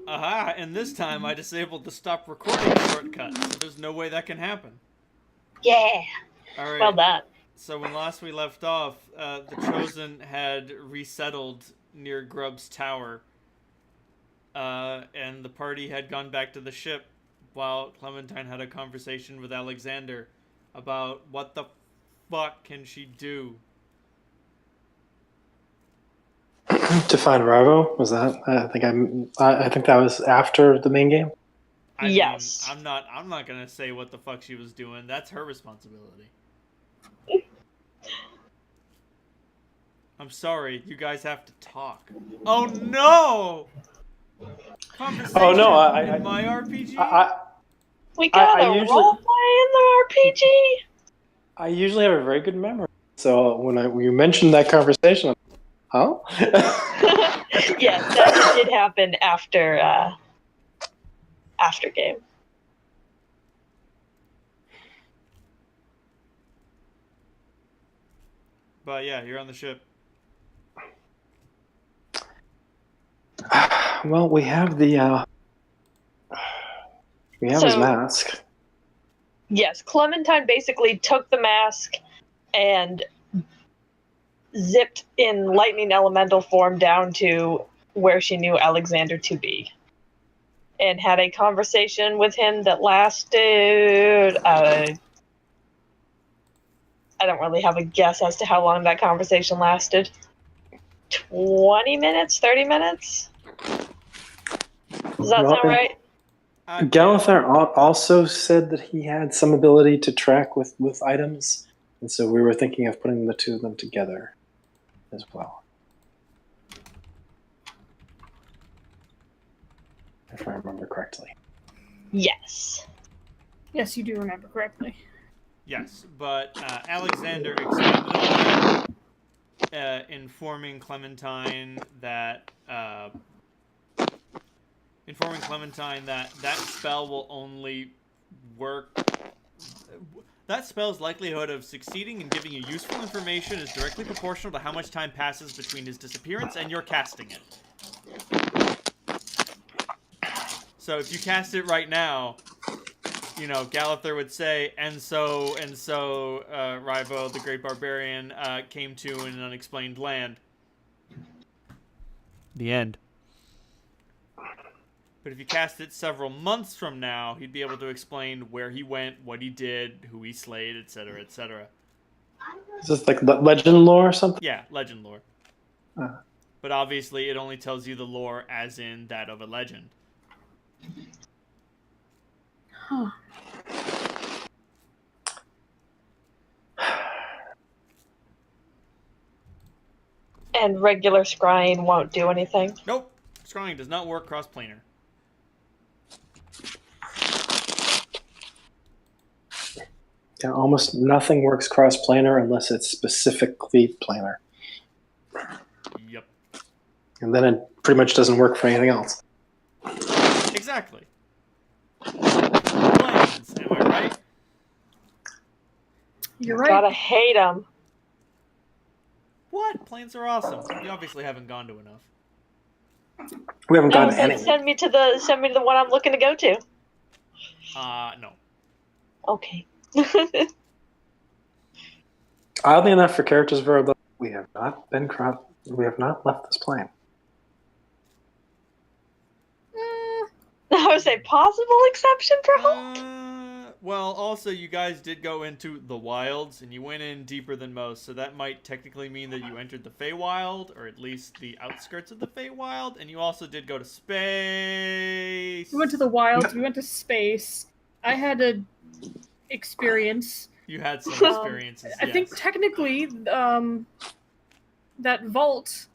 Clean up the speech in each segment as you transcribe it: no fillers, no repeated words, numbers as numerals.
Aha, and this time I disabled the stop recording shortcut, so there's no way that can happen. Yeah. Alright. Well done. So when last we left off, the Chosen had resettled near Grubb's tower. And the party had gone back to the ship while Clementine had a conversation with Alexander about what the fuck can she do. To find Ravo? Was that? I think that was after the main game. Yes. I mean, I'm not gonna say what the fuck she was doing. That's her responsibility. I'm sorry, you guys have to talk. Oh no! Conversation Oh no! in my RPG. We got a usually- roleplay in the RPG. I usually have a very good memory. So when you mentioned that conversation, huh? Yes, that did happen after game. But yeah, you're on the ship. Well, we have the his mask. Yes, Clementine basically took the mask and zipped in lightning elemental form down to where she knew Alexander to be. And had a conversation with him that lasted... I don't really have a guess as to how long that conversation lasted. 20 minutes? 30 minutes? Does that sound right? Galathar also said that he had some ability to track with items, and so we were thinking of putting the two of them together as well. If I remember correctly. Yes. Yes, you do remember correctly. Yes, but Alexander expanded on that, informing Clementine that that spell will only work. That spell's likelihood of succeeding and giving you useful information is directly proportional to how much time passes between his disappearance and your casting it. So if you cast it right now, you know, Galathar would say, and so, Ryvo, the Great Barbarian, came to an unexplained land. The end. But if you cast it several months from now, he'd be able to explain where he went, what he did, who he slayed, etc., etc. Is this like legend lore or something? Yeah, legend lore. But obviously, it only tells you the lore as in that of a legend. Huh. And regular scrying won't do anything? Nope. Scrying does not work cross-planar. Yeah, almost nothing works cross-planar unless it's specifically planar. Yep. And then it pretty much doesn't work for anything else. Exactly. Planes, am I right? You're right. Gotta hate them. What? Planes are awesome. You obviously haven't gone to enough. We haven't gotten any. Send me to the one I'm looking to go to. No. Okay. Oddly enough, for characters though, we have not left this plane. I would say possible exception for hope. Well, also, you guys did go into the wilds, and you went in deeper than most, so that might technically mean that you entered the Feywild, or at least the outskirts of the Feywild, and you also did go to space. We went to the wilds, we went to space. I had a experience. You had some experiences, I think technically, that vault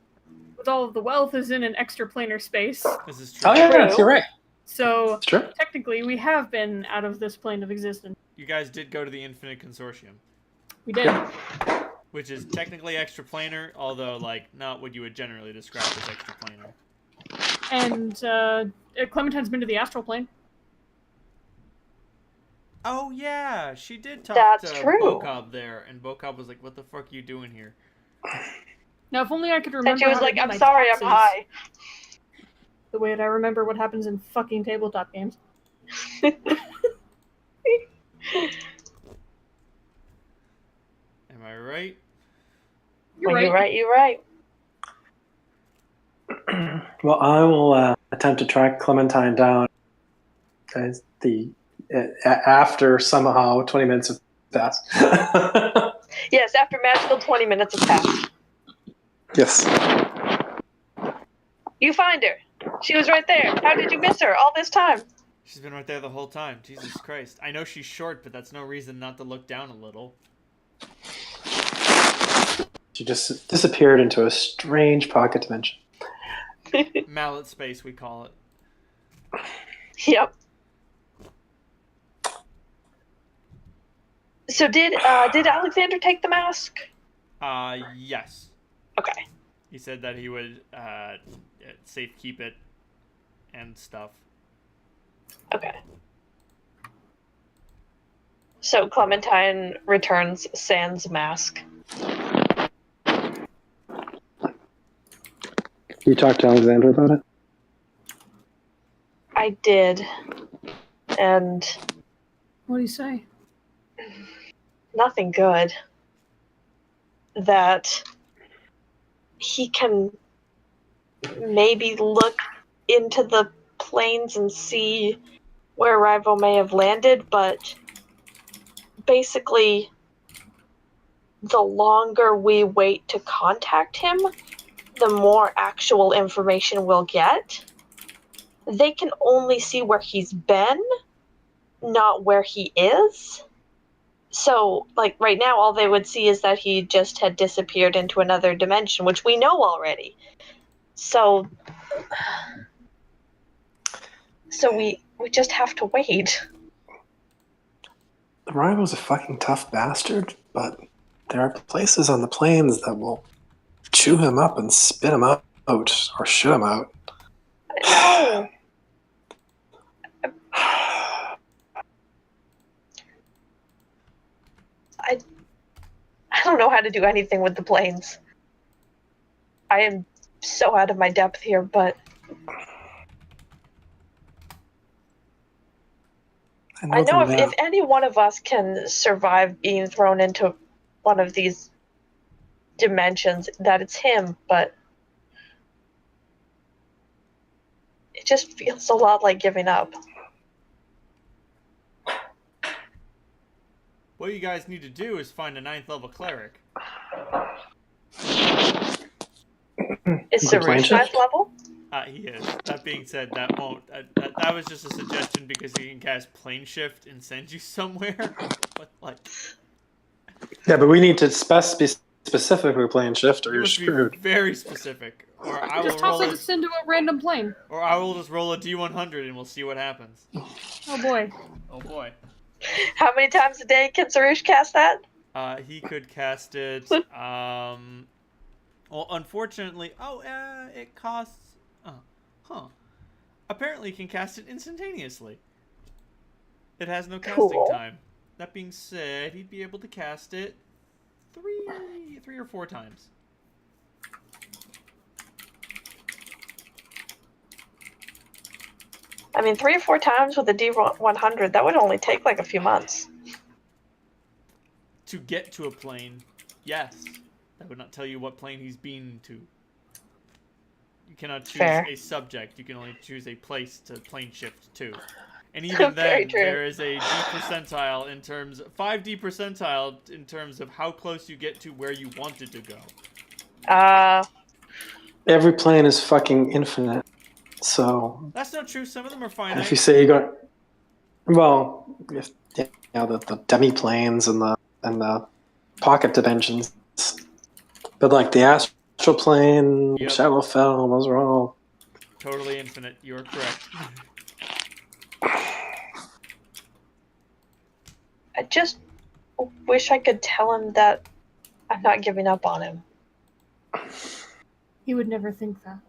with all of the wealth is in an extraplanar space. This is true. Oh yeah, yes, you're right. So It's true. technically, we have been out of this plane of existence. You guys did go to the Infinite Consortium. We did. Which is technically extraplanar, although, like, not what you would generally describe as extraplanar. And Clementine's been to the astral plane. Oh, yeah, she did talk That's to true. Bokob there, and Bokob was like, what the fuck are you doing here? Now, if only I could remember. And she was how to like, do I'm my sorry, taxes. I'm high. the way that I remember what happens in fucking tabletop games. Am I right? You're When right. you're right. Well, I will attempt to track Clementine down as after somehow 20 minutes have passed. Yes, after magical 20 minutes have passed. Yes. You find her. She was right there. How did you miss her all this time? She's been right there the whole time. Jesus Christ. I know she's short, but that's no reason not to look down a little. She just disappeared into a strange pocket dimension. Mallet space, we call it. Yep. So did Alexander take the mask? Yes. Okay. He said that he would safe keep it and stuff. Okay. So Clementine returns Sans mask. You talked to Alexander about it? I did. And What do you say? nothing good. That he can maybe look into the planes and see where Rival may have landed, but basically, the longer we wait to contact him, the more actual information we'll get. They can only see where he's been, not where he is. So, like, right now, all they would see is that he just had disappeared into another dimension, which we know already. So we just have to wait. The rival's a fucking tough bastard, but there are places on the plains that will chew him up and spit him out, or shit him out. No. I don't know how to do anything with the planes. I am so out of my depth here, but I know if any one of us can survive being thrown into one of these dimensions, that it's him, but it just feels a lot like giving up. What you guys need to do is find a 9th level cleric. Is Sarush 9th level? He is. That being said, that won't. That was just a suggestion because he can cast plane shift and send you somewhere. But like, yeah, but we need to be specifically plane shift, or you you're must screwed. be very specific, or I will Just toss roll us into a random plane. or I will just roll a D100 and we'll see what happens. Oh boy. Oh boy. How many times a day can Sarush cast that? He could cast it. Well, unfortunately, it costs. Apparently, he can cast it instantaneously. It has no casting time. That being said, he'd be able to cast it three or four times. I mean, 3 or 4 times with a D100, that would only take like a few months. To get to a plane, yes. That would not tell you what plane he's been to. You cannot choose a subject. You can only choose a place to plane shift to. And even then, there is a D percentile in terms, 5D percentile in terms of how close you get to where you wanted to go. Every plane is fucking infinite. So that's not true. Some of them are finite. If you say you go, well, if the demi planes and the pocket dimensions, but like the astral plane, Shadowfell, those are all totally infinite. You're correct. I just wish I could tell him that I'm not giving up on him. He would never think that.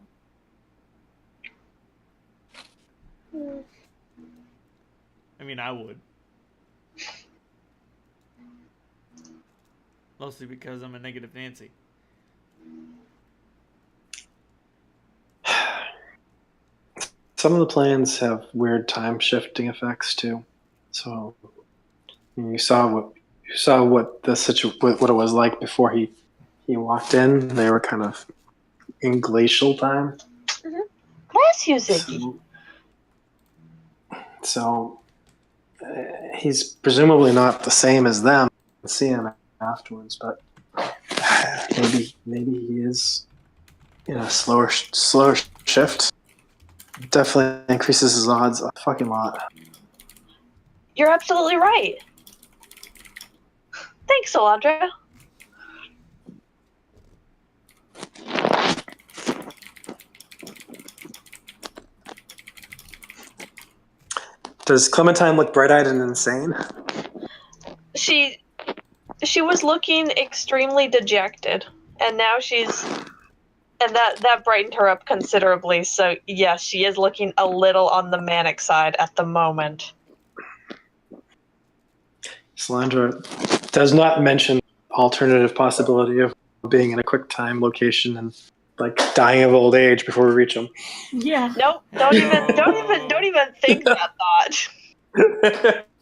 I mean, I would. Mostly because I'm a negative Nancy. some of the planes have weird time shifting effects too. So you saw what what it was like before he walked in. They were kind of in glacial time. Bless you, Ziggy. So he's presumably not the same as them. See him afterwards, but maybe he is in a slower shift. Definitely increases his odds a fucking lot. You're absolutely right. Thanks, Solandra. Does Clementine look bright-eyed and insane? She was looking extremely dejected, and now and that brightened her up considerably. So yes, she is looking a little on the manic side at the moment. Solandra does not mention alternative possibility of being in a quick time location and like dying of old age before we reach them. Yeah. Nope. Don't even think that thought.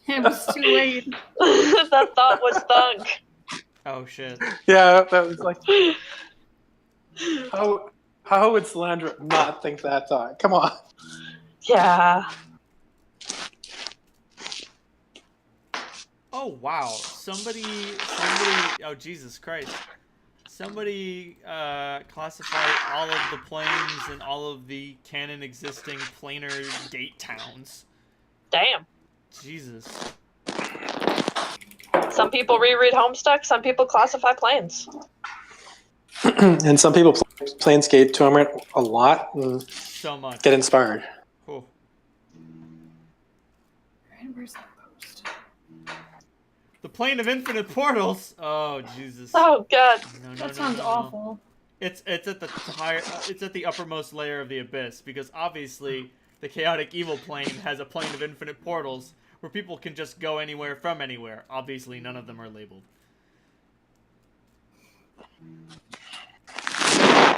It was too late. That thought was thunk. Oh shit. Yeah, that was like how would Solandra not think that thought? Come on. Yeah. Oh wow. Somebody oh Jesus Christ. Somebody classified all of the planes and all of the canon existing planar date towns. Damn. Jesus. Some people reread Homestuck, some people classify planes. And some people Planescape Tournament a lot and So much. get inspired. Cool. Where's that post? The plane of infinite portals. Oh Jesus. Oh god. No, That sounds awful. It's at the it's at the uppermost layer of the abyss, because obviously the chaotic evil plane has a plane of infinite portals where people can just go anywhere from anywhere. Obviously none of them are labeled.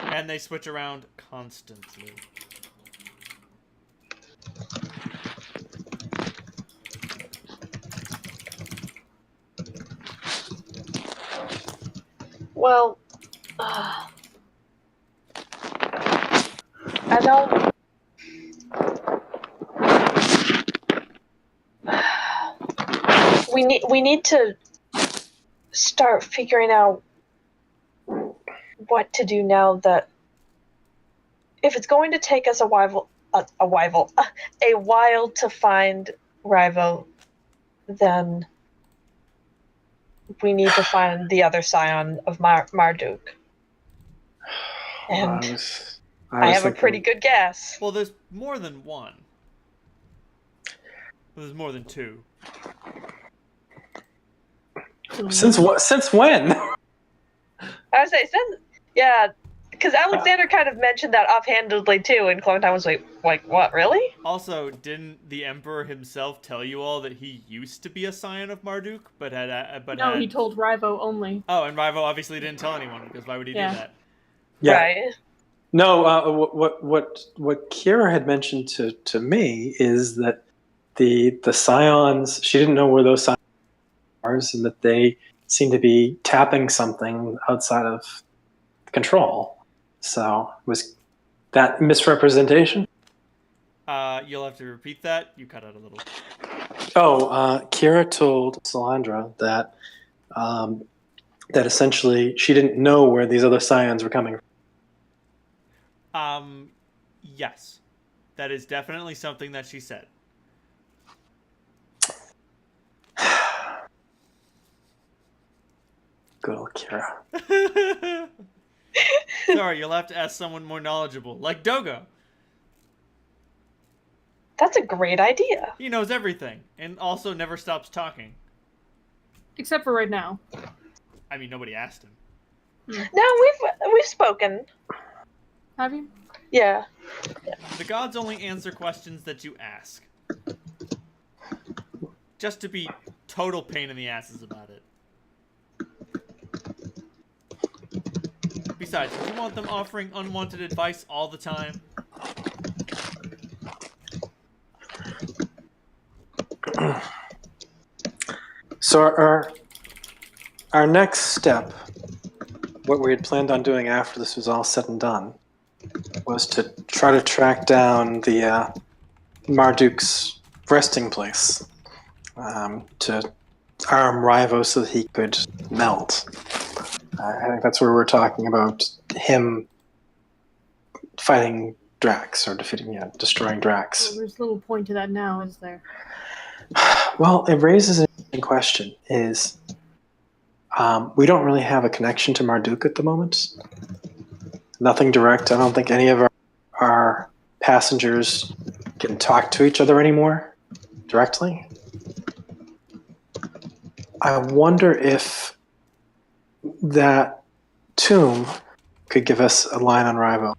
And they switch around constantly. Well, I don't. We need to start figuring out what to do now that if it's going to take us a while to find Rivo, then we need to find the other scion of Marduk. And I have a pretty good guess. Well, there's more than one. There's more than two. Since when? I would say yeah, because Alexander kind of mentioned that offhandedly too, and Clementine was like, what, really? Also, didn't the Emperor himself tell you all that he used to be a scion of Marduk, but No, he told Rivo only. Oh, and Rivo obviously didn't tell anyone, because why would he do that? Yeah. Right. No, what Kira had mentioned to me is that the scions, she didn't know where those scions are, and that they seem to be tapping something outside of control. So was that misrepresentation? You'll have to repeat that. You cut out a little. Kira told Solandra that that essentially she didn't know where these other scions were coming from. Yes. That is definitely something that she said. Good old Kira. Sorry, you'll have to ask someone more knowledgeable, like Dogo. That's a great idea. He knows everything, and also never stops talking. Except for right now. I mean, nobody asked him. No, we've spoken. Have you? Yeah. The gods only answer questions that you ask. Just to be total pain in the asses about it. Besides, do you want them offering unwanted advice all the time? So our next step, what we had planned on doing after this was all said and done, was to try to track down the Marduk's resting place, to arm Rivo so that he could melt. I think that's where we're talking about him fighting Drax, or destroying Drax. Well, there's little point to that now, is there? Well, it raises an interesting question. Is we don't really have a connection to Marduk at the moment. Nothing direct. I don't think any of our passengers can talk to each other anymore directly. I wonder if that tomb could give us a line on Rivo.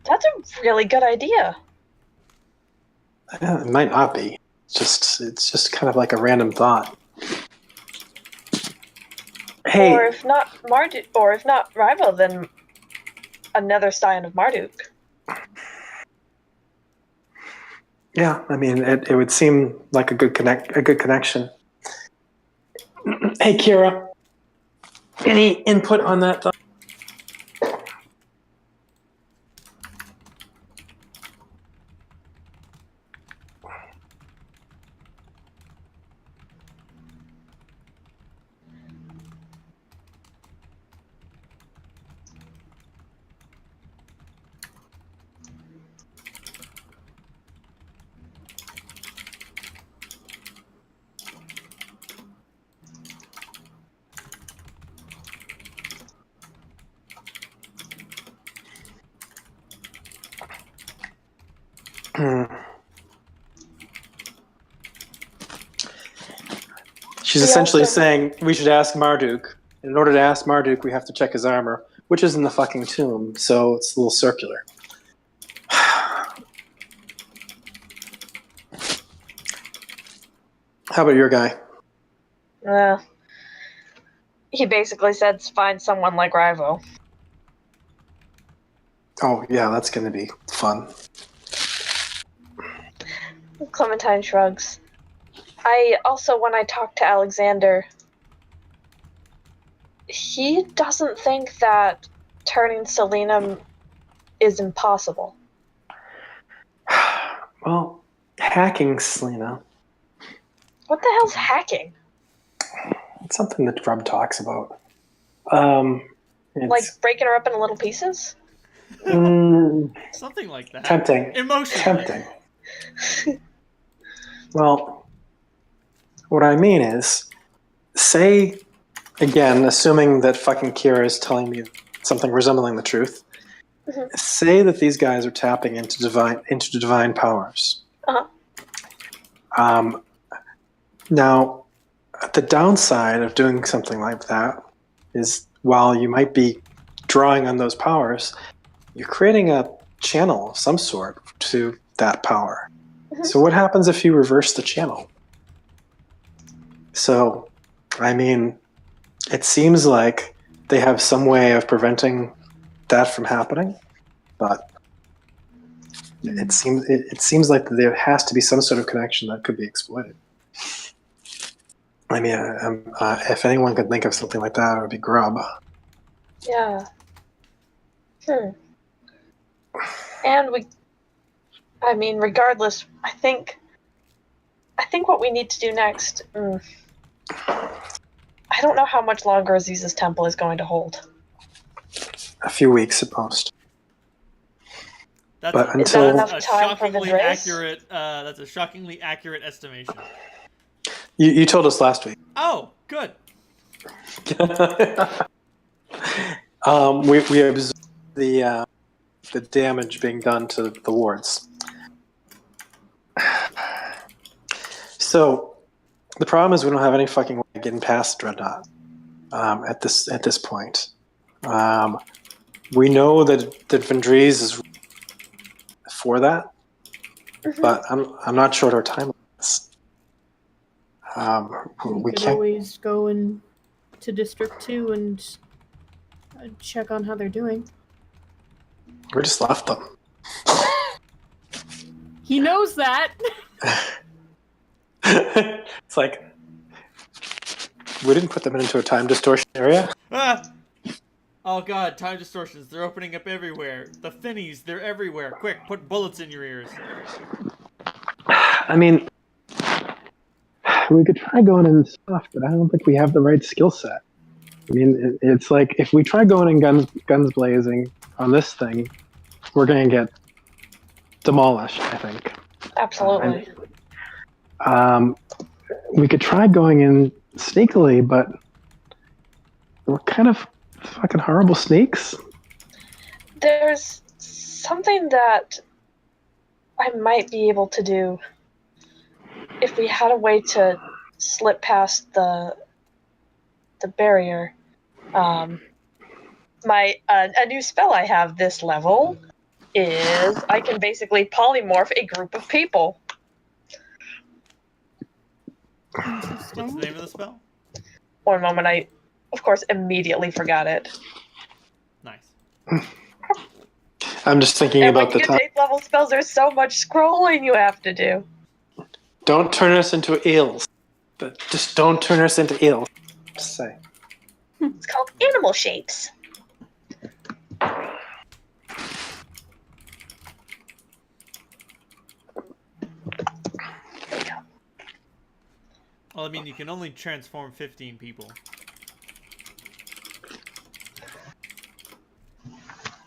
That's a really good idea. It might not be. It's just kind of like a random thought. Hey, Or if not Marduk, or if not Rival, then another scion of Marduk. yeah, I mean, it would seem like a good connection. Hey, Kira, any input on that thought? She's essentially saying we should ask Marduk. In order to ask Marduk, we have to check his armor, which is in the fucking tomb, so it's a little circular. How about your guy? He basically said find someone like Rivo. Oh, yeah, that's going to be fun. Clementine shrugs. When I talked to Alexander, he doesn't think that turning Selena is impossible. Well, hacking Selena. What the hell's hacking? It's something that Rub talks about. Like breaking her up into little pieces? Something like that. Tempting. Emotionally. Tempting. Well, what I mean is, say, again, assuming that fucking Kira is telling me something resembling the truth, say that these guys are tapping into divine powers. Uh-huh. Now, the downside of doing something like that is, while you might be drawing on those powers, you're creating a channel of some sort to that power. So what happens if you reverse the channel? So, I mean, it seems like they have some way of preventing that from happening, but it seems like there has to be some sort of connection that could be exploited. I mean, if anyone could think of something like that, it would be Grub. Yeah. And regardless, I think what we need to do next. I don't know how much longer Aziz's temple is going to hold. A few weeks at most. That's but Is that until enough time for shockingly Vindres? accurate. That's a shockingly accurate estimation. you told us last week. Oh, good. We observed the damage being done to the wards. So the problem is we don't have any fucking way of getting past Dreadnought at this point. We know that Vindres is for that, but I'm not sure what our timeline is. We could always go to District 2 and check on how they're doing. We just left them. He knows that. It's like we didn't put them into a time distortion area. Ah! Oh god, time distortions. They're opening up everywhere. The finnies, they're everywhere. Quick, put bullets in your ears. I mean, we could try going in soft, but I don't think we have the right skill set. I mean, it's like if we try going in guns blazing on this thing, we're gonna get demolished. I think. Absolutely. We could try going in sneakily, but we're kind of fucking horrible sneaks. There's something that I might be able to do if we had a way to slip past the barrier. A new spell I have this level is I can basically polymorph a group of people. What's the name of the spell? One moment, I, of course, immediately forgot it. Nice. I'm just thinking And about when the you time. get 8th level spells, there's so much scrolling you have to do. Don't turn us into eels. But just don't turn us into eels. Just say. It's called animal shapes. Well, I mean, you can only transform 15 people.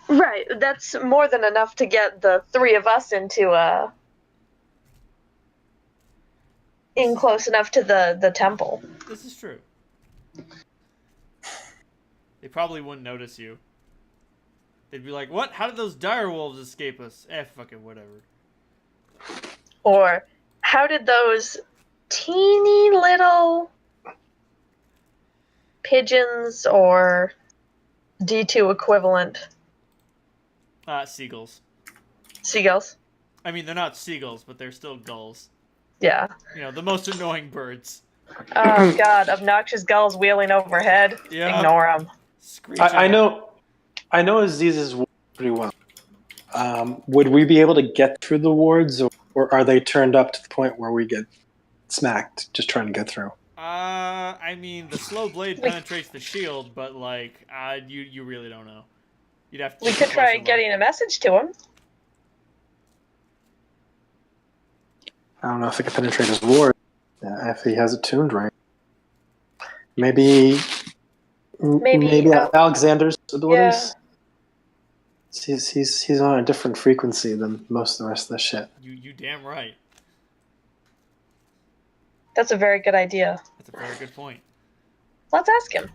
Right, that's more than enough to get the 3 of us into in close enough to the temple. This is true. They probably wouldn't notice you. They'd be like, what? How did those dire wolves escape us? Fucking whatever. Or how did those teeny little pigeons or D2 equivalent Seagulls. seagulls? I mean, they're not seagulls, but they're still gulls. Yeah. You know, the most annoying birds. Oh god, obnoxious gulls wheeling overhead. Yeah. Ignore them. Screeching. I know Aziz's wards pretty well. Would we be able to get through the wards, or are they turned up to the point where we get smacked just trying to get through? I mean, the slow blade penetrates the shield, but like, you really don't know. You'd have to. We could try getting a message to him. I don't know if it can penetrate his ward. If he has it tuned right. Maybe Alexander's abilities. Yeah. He's on a different frequency than most of the rest of the shit. You damn right. That's a very good idea. That's a very good point. Let's ask him.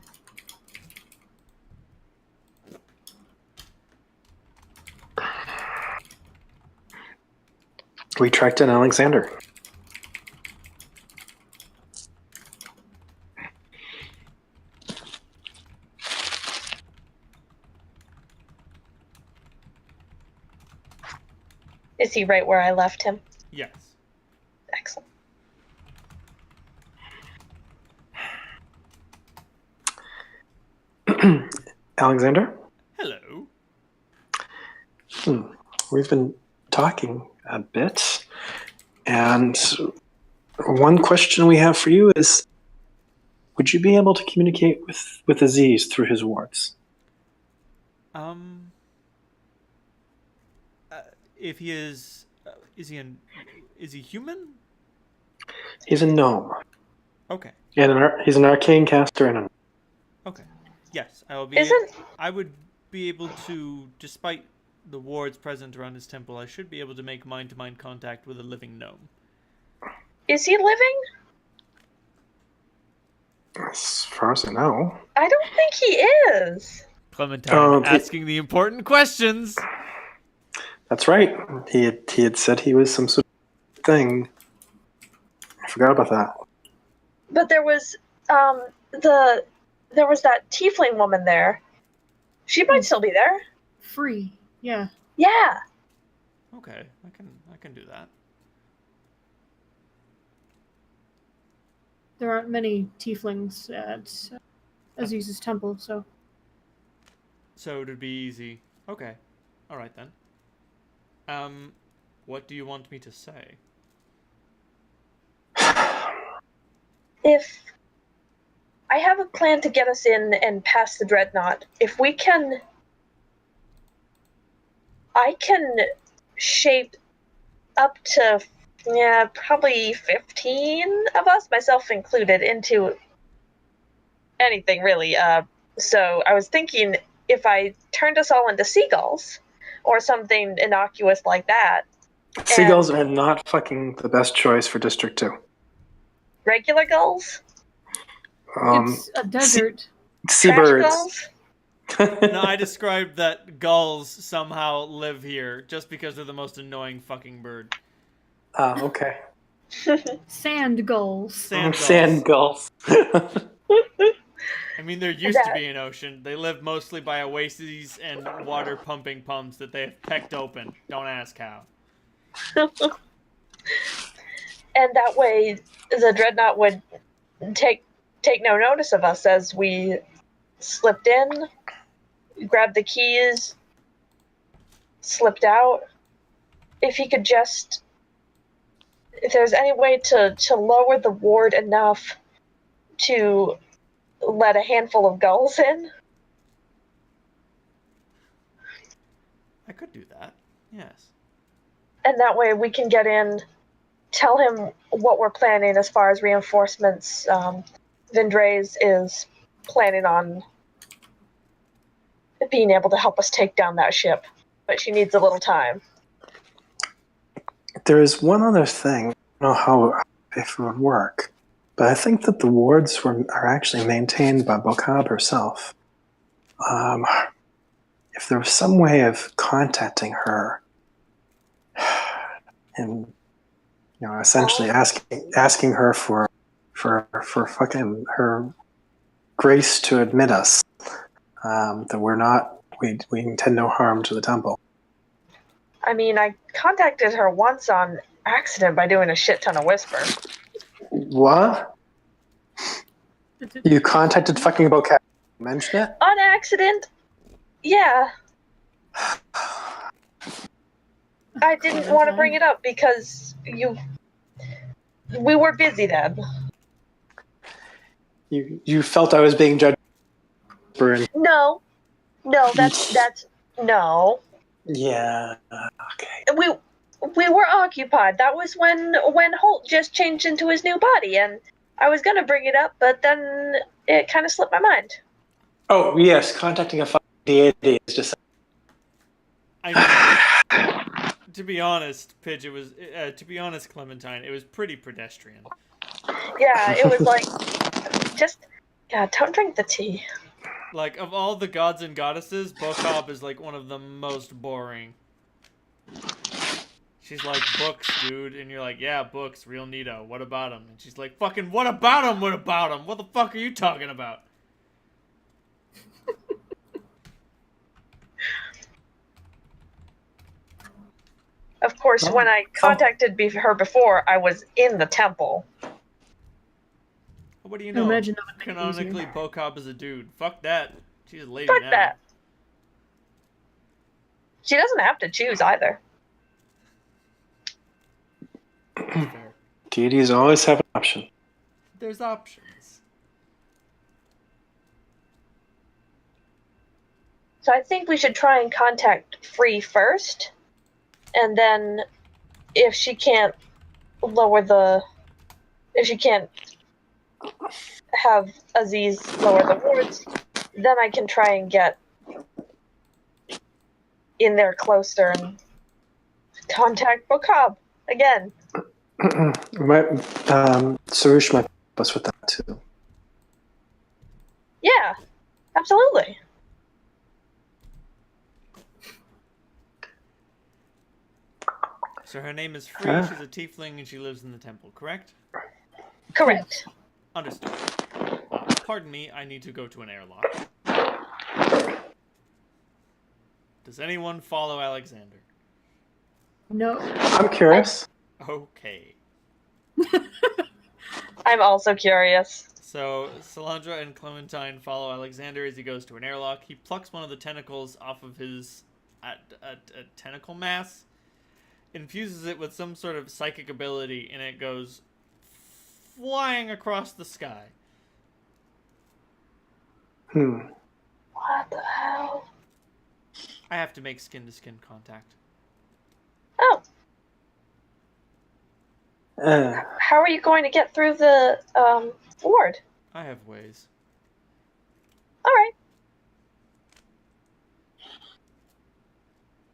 We tracked in Alexander. Is he right where I left him? Yes. Excellent. Alexander? Hello. We've been talking a bit, and one question we have for you is, would you be able to communicate with Aziz through his wards? If he is he human? He's a gnome. Okay. And he's an arcane caster and a... Okay. Yes, I will be. I would be able to, despite the wards present around his temple, I should be able to make mind-to-mind contact with a living gnome. Is he living? As far as I know. I don't think he is. Clementine asking the important questions. That's right. He had said he was some sort of thing. I forgot about that. But there was there was that tiefling woman there. She might still be there. Free, yeah. Yeah. Okay, I can do that. There aren't many tieflings at Aziz's temple, so. So it'd be easy. Okay, all right then. What do you want me to say? if I have a plan to get us in and past the dreadnought, if we can, I can shape up to, probably 15 of us, myself included, into anything really. So I was thinking if I turned us all into seagulls or something innocuous like that. Seagulls are not fucking the best choice for District 2. Regular gulls? It's a desert. Seabirds. Gulls? No, I described that gulls somehow live here just because they're the most annoying fucking bird. Okay. Sand gulls. Sand gulls. Sand gulls. I mean, there used to be an ocean. They live mostly by oases and water pumping pumps that they have pecked open. Don't ask how. And that way, the dreadnought would take no notice of us as we slipped in, grabbed the keys, slipped out. If he could just, if there's any way to lower the ward enough to let a handful of gulls in. I could do that. Yes. And that way we can get in, tell him what we're planning as far as reinforcements. Vindrays is planning on being able to help us take down that ship, but she needs a little time. There is one other thing. I don't know how if it would work, but I think that the wards are actually maintained by Bocab herself. If there was some way of contacting her and essentially asking her for fucking her grace to admit us, that we intend no harm to the temple. I mean, I contacted her once on accident by doing a shit ton of whisper. What? You contacted fucking Bocab? Mention it? On accident? Yeah. I didn't want to bring it up because we were busy then. You felt I was being judged. No, that's no. Yeah. Okay. We were occupied. That was when Holt just changed into his new body, and I was gonna bring it up, but then it kind of slipped my mind. Oh yes, contacting a fucking deity is just. I mean, to be honest, Pidge, it was. To be honest, Clementine, it was pretty pedestrian. Yeah, it was like, don't drink the tea. Like, of all the gods and goddesses, Bocab is like one of the most boring. She's like, books, dude. And you're like, yeah, books, real neato. What about them? And she's like, fucking, what about them? What about them? What the fuck are you talking about? Of course, when I contacted her before, I was in the temple. What do you know? Imagine that would make it Canonically, easier. Bocab is a dude. Fuck that. She's a lady Fuck now. that. She doesn't have to choose either. Fair. Deities always have an option. There's options. So I think we should try and contact Free first, and then if she can't have Aziz lower the wards, then I can try and get in there closer and contact Bocab again. Sarush might help us with that too. Yeah, absolutely. So her name is Free, she's a tiefling, and she lives in the temple, correct? Correct. Understood. Pardon me, I need to go to an airlock. Does anyone follow Alexander? No. I'm curious. Okay. I'm also curious. So, Salandra and Clementine follow Alexander as he goes to an airlock. He plucks one of the tentacles off of his tentacle mass, infuses it with some sort of psychic ability, and it goes flying across the sky. What the hell? I have to make skin-to-skin contact. Oh. Uh, How are you going to get through the ward? I have ways. All right.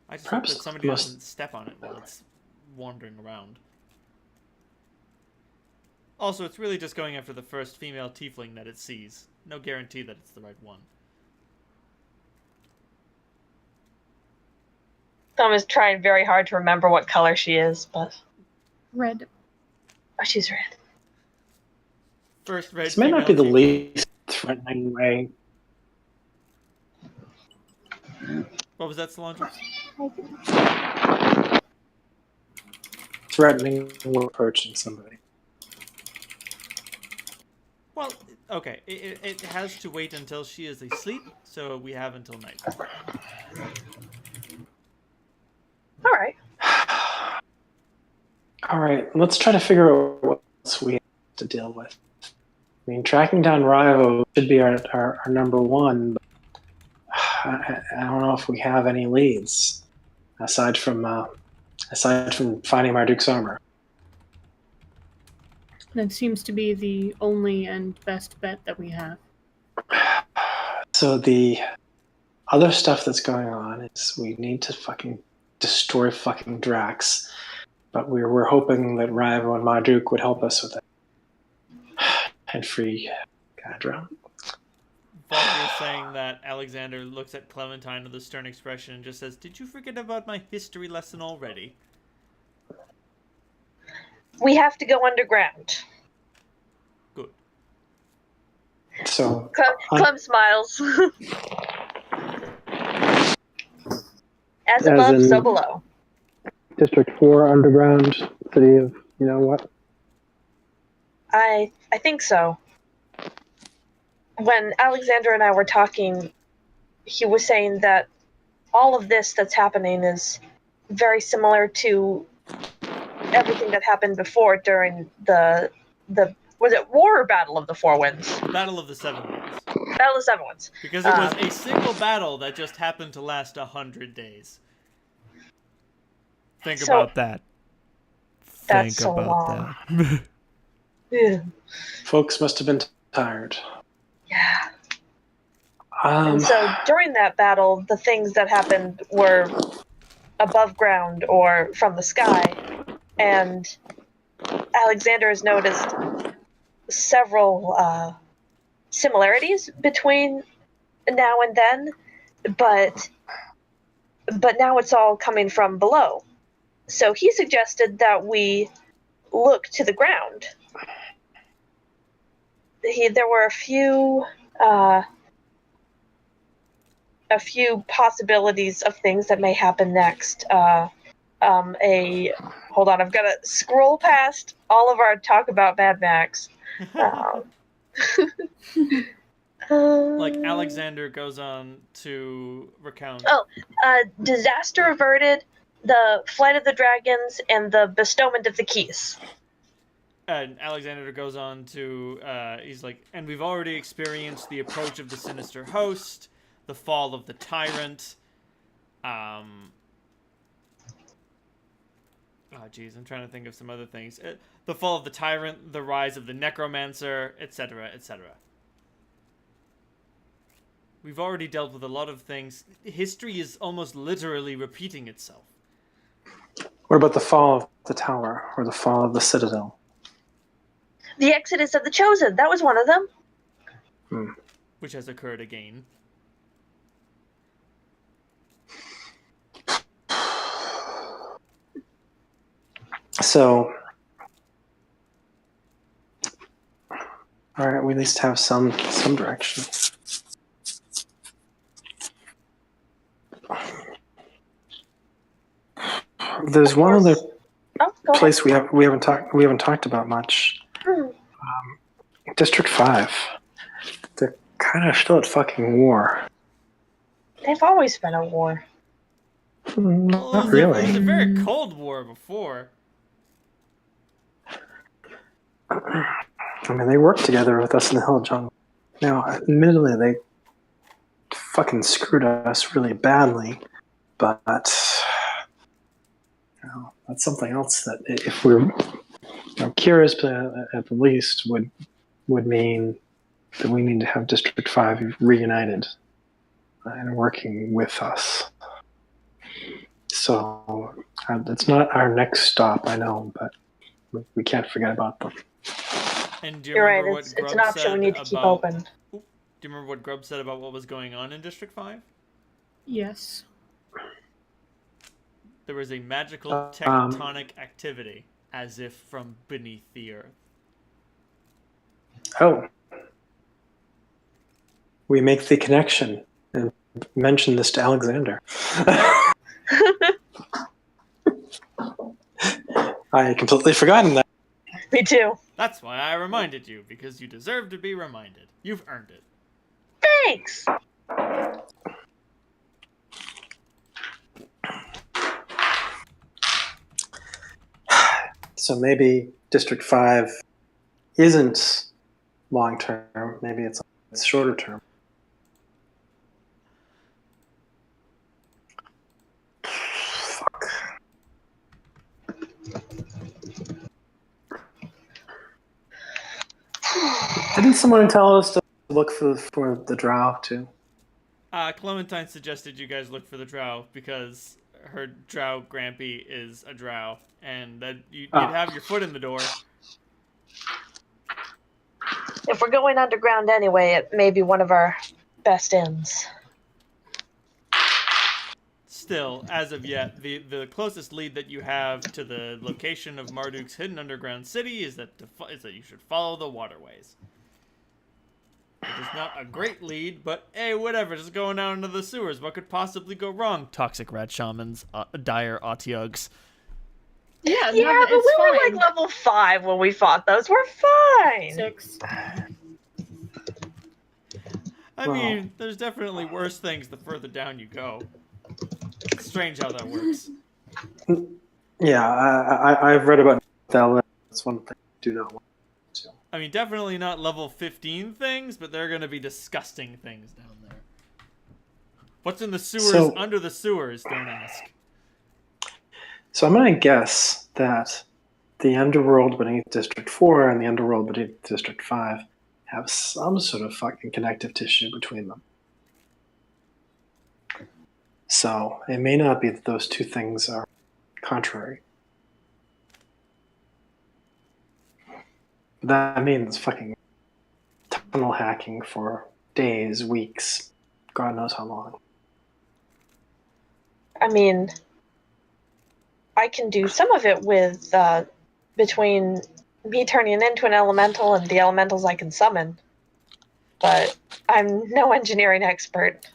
I just Perhaps hope that somebody must- doesn't step on it while it's wandering around. Also, it's really just going after the first female tiefling that it sees. No guarantee that it's the right one. Thumb is trying very hard to remember what color she is, but Red. oh, she's red. First red this may not be female the tiefling. least threatening way. What was that, Solange? Threatening or approaching somebody. Well, okay. It has to wait until she is asleep, so we have until night. All right. All right, let's try to figure out what else we have to deal with. I mean, tracking down Rivo should be our number one. But I don't know if we have any leads aside from finding Marduk's armor. That seems to be the only and best bet that we have. So the other stuff that's going on is we need to fucking destroy fucking Drax, but we're hoping that Rivo and Marduk would help us with it and free Gadra. Valkyrie is saying that Alexander looks at Clementine with a stern expression and just says, "Did you forget about my history lesson already?" We have to go underground. Good. So Clem smiles. As As above, in- so below. District 4 underground city of you know what? I think so. When Alexander and I were talking, he was saying that all of this that's happening is very similar to everything that happened before during the was it War or Battle of the Four Winds? Battle of the Seven Winds. Battle of the Seven Winds. Because it was a single battle that just happened to last 100 days. Think So- about that. That's so long. that. Ugh. Folks must have been tired. Yeah. And so during that battle, the things that happened were above ground or from the sky. And Alexander has noticed several similarities between now and then, but now it's all coming from below. So he suggested that we look to the ground. There were a few possibilities of things that may happen next. Hold on, I've got to scroll past all of our talk about Mad Max. Like, Alexander goes on to recount. Disaster averted, the flight of the dragons, and the bestowment of the keys. And Alexander goes on to, he's like, and we've already experienced the approach of the sinister host, the fall of the tyrant, oh geez, I'm trying to think of some other things. The fall of the tyrant, the rise of the necromancer, etc., etc. We've already dealt with a lot of things. History is almost literally repeating itself. What about the fall of the tower or the fall of the citadel? The Exodus of the Chosen, that was one of them. Which has occurred again. So, all right, we at least have some direction. There's one other Oh, go ahead. place we haven't talked about much. District 5. They're kind of still at fucking war. They've always been at war. Not It was really. a very cold war before. I mean, they worked together with us in the Hill Jungle. Now, admittedly, they fucking screwed us really badly, but that's something else that if we're curious, at the least, would mean that we need to have District 5 reunited and working with us. So it's not our next stop, I know, but we can't forget about them. And do you You're remember right. what It's Grub an option said we need to keep about- open. Do you remember what Grub said about what was going on in District 5? Yes. There was a magical tectonic activity, as if from beneath the earth. Oh. We make the connection and mention this to Alexander. I had completely forgotten that. Me too. That's why I reminded you, because you deserve to be reminded. You've earned it. Thanks. So maybe District 5 isn't long term. Maybe it's shorter term. Fuck. Didn't someone tell us to look for the drow too? Clementine suggested you guys look for the drow because her drow Grampy is a drow, and that you'd have your foot in the door. If we're going underground anyway, it may be one of our best ends. Still, as of yet, the closest lead that you have to the location of Marduk's hidden underground city is that you should follow the waterways. It is not a great lead, but hey, whatever, just going down into the sewers. What could possibly go wrong? Toxic rat shamans, dire Otyugs. Yeah, Yeah, but it's we were fine. like level 5 when we fought those. We're fine. 6. I mean, there's definitely worse things the further down you go. It's strange how that works. Yeah, I've read about that. That's one thing I do not want to. I mean, definitely not level 15 things, but they're going to be disgusting things down there. What's in the sewers under the sewers, don't ask. So I'm going to guess that the underworld beneath District 4 and the underworld beneath District 5 have some sort of fucking connective tissue between them. So it may not be that those two things are contrary. That means fucking tunnel hacking for days, weeks, God knows how long. I mean, I can do some of it with between me turning into an elemental and the elementals I can summon. But I'm no engineering expert.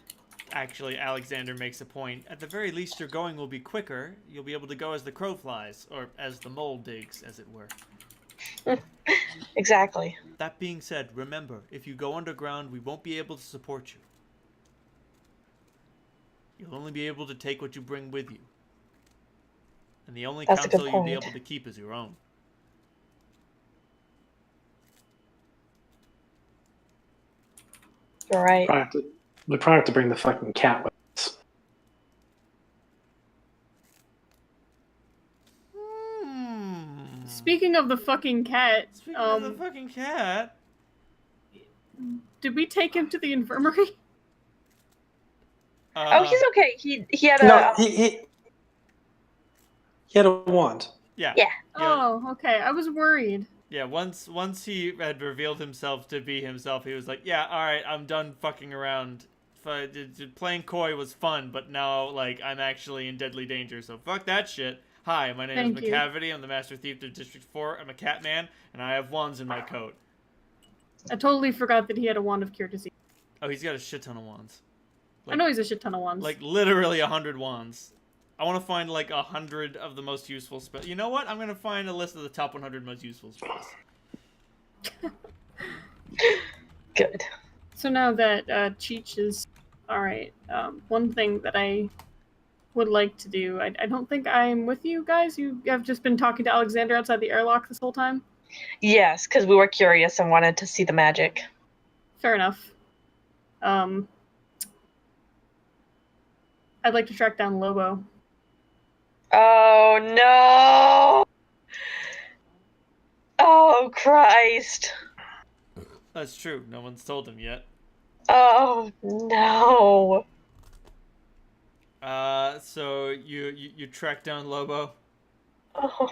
Actually, Alexander makes a point. At the very least, your going will be quicker. You'll be able to go as the crow flies, or as the mole digs, as it were. Exactly. That being said, remember, if you go underground, we won't be able to support you. You'll only be able to take what you bring with you. And the only That's a good counsel you'll be point. able to keep is your own. You're right. We probably have to bring the fucking cat with us. Speaking of the fucking cat, Speaking of the fucking cat... did we take him to the infirmary? Oh, he's okay. He had a... No, he had a wand. Yeah. Yeah. Oh, okay. I was worried. Yeah, once he had revealed himself to be himself, he was like, yeah, alright, I'm done fucking around. Playing coy was fun, but now, like, I'm actually in deadly danger, so fuck that shit. Hi, my name is McCavity, I'm the Master Thief of District 4, I'm a cat man, and I have wands in my coat. I totally forgot that he had a wand of cure disease. Oh, he's got a shit ton of wands. I know he's a shit ton of wands. Like, literally 100 wands. I want to find, like, 100 of the most useful spells. You know what? I'm going to find a list of the top 100 most useful spells. Good. So now that Cheech is alright, one thing that I would like to do, I don't think I'm with you guys. You have just been talking to Alexander outside the airlock this whole time. Yes, because we were curious and wanted to see the magic. Fair enough. I'd like to track down Lobo. Oh no! Oh Christ! That's true. No one's told him yet. Oh no! So you track down Lobo. Oh.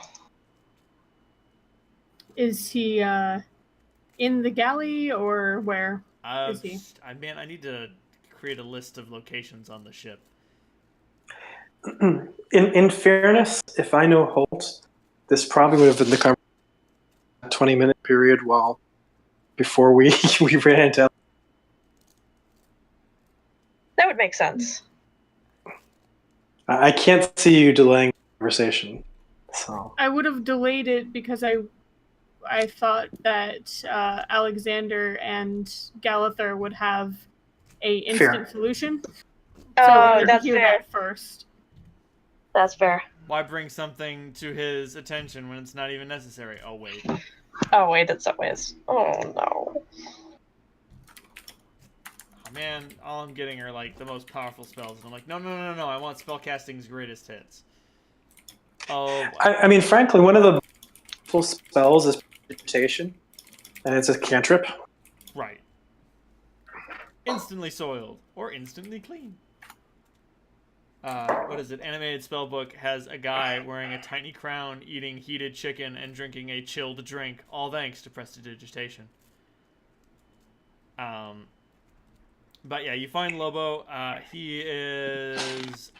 Is he in the galley or where is he? I need to create a list of locations on the ship. In fairness, if I know Holt, this probably would have been the 20-minute period before we we ran into. That would make sense. I can't see you delaying the conversation, so I would have delayed it because I thought that Alexander and Galather would have a instant fair. solution. So Oh, I wanted to that's hear fair. that first. That's fair. Why bring something to his attention when it's not even necessary? Oh wait. Oh wait, it's always. Oh no. Oh, man, all I'm getting are like the most powerful spells. And I'm like, no. I want spellcasting's greatest hits. Oh. I mean, frankly, one of the full spells is Precipitation, and it's a cantrip. Right. Instantly soiled or instantly clean. What is it? Animated spellbook has a guy wearing a tiny crown, eating heated chicken, and drinking a chilled drink, all thanks to prestidigitation. But yeah, you find Lobo. He is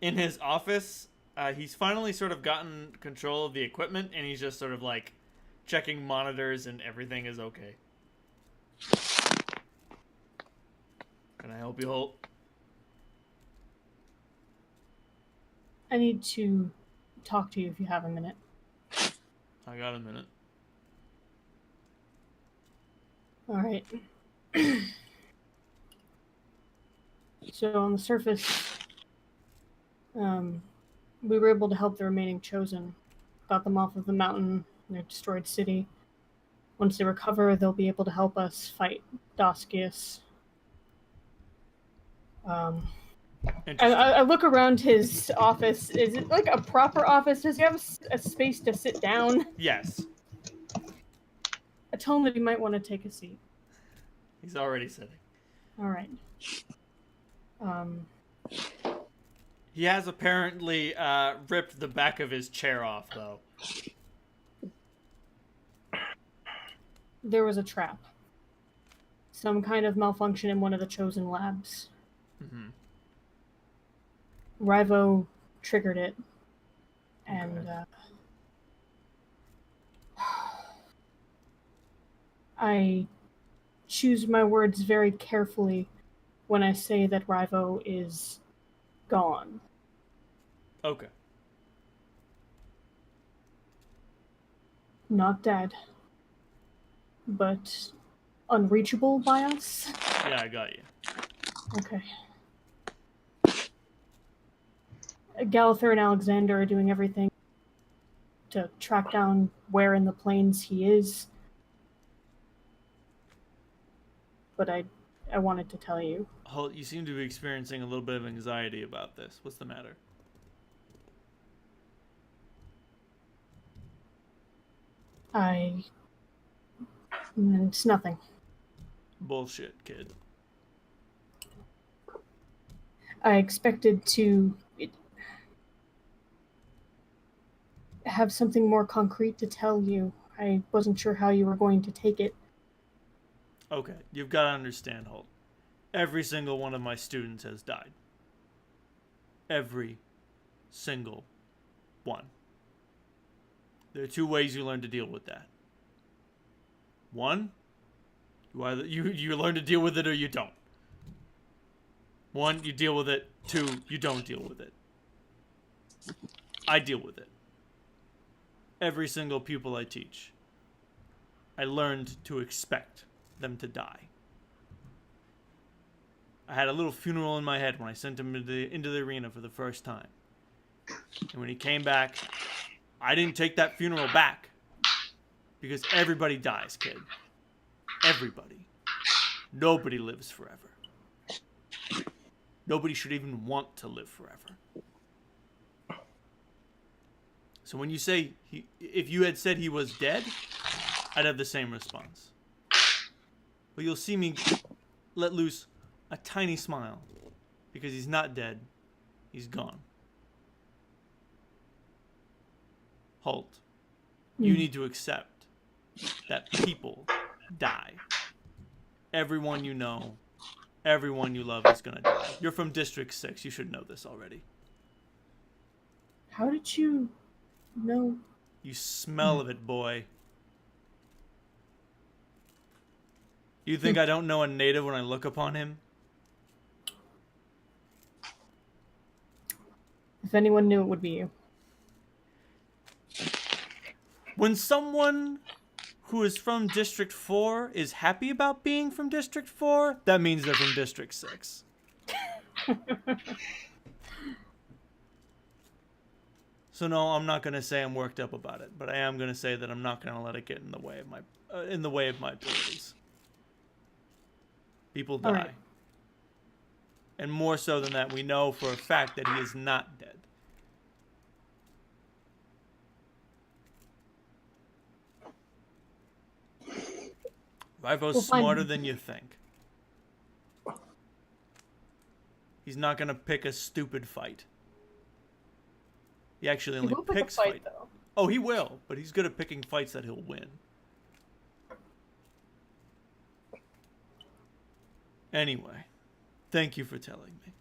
in his office. He's finally sort of gotten control of the equipment, and he's just sort of like checking monitors, and everything is okay. Can I help you, Holt? I need to talk to you if you have a minute. I got a minute. All right. So on the surface, we were able to help the remaining Chosen. Got them off of the mountain in their destroyed city. Once they recover, they'll be able to help us fight Doskius. I look around his office. Is it like a proper office? Does he have a space to sit down? Yes. I told him that he might want to take a seat. He's already sitting. All right. He has apparently ripped the back of his chair off, though. There was a trap. Some kind of malfunction in one of the Chosen labs. Mm-hmm. Rivo triggered it. And Okay. I choose my words very carefully when I say that Rivo is gone. Okay. Not dead, but unreachable by us. Yeah, I got you. Okay. Galather and Alexander are doing everything to track down where in the plains he is. But I wanted to tell you. Holt, you seem to be experiencing a little bit of anxiety about this. What's the matter? It's nothing. Bullshit, kid. I expected to have something more concrete to tell you. I wasn't sure how you were going to take it. Okay, you've got to understand, Holt. Every single one of my students has died. Every single one. There are two ways you learn to deal with that. One, you learn to deal with it or you don't. One, you deal with it. Two, you don't deal with it. I deal with it. Every single pupil I teach, I learned to expect them to die. I had a little funeral in my head when I sent him into the arena for the first time. And when he came back, I didn't take that funeral back. Because everybody dies, kid. Everybody. Nobody lives forever. Nobody should even want to live forever. So when you say, if you had said he was dead, I'd have the same response. But you'll see me let loose a tiny smile. Because he's not dead. He's gone. Halt. You need to accept that people die. Everyone you know, everyone you love is gonna die. You're from District 6. You should know this already. How did you know? You smell of it, boy. You think I don't know a native when I look upon him? If anyone knew, it would be you. When someone who is from District 4 is happy about being from District 4, that means they're from District 6. So no, I'm not gonna say I'm worked up about it, but I am gonna say that I'm not gonna let it get in the way of my abilities. People die. Alright. And more so than that, we know for a fact that he is not dead. Rivo's smarter than you think. He's not gonna pick a stupid fight. He actually only picks fight. Though. Oh, he will, but he's good at picking fights that he'll win. Anyway, thank you for telling me.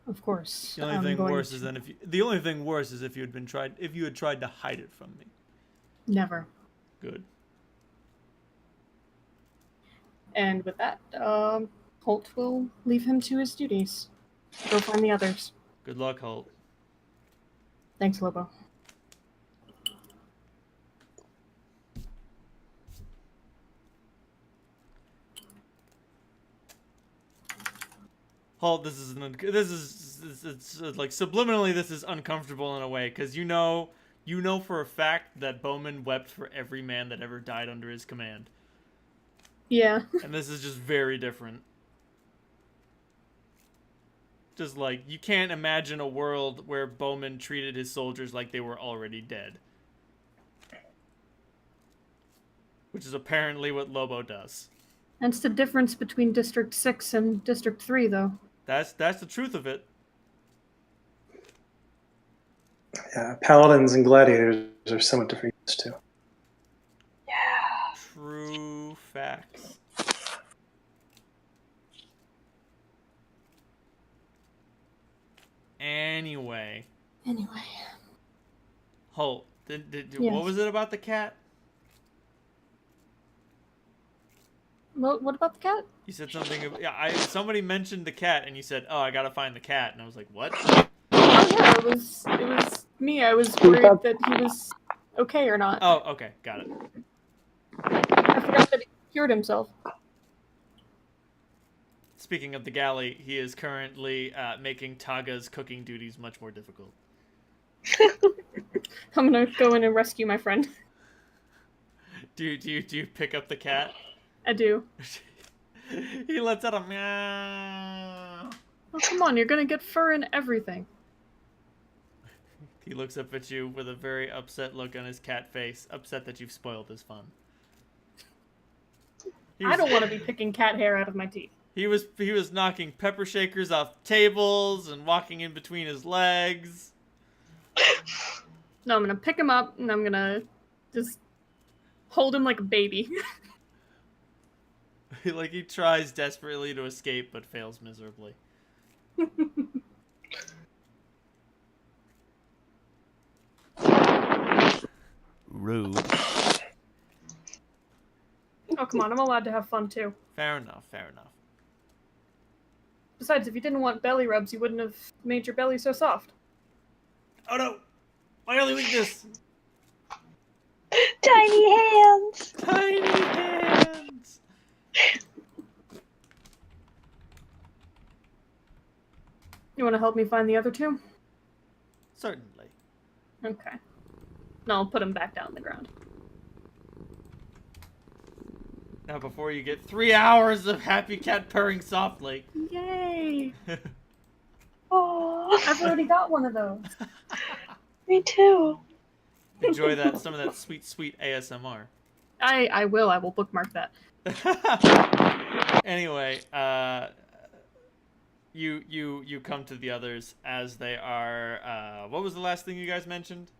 Of course. The only thing worse is if you had tried to hide it from me. Never. Good. And with that, Holt will leave him to his duties. Go find the others. Good luck, Holt. Thanks, Lobo. Holt, this is like subliminally this is uncomfortable in a way because you know for a fact that Bowman wept for every man that ever died under his command. Yeah. And this is just very different. Just like, you can't imagine a world where Bowman treated his soldiers like they were already dead. Which is apparently what Lobo does. That's the difference between District 6 and District 3, though. That's the truth of it. Yeah, paladins and gladiators are somewhat different too. Yeah. True facts. Anyway. Holt, Yes. what was it about the cat? What about the cat? You said something. Somebody mentioned the cat, and you said, "Oh, I gotta find the cat," and I was like, "What?" Oh yeah, it was me. I was worried that he was okay or not. Oh, okay, got it. I forgot that he cured himself. Speaking of the galley, he is currently making Taga's cooking duties much more difficult. I'm gonna go in and rescue my friend. Do you pick up the cat? I do. He lets out a meow. Oh, come on, you're gonna get fur and everything. He looks up at you with a very upset look on his cat face, upset that you've spoiled his fun. I don't want to be picking cat hair out of my teeth. He was knocking pepper shakers off tables and walking in between his legs. No, I'm gonna pick him up and I'm gonna just hold him like a baby. Like he tries desperately to escape but fails miserably. Rude. Oh, come on, I'm allowed to have fun too. Fair enough, fair enough. Besides, if you didn't want belly rubs, you wouldn't have made your belly so soft. Oh no! My only weakness! Tiny hands! Tiny hands! You want to help me find the other two? Certainly. Okay. No, I'll put him back down on the ground. Now, before you get 3 hours of Happy Cat purring softly. Yay! Oh, I've already got one of those. me too. Enjoy that, some of that sweet, sweet ASMR. I will. I will bookmark that. Anyway, you come to the others as they are. What was the last thing you guys mentioned?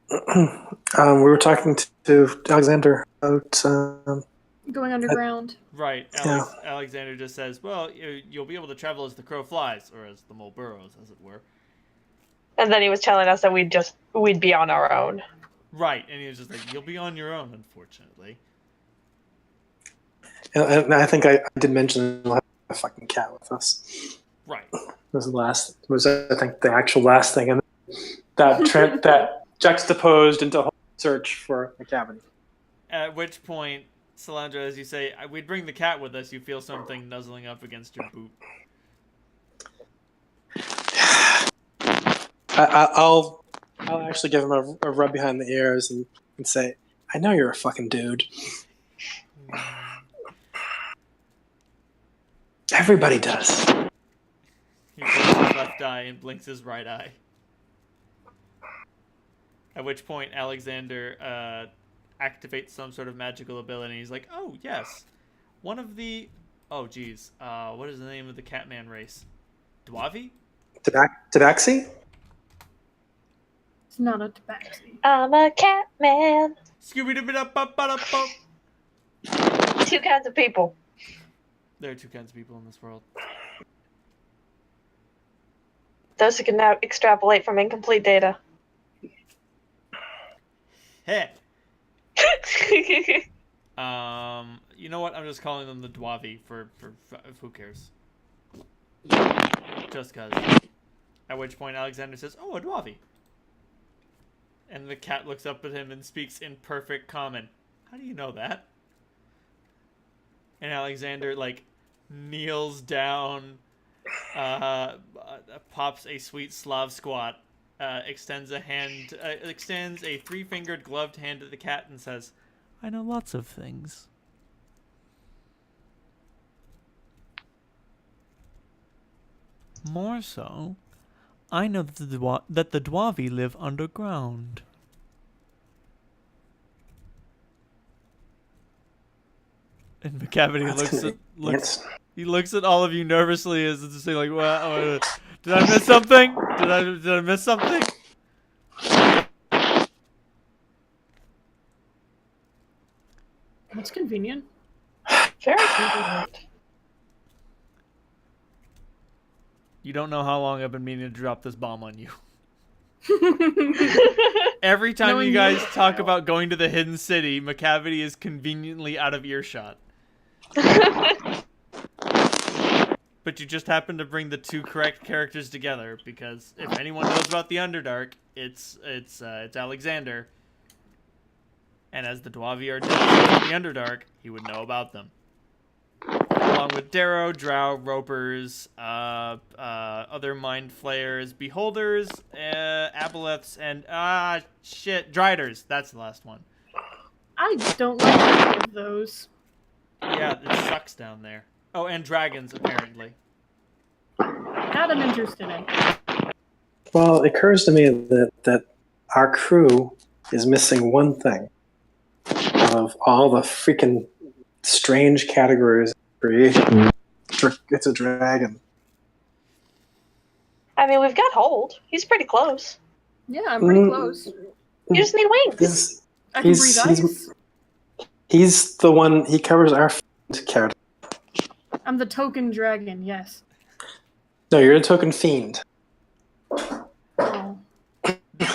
We were talking to Alexander about. Going underground. Right, Yeah. Alexander just says, "Well, you'll be able to travel as the crow flies, or as the mole burrows, as it were." And then he was telling us that we'd be on our own. Right, and he was just like, "You'll be on your own, unfortunately." And I think I did mention we'll have a fucking cat with us. Right. Was I think the actual last thing, and that juxtaposed into a whole search for a cavity. At which point, Salandra, as you say, we'd bring the cat with us. You feel something nuzzling up against your boot. I'll actually give him a rub behind the ears and say, I know you're a fucking dude. Everybody does. He closes his left eye and blinks his right eye. At which point, Alexander activates some sort of magical ability. He's like, "Oh yes, one of the what is the name of the Catman race? Dwavi? Tabaxi? It's not a tabaxi. I'm a cat man. Scooby-Doo-Ba-Da-Ba-Ba-Da-Ba. 2 kinds of people. There are 2 kinds of people in this world. Those who can now extrapolate from incomplete data. Hey. You know what? I'm just calling them the Dwavi for who cares? Just cause. At which point Alexander says, "Oh, a Dwavi." And the cat looks up at him and speaks in perfect common. "How do you know that?" And Alexander kneels down, pops a sweet Slav squat, extends a 3-fingered gloved hand to the cat and says, "I know lots of things." More so, I know that the Dwavi live underground. And McCavity looks at all of you nervously as it's saying, like, "Well, did I miss something? Did I miss something?" That's convenient. Very convenient. You don't know how long I've been meaning to drop this bomb on you. Every time Knowing you guys you- talk about going to the hidden city, McCavity is conveniently out of earshot. But you just happen to bring the 2 correct characters together, because if anyone knows about the Underdark, it's Alexander. And as the Dwavi are denizens of the Underdark, he would know about them. Along with Darrow, Drow, Ropers, other Mind Flayers, Beholders, Aboleths, and Driders. That's the last one. I don't like any of those. Yeah, it sucks down there. Oh, and dragons, apparently. That I'm interested in. Well, it occurs to me that our crew is missing one thing out of all the freaking strange categories of creation. It's a dragon. I mean, we've got Hold. He's pretty close. Yeah, I'm pretty close. You just need wings. I can breathe ice. He's the one. He covers our character. I'm the token dragon, yes. No, you're a token fiend. Oh.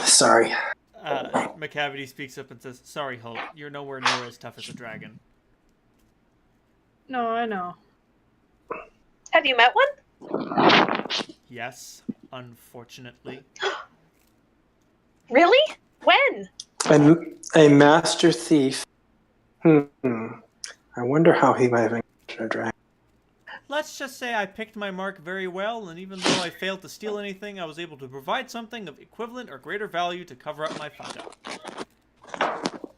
Sorry. McCavity speaks up and says, "Sorry, Holt, you're nowhere near as tough as a dragon." No, I know. Have you met one? Yes, unfortunately. Really? When? A master thief. I wonder how he might have encountered a dragon. let's just say I picked my mark very well, and even though I failed to steal anything, I was able to provide something of equivalent or greater value to cover up my fuck-up.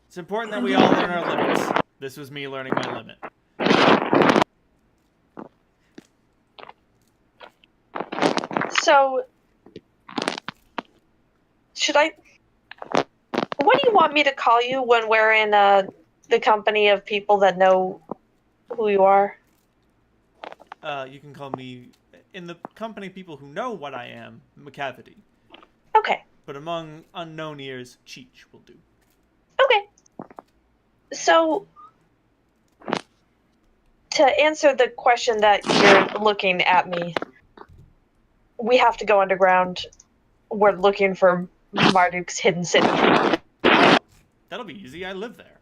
It's important that we all learn our limits. This was me learning my limit. So, should I... What do you want me to call you when we're in the company of people that know who you are? You can call me, in the company of people who know what I am, McCavity. Okay. But among unknown ears, Cheech will do. Okay. So, to answer the question that you're looking at me, we have to go underground. We're looking for Marduk's hidden city. That'll be easy, I live there.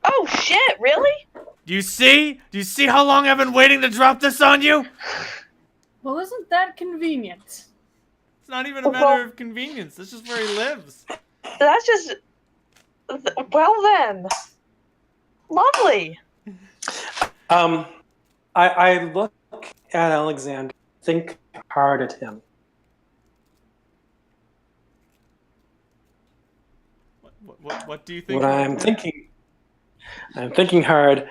Oh shit, really? Do you see? Do you see how long I've been waiting to drop this on you? Well, isn't that convenient? It's not even a matter of convenience. That's just where he lives. That's just... Well then. Lovely. I look at Alexander, think hard at him. What do you think? What I'm thinking hard.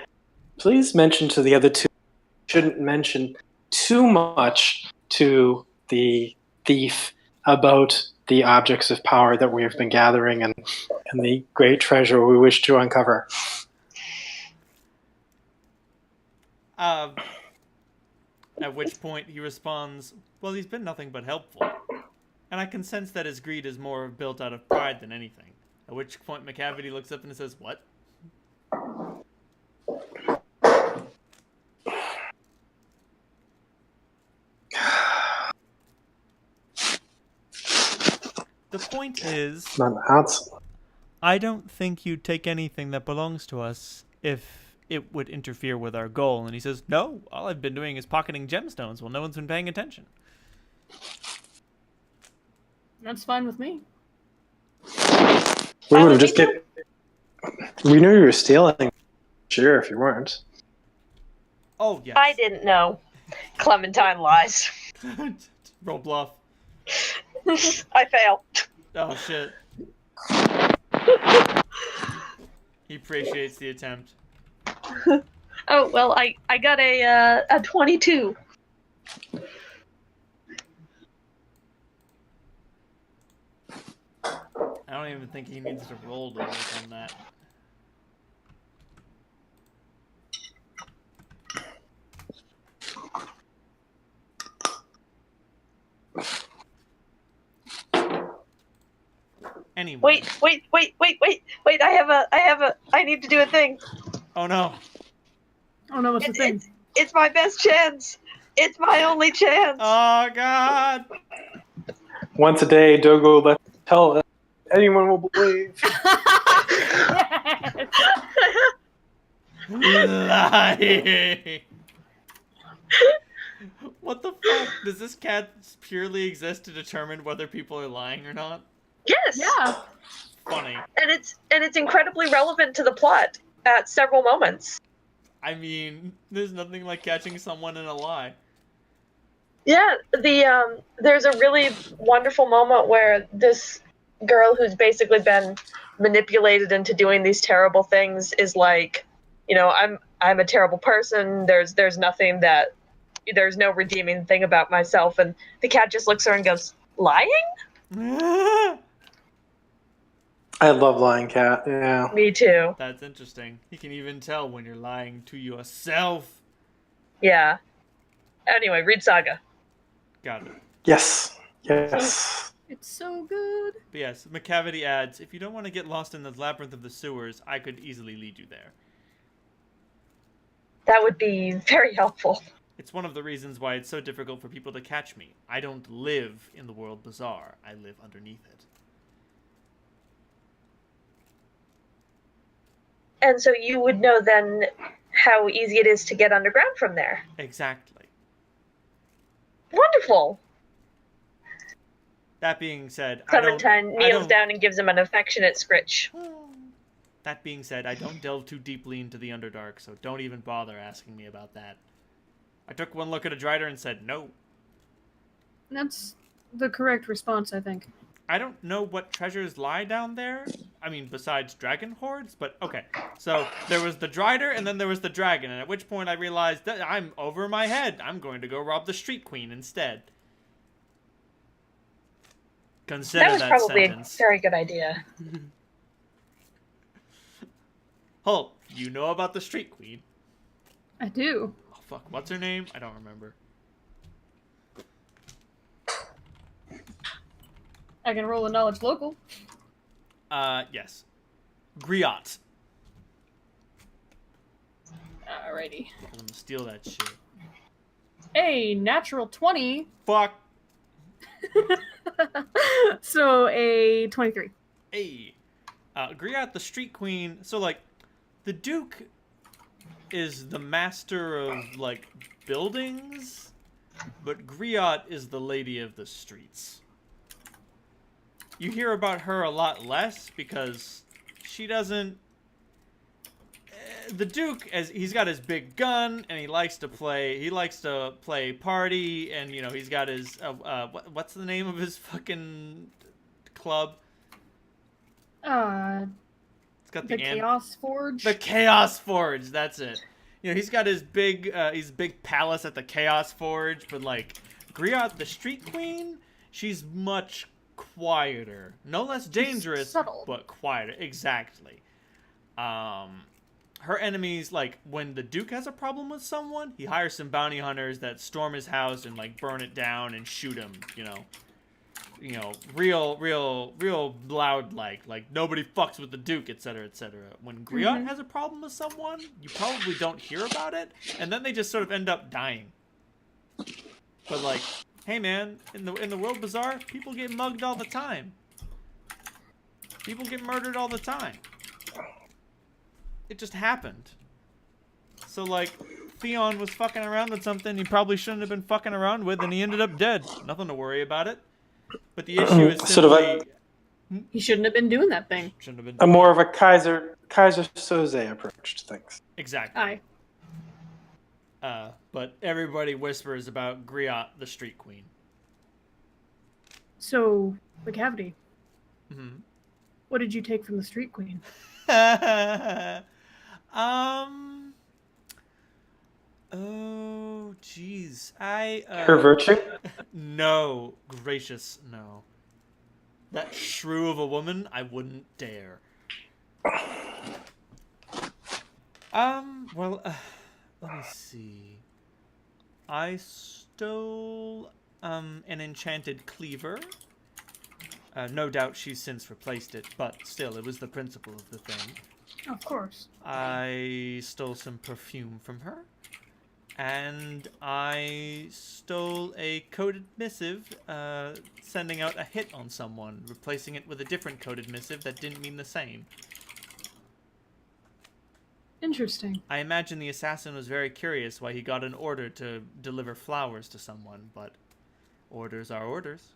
Please mention to the other two. Shouldn't mention too much to the thief about the objects of power that we have been gathering and the great treasure we wish to uncover. At which point he responds, well, he's been nothing but helpful. And I can sense that his greed is more built out of pride than anything. At which point McCavity looks up and says, what? The point is, I don't think you'd take anything that belongs to us if it would interfere with our goal. And he says, no, all I've been doing is pocketing gemstones while no one's been paying attention. That's fine with me. We would have just get... We knew you were stealing. Sure, if you weren't. Oh, yes. I didn't know. Clementine lies. Roll bluff. I fail. Oh, shit. He appreciates the attempt. Oh, well, I got a 22. I don't even think he needs to roll to work on that. Anyway. Wait, I need to do a thing. Oh no. Oh no, what's the thing? It's my best chance. It's my only chance. Oh god. Once a day, Dogo let tell anyone will believe. Lying. What the fuck? Does this cat purely exist to determine whether people are lying or not? Yes. Yeah. Funny. And it's incredibly relevant to the plot at several moments. I mean, there's nothing like catching someone in a lie. Yeah, there's a really wonderful moment where this girl who's basically been manipulated into doing these terrible things is like, you know, I'm a terrible person. There's no redeeming thing about myself, and the cat just looks at her and goes, lying? I love lying cat, yeah. Me too. That's interesting. You can even tell when you're lying to yourself. Yeah. Anyway, read Saga. Got it. Yes. Yes. It's so good. But yes, McCavity adds, if you don't want to get lost in the labyrinth of the sewers, I could easily lead you there. That would be very helpful. It's one of the reasons why it's so difficult for people to catch me. I don't live in the world bazaar. I live underneath it. And so you would know then how easy it is to get underground from there. Exactly. Wonderful. That being said, Clementine kneels down and gives him an affectionate scritch. That being said, I don't delve too deeply into the Underdark, so don't even bother asking me about that. I took one look at a Drider and said no. That's the correct response, I think. I don't know what treasures lie down there. I mean, besides dragon hordes, but okay. So there was the Drider, and then there was the dragon, and at which point I realized that I'm over my head. I'm going to go rob the Street Queen instead. Consider That was probably sentence. a very good idea. Hold, you know about the Street Queen? I do. Oh fuck, what's her name? I don't remember. I can roll a knowledge local. Yes. Griot. Alrighty. I'm gonna steal that shit. A natural 20. Fuck. So a 23. Hey. Griot, the Street Queen. So, like, the Duke is the master of, like, buildings, but Griot is the lady of the streets. You hear about her a lot less because she doesn't... The Duke, as he's got his big gun, and he likes to play party, and, you know, he's got his, what's the name of his fucking club? It's got The Chaos Forge. The Chaos Forge, that's it. You know, he's got his big palace at the Chaos Forge, but, like, Griot, the Street Queen, she's much quieter. No less dangerous, subtle. but quieter. Exactly. Her enemies, like, when the Duke has a problem with someone, he hires some bounty hunters that storm his house and, like, burn it down and shoot him, you know, real loud, like nobody fucks with the Duke, etc., etc. When Griot has a problem with someone, you probably don't hear about it, and then they just sort of end up dying. But, like, hey man, in the World Bazaar, people get mugged all the time. People get murdered all the time. It just happened. So, like, Theon was fucking around with something he probably shouldn't have been fucking around with, and he ended up dead. Nothing to worry about it. But the issue is simply... Sort of like He shouldn't have been doing that thing. Shouldn't have been a more of a Kaiser Soze approach to things. Exactly. Aye. But everybody whispers about Griot, the Street Queen. So, the cavity. Mm-hmm. What did you take from the Street Queen? Oh, jeez. Her virtue? No, gracious, no. That shrew of a woman, I wouldn't dare. Well, let me see. I stole, an enchanted cleaver. No doubt she's since replaced it, but still, it was the principle of the thing. Of course. I stole some perfume from her. And I stole a coded missive, sending out a hit on someone, replacing it with a different coded missive that didn't mean the same. Interesting. I imagine the assassin was very curious why he got an order to deliver flowers to someone, but orders are orders.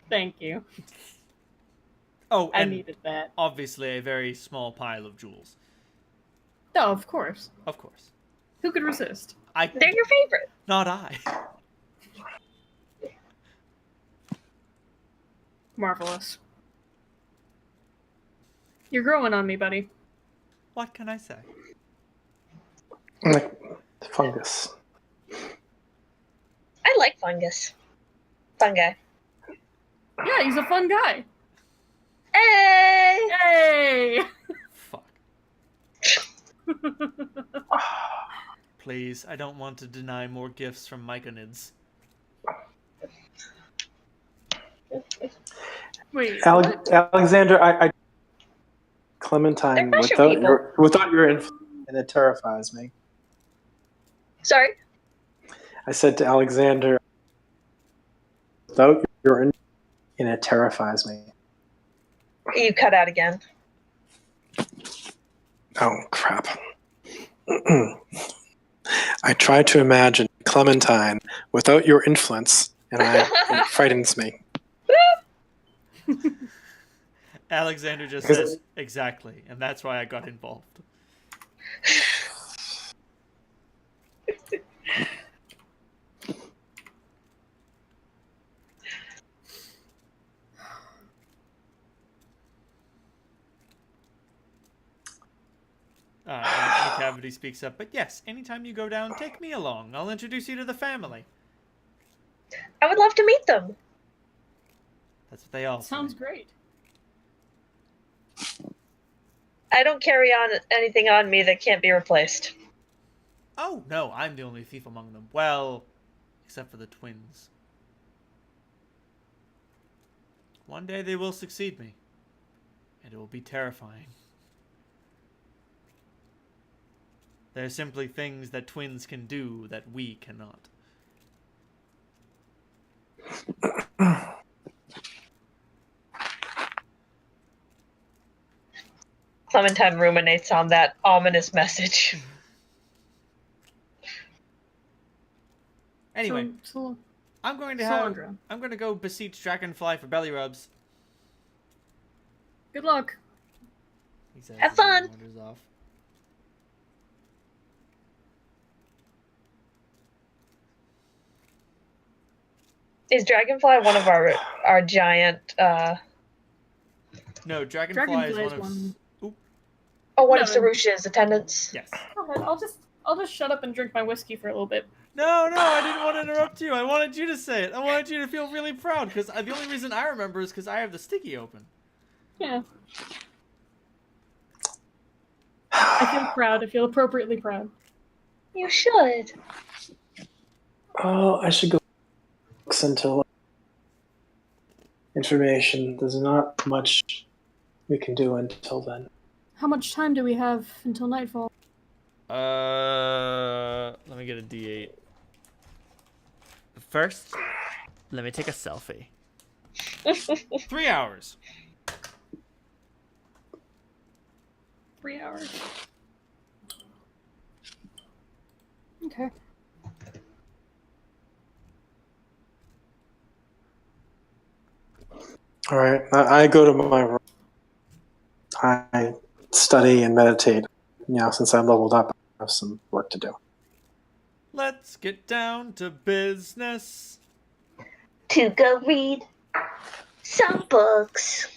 Thank you. Oh, I and needed that. obviously a very small pile of jewels. Oh, of course. Of course. Who could resist? They're your favorite. Not I. Marvelous. You're growing on me, buddy. What can I say? Like fungus. I like fungus. Fungi. Yeah, he's a fun guy. Hey! Hey! Fuck. Please, I don't want to deny more gifts from Myconids. Wait. Alexander, I Clementine They're pressure without your influence, and it terrifies me. Sorry? I said to Alexander, without your influence, and it terrifies me. You cut out again. Oh, crap. I try to imagine Clementine without your influence, and it frightens me. Alexander just Because said, exactly, and that's why I got involved. And Cavity speaks up, but yes, anytime you go down, take me along. I'll introduce you to the family. I would love to meet them. That's what they all Sounds say. great. I don't carry on anything on me that can't be replaced. Oh, no, I'm the only thief among them. Well, except for the twins. One day they will succeed me, and it will be terrifying. They're simply things that twins can do that we cannot. Clementine ruminates on that ominous message. Anyway, So I'm going Solandra, to go beseech Dragonfly for belly rubs. good luck. He says Have as he fun. wanders off. Is Dragonfly one of our giant No, Dragonfly Dragonfly is is one of... one. Oop, one No, of Sarusha's attendants? yes. Go ahead. I'll just shut up and drink my whiskey for a little bit. No, I didn't want to interrupt you. I wanted you to say it. I wanted you to feel really proud, because the only reason I remember is because I have the sticky open. Yeah. I feel proud. I feel appropriately proud. You should. oh, I should go look into information. There's not much we can do until then. How much time do we have until nightfall? Let me get a D8. First, let me take a selfie. 3 hours. 3 hours. Okay. All right, I go to my room. I study and meditate. Since I leveled up, I have some work to do. Let's get down to business. To go read some books.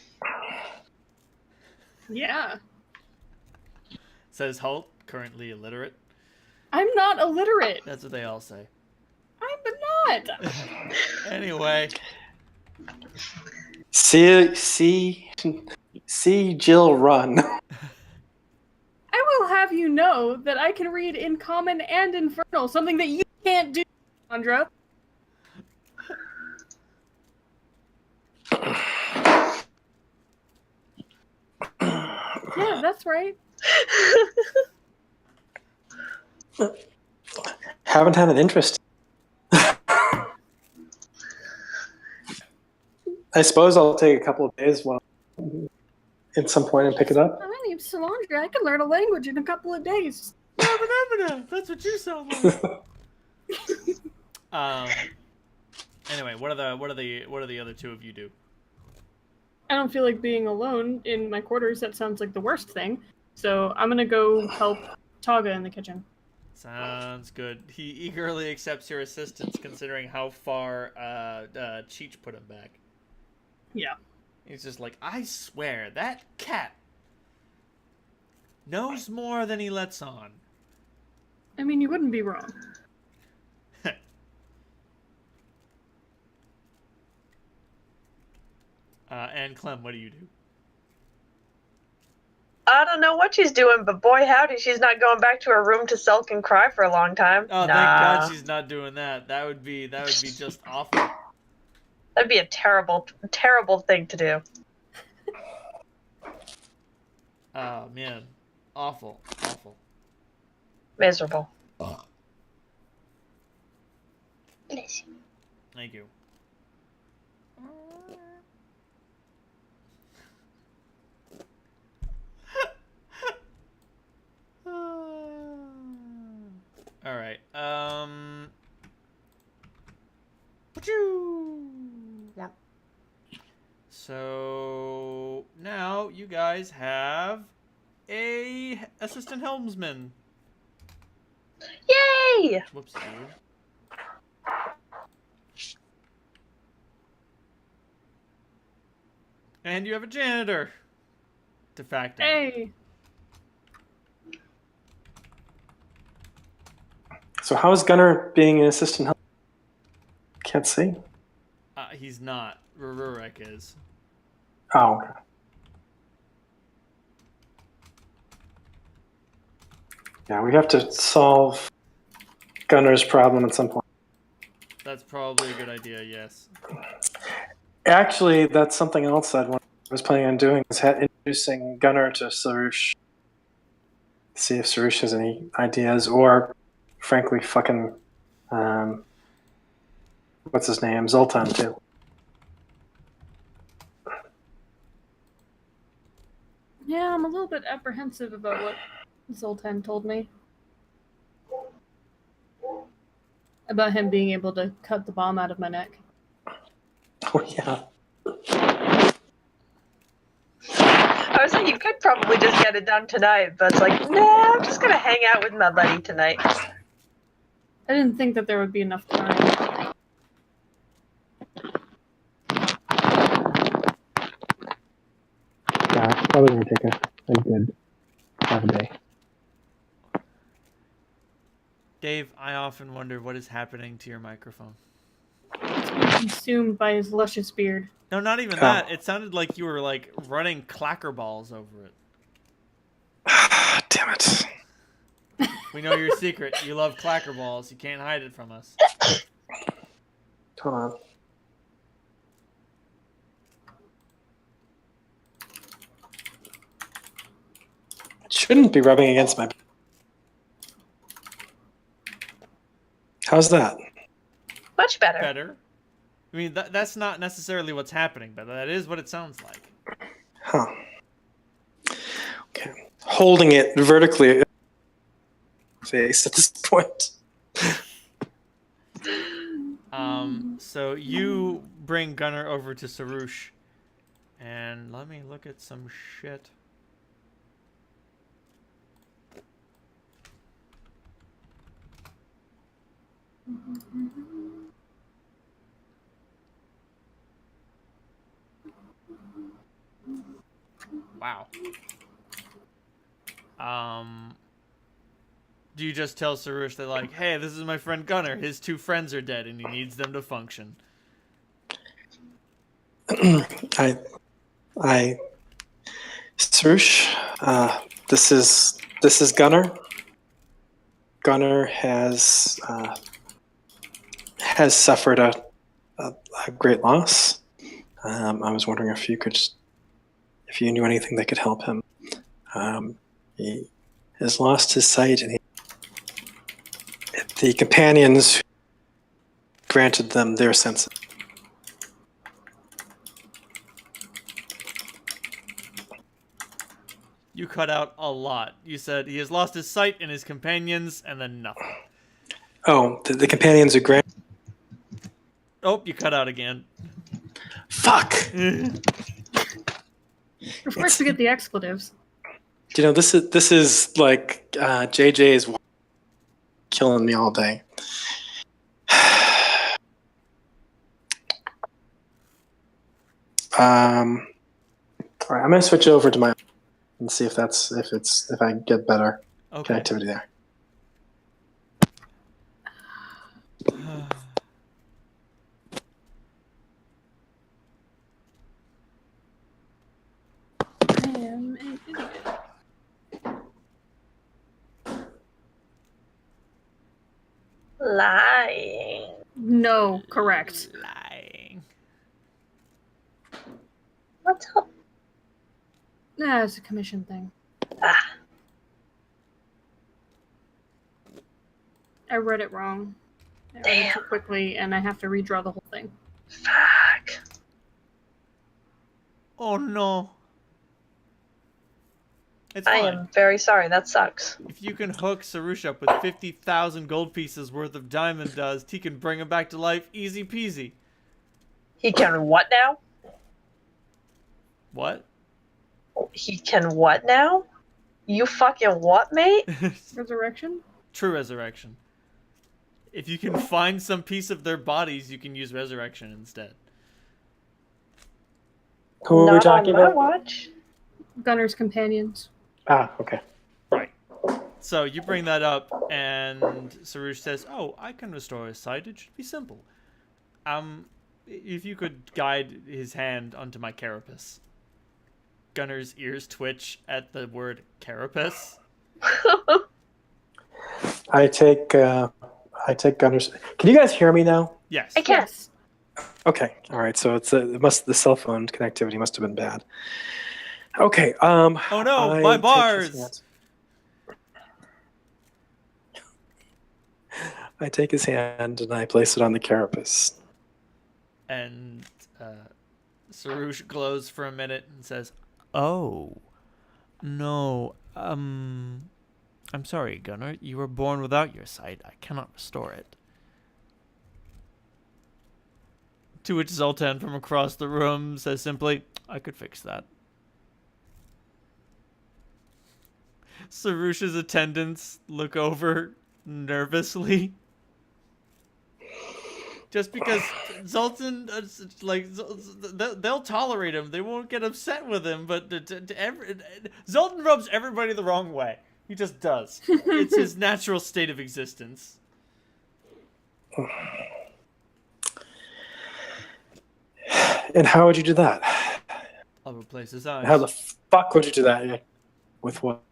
Yeah. Says Holt, currently illiterate. I'm not illiterate. That's what they all say. I'm not. Anyway. See Jill run. I will have you know that I can read in Common and Infernal, something that you can't do, Sandra. Yeah, that's right. Haven't had an interest. I suppose I'll take a couple of days at some point and pick it up. My name's Solandra. I can learn a language in a couple of days. That's what you sound like. Anyway, what are the other two of you do? I don't feel like being alone in my quarters. That sounds like the worst thing. So I'm gonna go help Taga in the kitchen. Sounds good. He eagerly accepts your assistance, considering how far Cheech put him back. Yeah. He's just like, I swear, that cat knows more than he lets on. I mean, you wouldn't be wrong. And Clem, what do you do? I don't know what she's doing, but boy howdy, she's not going back to her room to sulk and cry for a long time. Oh, nah. thank God she's not doing that. That would be just awful. That'd be a terrible, terrible thing to do. Oh man, awful. Miserable. Thank you. All right. So now you guys have a assistant helmsman. Yay! Whoops. And you have a janitor. De facto. Hey! So how is Gunnar being an assistant help? Can't see. He's not. Rurek is. Oh, okay. Yeah, we have to solve Gunnar's problem at some point. That's probably a good idea, yes. Actually, that's something else I was planning on doing, is introducing Gunnar to Sarush. See if Sarush has any ideas, or frankly, fucking, what's his name? Zoltan, too. Yeah, I'm a little bit apprehensive about what Zoltan told me. About him being able to cut the bomb out of my neck. Oh, yeah. I was like, you could probably just get it done tonight, but it's like, nah, I'm just gonna hang out with my buddy tonight. I didn't think that there would be enough time. Yeah, it's probably going to take a good half a day. Dave, I often wonder what is happening to your microphone. Consumed by his luscious beard. No, not even that. It sounded like you were, like, running clacker balls over it. Damn it. We know your secret. You love clacker balls. You can't hide it from us. Hold on. It shouldn't be rubbing against my... How's that? Much better. Better. I mean, that's not necessarily what's happening, but that is what it sounds like. Huh. Okay. Holding it vertically face at this point. So you bring Gunnar over to Sarush, and let me look at some shit. Wow. Do you just tell Sarush that, like, hey, this is my friend Gunnar. His two friends are dead, and he needs them to function. Sarush, this is Gunnar. Gunnar has suffered a great loss. I was wondering if you knew anything that could help him. He has lost his sight, and the companions granted them their senses. You cut out a lot. You said he has lost his sight and his companions, and then nothing. Oh, the companions are granted. Oh, you cut out again. Fuck. Of course, we get the expletives. You know, this is like JJ's killing me all day. All right, I'm gonna switch over to my and see if I get better connectivity there. I am an idiot. Lying. No, correct. Lying. What's up? Nah, it's a commission thing. Ah, I read it wrong. I read it damn. too quickly, and I have to redraw the whole thing. Fuck. Oh no. It's I fine. am very sorry. That sucks. If you can hook Sarush up with 50,000 gold pieces worth of diamond dust, he can bring him back to life easy peasy. He can what now? What? He can what now? You fucking what, mate? Resurrection? True resurrection. If you can find some piece of their bodies, you can use resurrection instead. Who are we Not on talking my about? watch. Gunner's companions. Ah, okay. Right. So you bring that up, and Sarush says, "Oh, I can restore his sight. It should be simple. If you could guide his hand onto my carapace." Gunner's ears twitch at the word carapace. I take Gunner's. Can you guys hear me now? Yes. I can't. Yes. Okay. All right. So the cell phone connectivity must have been bad. Okay. Oh no, my take his bars! hand. I take his hand and I place it on the carapace. And Sarush glows for a minute and says, Oh. No. I'm sorry, Gunner. You were born without your sight. I cannot restore it. to which Zoltan from across the room says simply, I could fix that. Sarush's attendants look over nervously. Just because Zoltan, they'll tolerate him. They won't get upset with him, but Zoltan rubs everybody the wrong way. He just does. It's his natural state of existence. And how would you do that? I'll replace his eyes. How the fuck would you do that? With what?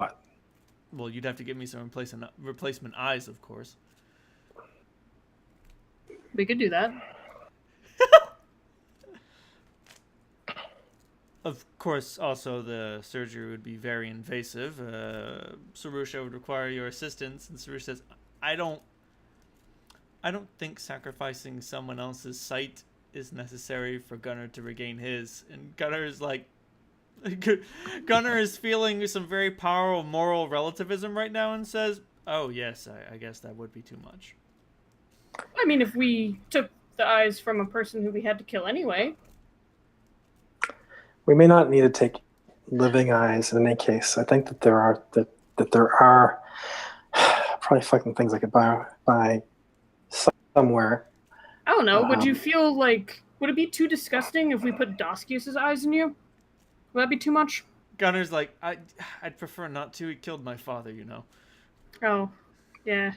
Well, you'd have to give me some replacement eyes, of course. We could do that. Of course, also the surgery would be very invasive. Sarusha would require your assistance, and Sarusha says, I don't think sacrificing someone else's sight is necessary for Gunner to regain his. And Gunner is like, Gunner is feeling some very powerful moral relativism right now and says, oh yes, I guess that would be too much. I mean, if we took the eyes from a person who we had to kill anyway. We may not need to take living eyes in any case. I think that there are probably fucking things I could buy somewhere. I don't know. Would you feel like, would it be too disgusting if we put Doskius's eyes in you? Would that be too much? Gunner's like, I'd prefer not to. He killed my father, you know. Oh, yeah.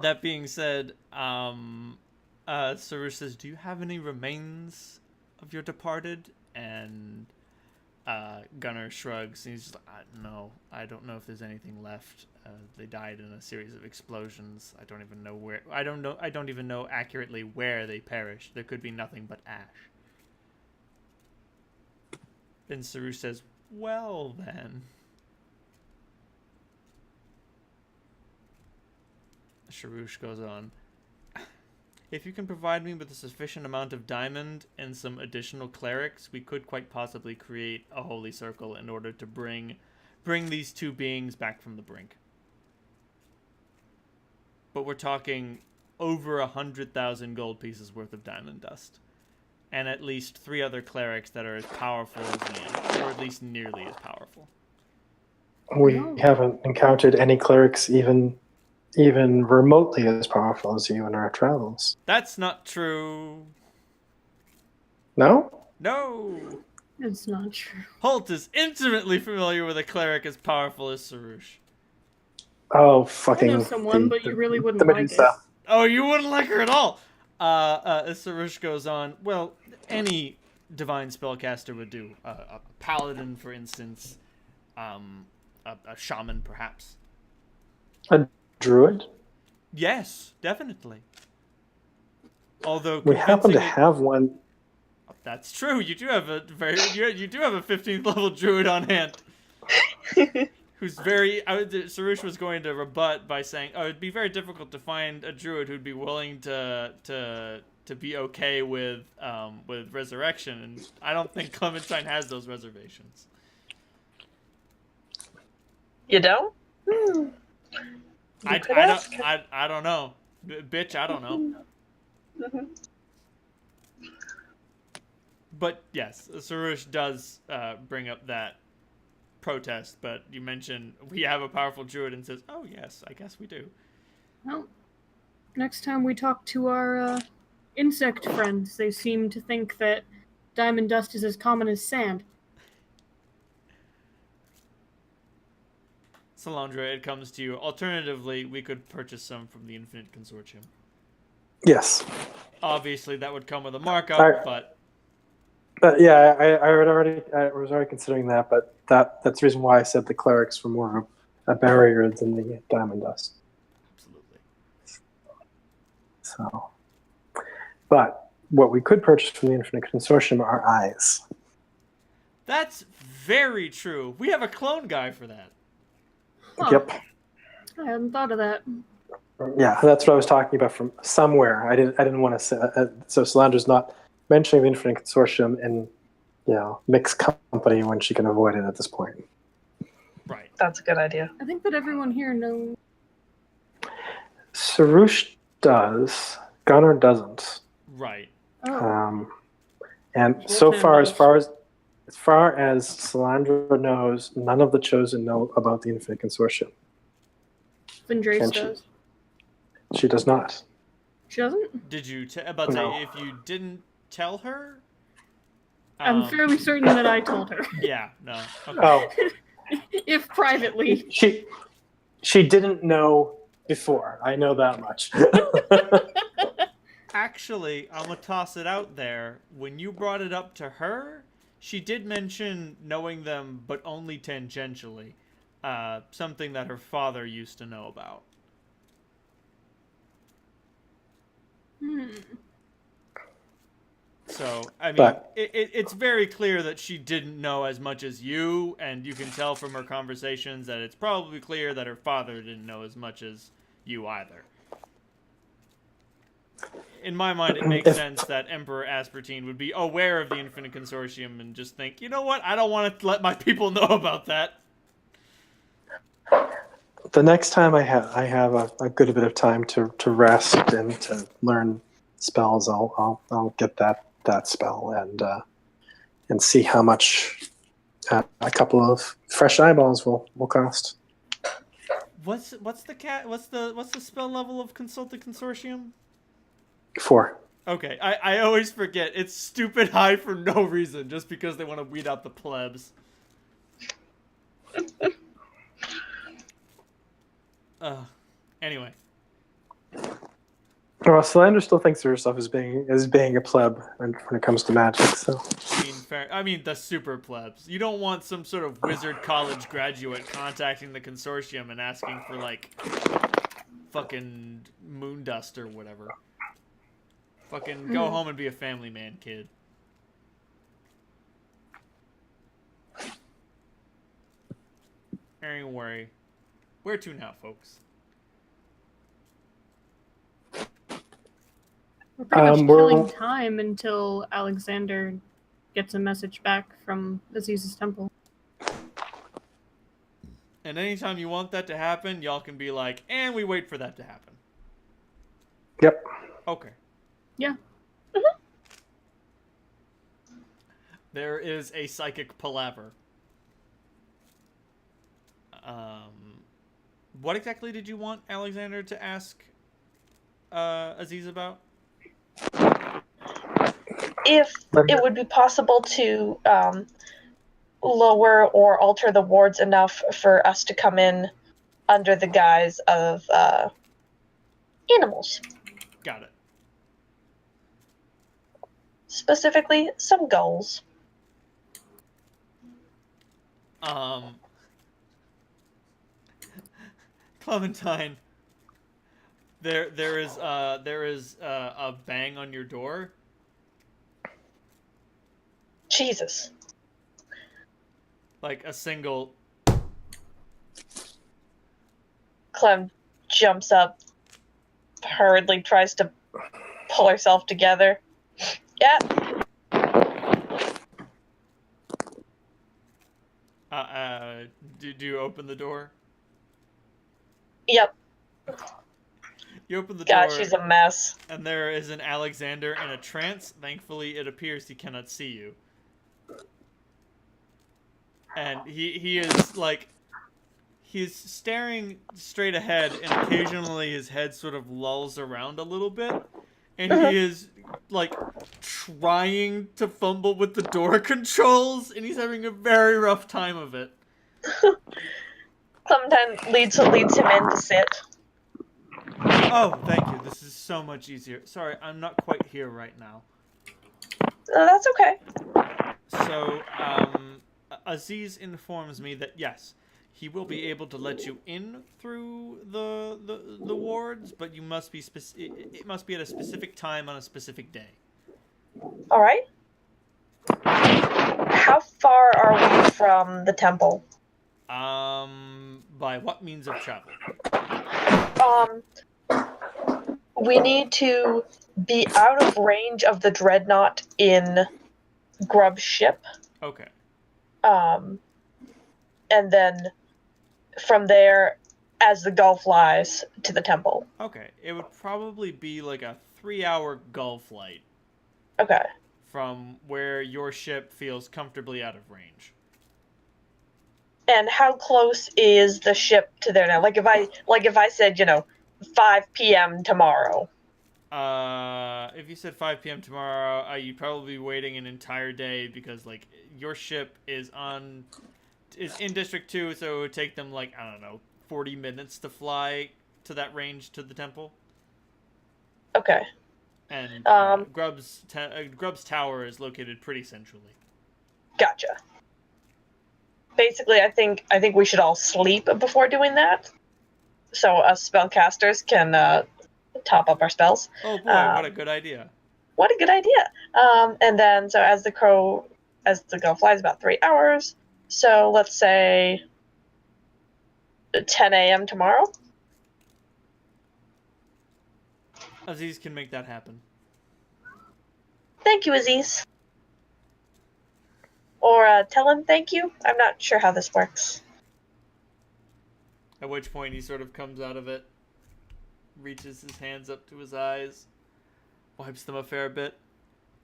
That being said, Sarush says, do you have any remains of your departed? And Gunner shrugs, and he's just like, no, I don't know if there's anything left. They died in a series of explosions. I don't even know where. I don't even know accurately where they perished. There could be nothing but ash. Then Sarush says, well then. Sarush goes on. If you can provide me with a sufficient amount of diamond and some additional clerics, we could quite possibly create a holy circle in order to bring these two beings back from the brink. But we're talking over 100,000 gold pieces worth of diamond dust. And at least 3 other clerics that are as powerful as me, or at least nearly as powerful. We haven't encountered any clerics even remotely as powerful as you in our travels. That's not true. No? No! It's not true. Holt is intimately familiar with a cleric as powerful as Sarush. Oh, I fucking... know someone, but you really wouldn't the like it. Medusa. Oh, you wouldn't like her at all! As Sarush goes on, well, any divine spellcaster would do. A paladin, for instance. A shaman, perhaps. A druid? Yes, definitely. Although We happen to convincingly- have one. That's true. You do have a 15th level druid on hand. Who's very... Sarush was going to rebut by saying, oh, it'd be very difficult to find a druid who'd be willing to be okay with resurrection, and I don't think Clementine has those reservations. You don't? I could ask her. don't know. Bitch, I don't know. Mm-hmm. But yes, Sarush does bring up that protest, but you mentioned we have a powerful druid and says, oh yes, I guess we do. Well, next time we talk to our insect friends, they seem to think that diamond dust is as common as sand. Salandra, it comes to you. Alternatively, we could purchase some from the Infinite Consortium. Yes. Obviously, that would come with a markup, but Yeah, I was already considering that, but that's the reason why I said the clerics were more of a barrier than the diamond dust. absolutely. So, but what we could purchase from the Infinite Consortium are eyes. That's very true. We have a clone guy for that. Huh. Yep. I hadn't thought of that. Yeah, that's what I was talking about from somewhere. I didn't want to say. So Solandra's not mentioning the Infinite Consortium in, mixed company when she can avoid it at this point. Right. That's a good idea. I think that everyone here knows. Sarush does. Gunnar doesn't. Right. Oh. And Wolfman so far, does. as far as Solandra knows, none of the chosen know about the Infinite Consortium. Vendrace And does. She does not. She doesn't? Did you say No. if you didn't tell her? I'm fairly certain that I told her. Yeah. No. Okay. Oh, If privately. she didn't know before. I know that much. Actually, I'm gonna toss it out there. When you brought it up to her, she did mention knowing them, but only tangentially. Something that her father used to know about. So, I mean, But- it's very clear that she didn't know as much as you, and you can tell from her conversations that it's probably clear that her father didn't know as much as you either. In my mind, it makes sense that Emperor Aspertine would be aware of the Infinite Consortium and just think, you know what, I don't want to let my people know about that. The next time I have a good bit of time to rest and to learn spells, I'll get that spell and see how much a couple of fresh eyeballs will cost. What's the spell level of Consult the Consortium? 4. Okay, I always forget. It's stupid high for no reason, just because they want to weed out the plebs. Anyway. Well, Solandra still thinks of herself as being a pleb when it comes to magic. So I mean, the super plebs. You don't want some sort of wizard college graduate contacting the consortium and asking for, like, fucking moon dust or whatever. Fucking go home and be a family man, kid. Anyway, where to now, folks? We're pretty much we're- killing time until Alexander gets a message back from Aziz's temple. And anytime you want that to happen, y'all can be like, and we wait for that to happen. Yep. Okay. Yeah. There is a psychic palaver. What exactly did you want Alexander to ask Aziz about? If it would be possible to lower or alter the wards enough for us to come in under the guise of animals. Got it. Specifically, some gulls. Clementine, there is a bang on your door. Jesus. Like a single. Clem jumps up, hurriedly tries to pull herself together. Yeah. Do you open the door? Yep. You open the God, door, she's a mess. and there is an Alexander in a trance. Thankfully, it appears he cannot see you. And he is, like... He's staring straight ahead, and occasionally his head sort of lolls around a little bit. And he is, like, trying to fumble with the door controls, and he's having a very rough time of it. Clementine leads him in to sit. Oh, thank you. This is so much easier. Sorry, I'm not quite here right now. That's okay. So, Aziz informs me that, yes, he will be able to let you in through the wards, but you must be it must be at a specific time on a specific day. All right. How far are we from the temple? By what means of travel? We need to be out of range of the dreadnought in Grub's ship. Okay. And then from there, as the gull flies to the temple. Okay. It would probably be like a 3-hour gull flight Okay. from where your ship feels comfortably out of range. And how close is the ship to there now? Like if I said, 5 p.m. tomorrow. If you said 5 p.m. tomorrow, you'd probably be waiting an entire day because, like, your ship is in District 2, so it would take them, like, I don't know, 40 minutes to fly to that range to the temple. Okay. And Grub's tower is located pretty centrally. Gotcha. Basically, I think we should all sleep before doing that, so us spellcasters can top up our spells. Oh boy, what a good idea! What a good idea! And then, so as the gull flies, about 3 hours. So let's say 10 a.m. tomorrow. Aziz can make that happen. Thank you, Aziz. Or tell him thank you. I'm not sure how this works. At which point he sort of comes out of it, reaches his hands up to his eyes, wipes them a fair bit.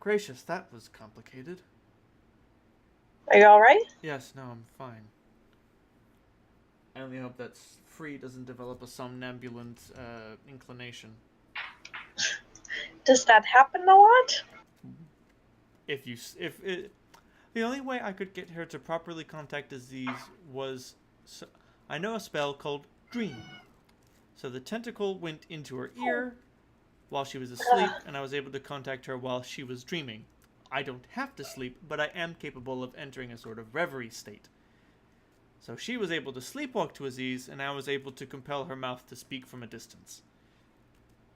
Gracious, that was complicated. Are you alright? Yes, no, I'm fine. I only hope that Free doesn't develop a somnambulant inclination. Does that happen a lot? The only way I could get her to properly contact Aziz was... I know a spell called Dream. So the tentacle went into her ear while she was asleep, and I was able to contact her while she was dreaming. I don't have to sleep, but I am capable of entering a sort of reverie state. So she was able to sleepwalk to Aziz, and I was able to compel her mouth to speak from a distance.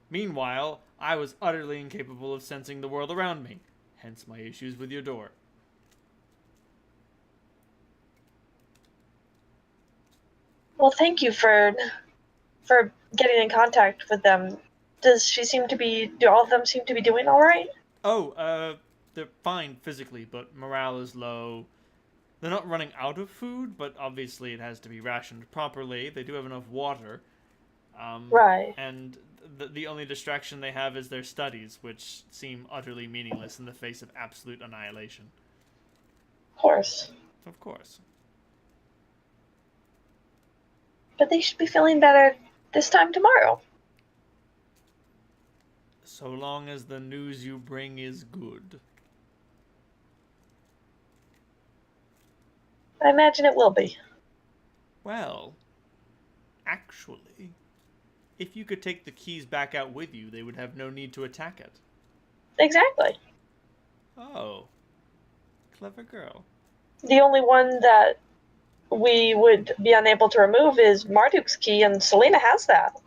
Meanwhile, I was utterly incapable of sensing the world around me, hence my issues with your door. Well, thank you for getting in contact with them. Do all of them seem to be doing alright? Oh, they're fine physically, but morale is low. They're not running out of food, but obviously it has to be rationed properly. They do have enough water. Right. And the only distraction they have is their studies, which seem utterly meaningless in the face of absolute annihilation. Of course. Of course. But they should be feeling better this time tomorrow. So long as the news you bring is good. I imagine it will be. Well, actually, if you could take the keys back out with you, they would have no need to attack it. Exactly. Oh. Clever girl. The only one that we would be unable to remove is Marduk's key, and Selena has that.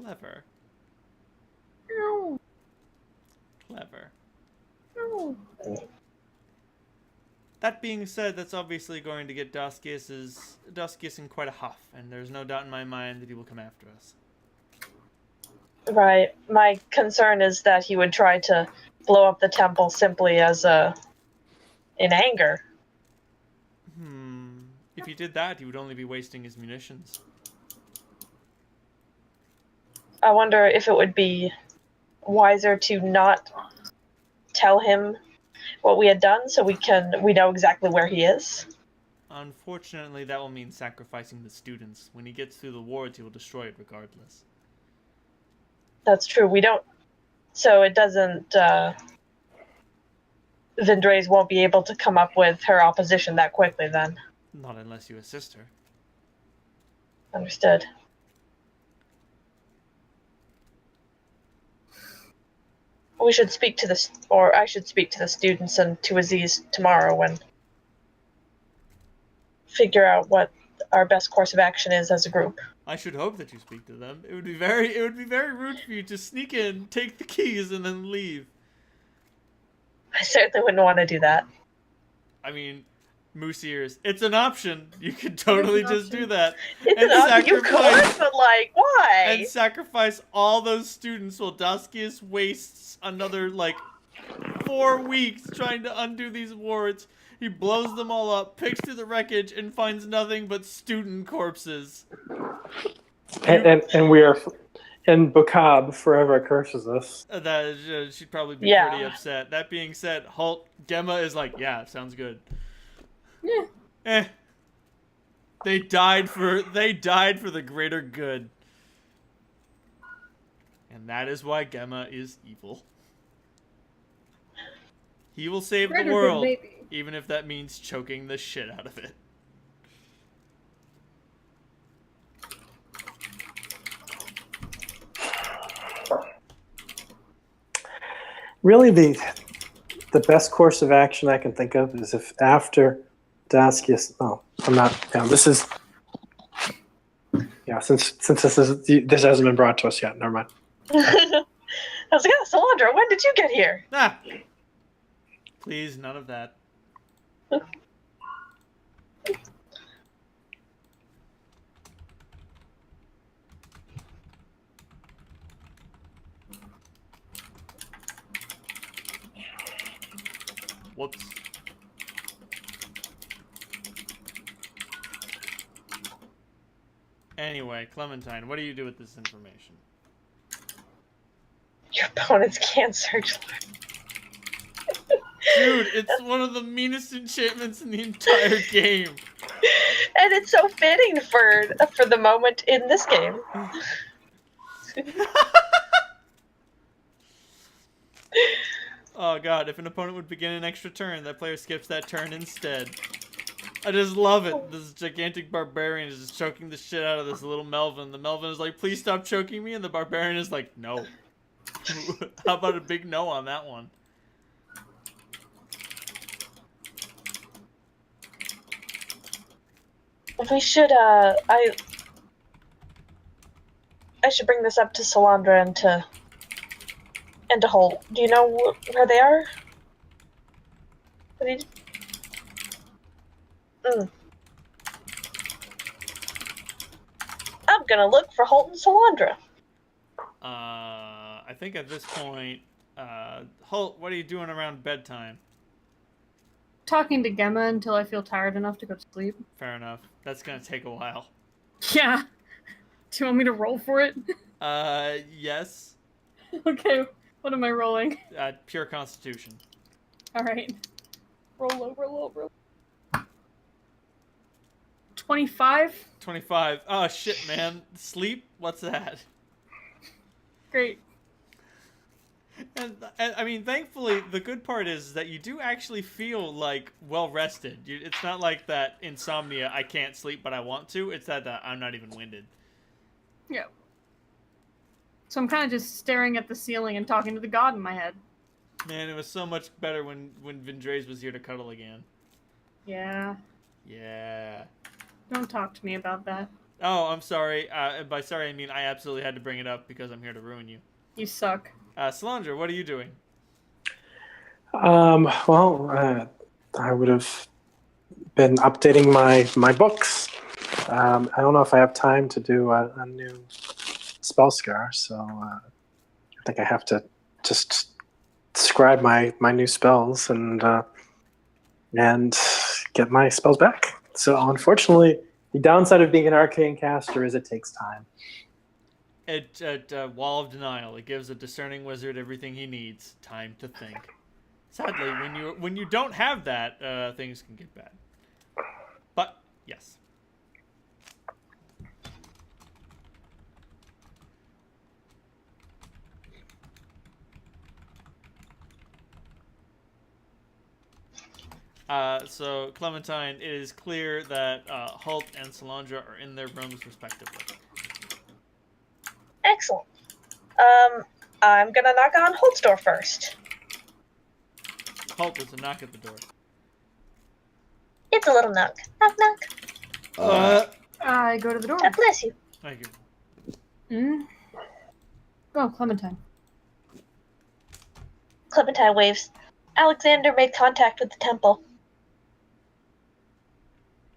Clever. Clever. That being said, that's obviously going to get Doskius in quite a huff, and there's no doubt in my mind that he will come after us. Right. My concern is that he would try to blow up the temple simply as in anger. If he did that, he would only be wasting his munitions. I wonder if it would be wiser to not tell him what we had done, so we know exactly where he is. Unfortunately, that will mean sacrificing the students. When he gets through the wards, he will destroy it regardless. That's true. We don't. So it doesn't. Vendrays won't be able to come up with her opposition that quickly. Then. Not unless you assist her. Understood. We should speak to the, or I should speak to the students and to Aziz tomorrow and figure out what our best course of action is as a group. I should hope that you speak to them. It would be very rude for you to sneak in, take the keys, and then leave. I certainly wouldn't want to do that. I mean, moose ears. It's an option. You could totally just do that. It's an option. You could, but like, why? And sacrifice all those students while Daskius wastes another, 4 weeks trying to undo these wards. He blows them all up, picks through the wreckage, and finds nothing but student corpses. And we are, and Bacab forever curses us. She'd probably be pretty upset. That being said, Gemma is like, yeah, sounds good. Yeah. They died for the greater good. And that is why Gemma is evil. He will save the world, even if that means choking the shit out of it. Really, the best course of action I can think of is if after Daskius. Oh, I'm not. Yeah, this is. Yeah, since this hasn't been brought to us yet. Never mind. I was like, Solandra, when did you get here? Please, none of that. Whoops. Anyway, Clementine, what do you do with this information? Your opponents can't search. Dude, it's one of the meanest enchantments in the entire game. And it's so fitting for the moment in this game. Oh god, if an opponent would begin an extra turn, that player skips that turn instead. I just love it. This gigantic barbarian is just choking the shit out of this little Melvin. The Melvin is like, please stop choking me, and the barbarian is like, no. How about a big no on that one? We should, I should bring this up to Solandra and to Holt. Do you know where they are? I'm gonna look for Holt and Solandra. I think at this point, Holt, what are you doing around bedtime? Talking to Gemma until I feel tired enough to go to sleep. Fair enough. That's gonna take a while. Yeah. Do you want me to roll for it? Yes. Okay, what am I rolling? Pure Constitution. Alright. Roll over. 25? 25. Oh, shit, man. Sleep? What's that? Great. And I mean, thankfully, the good part is that you do actually feel, well rested. It's not like that insomnia, I can't sleep, but I want to. It's that I'm not even winded. Yeah. So I'm kind of just staring at the ceiling and talking to the god in my head. Man, it was so much better when Vendrays was here to cuddle again. Yeah. Yeah. Don't talk to me about that. Oh, I'm sorry. By sorry, I mean I absolutely had to bring it up because I'm here to ruin you. You suck. Solandra, what are you doing? Well, I would have been updating my books. I don't know if I have time to do a new spell scar, so I think I have to just scribe my new spells and get my spells back. So unfortunately, the downside of being an arcane caster is it takes time. at Wall of Denial. It gives a discerning wizard everything he needs. Time to think. Sadly, when you don't have that, things can get bad. But yes. So Clementine, it is clear that Halt and Solandra are in their rooms respectively. Excellent. I'm gonna knock on Holt's door first. Halt, there's a knock at the door. It's a little knock. Knock, knock. I go to the door. God bless you. Thank you. Oh, Clementine. Clementine waves. Alexander made contact with the temple.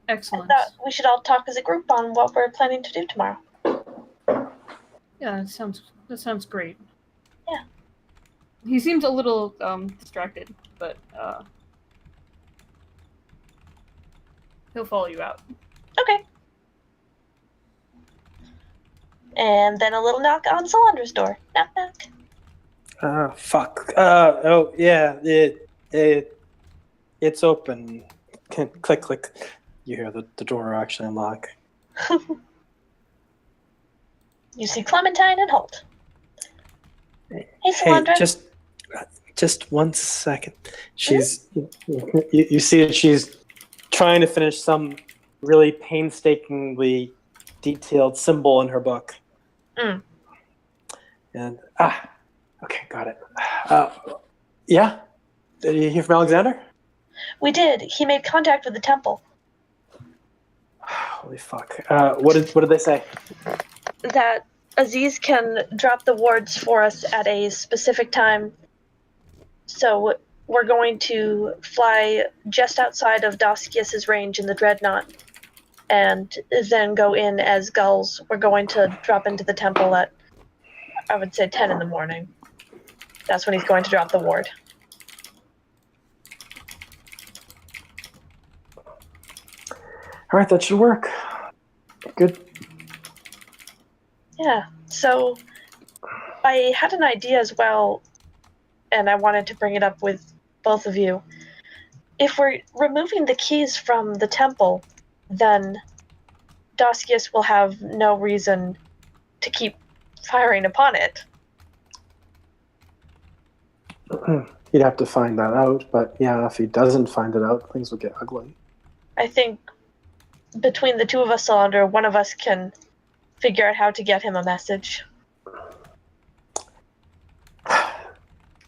Excellent. I thought we should all talk as a group on what we're planning to do tomorrow. Yeah, that sounds great. Yeah. He seems a little distracted, but he'll follow you out. Okay. And then a little knock on Solandra's door. Knock, knock. Fuck. Oh, yeah. It's open. Click, click. You hear the door actually unlock. You see Clementine and Holt. Hey, Hey, Solandra. just 1 second. She's, you see that she's trying to finish some really painstakingly detailed symbol in her book. And, okay, got it. Yeah? Did you hear from Alexander? We did. He made contact with the temple. Holy fuck. What did they say? That Aziz can drop the wards for us at a specific time. So we're going to fly just outside of Doskius's range in the Dreadnought and then go in as gulls. We're going to drop into the temple at, I would say, 10 in the morning. That's when he's going to drop the ward. All right, that should work. Good. Yeah, so I had an idea as well, and I wanted to bring it up with both of you. If we're removing the keys from the temple, then Doskius will have no reason to keep firing upon it. He'd have to find that out, but yeah, if he doesn't find it out, things will get ugly. I think between the two of us, Solandra, one of us can figure out how to get him a message.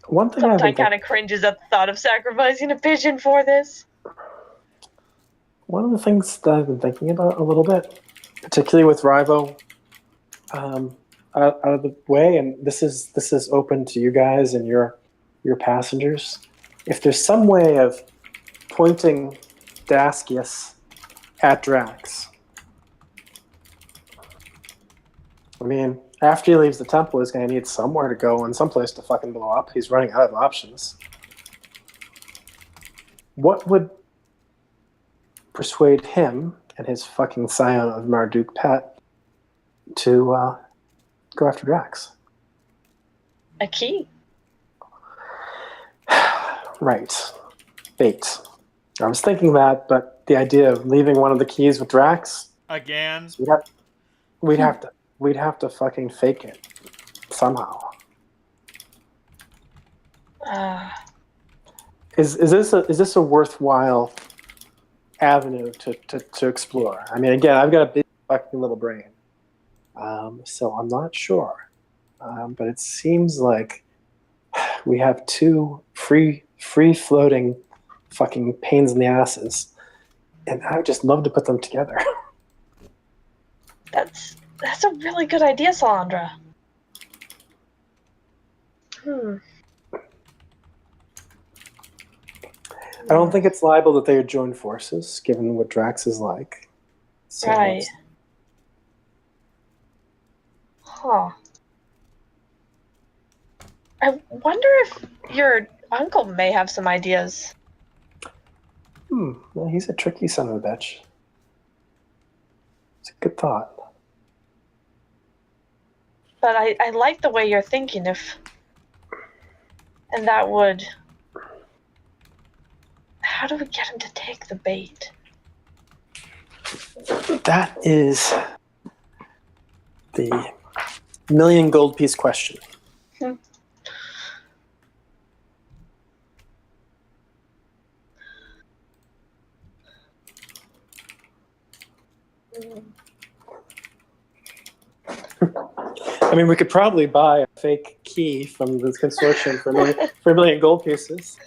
One thing Sometimes kind of cringes at the thought of sacrificing a pigeon for this. One of the things that I've been thinking about a little bit, particularly with Rivo out of the way, and this is open to you guys and your passengers. If there's some way of pointing Daskius at Drax, I mean, after he leaves the temple, he's going to need somewhere to go and someplace to fucking blow up. He's running out of options. What would persuade him and his fucking scion of Marduk Pet to go after Drax? A key. Right. Bait. I was thinking that, but the idea of leaving one of the keys with Drax, Again. we'd have to fucking fake it somehow. Is this a worthwhile avenue to explore? I mean, again, I've got a big fucking little brain, so I'm not sure. But it seems like we have two free floating fucking pains in the asses, and I would just love to put them together. That's a really good idea, Solandra. I don't think it's liable that they would join forces, given what Drax is like. So Right. Huh. I wonder if your uncle may have some ideas. Well, he's a tricky son of a bitch. It's a good thought. But I like the way you're thinking. And that would... How do we get him to take the bait? That is the million gold piece question. I mean, we could probably buy a fake key from the consortium for a million gold pieces.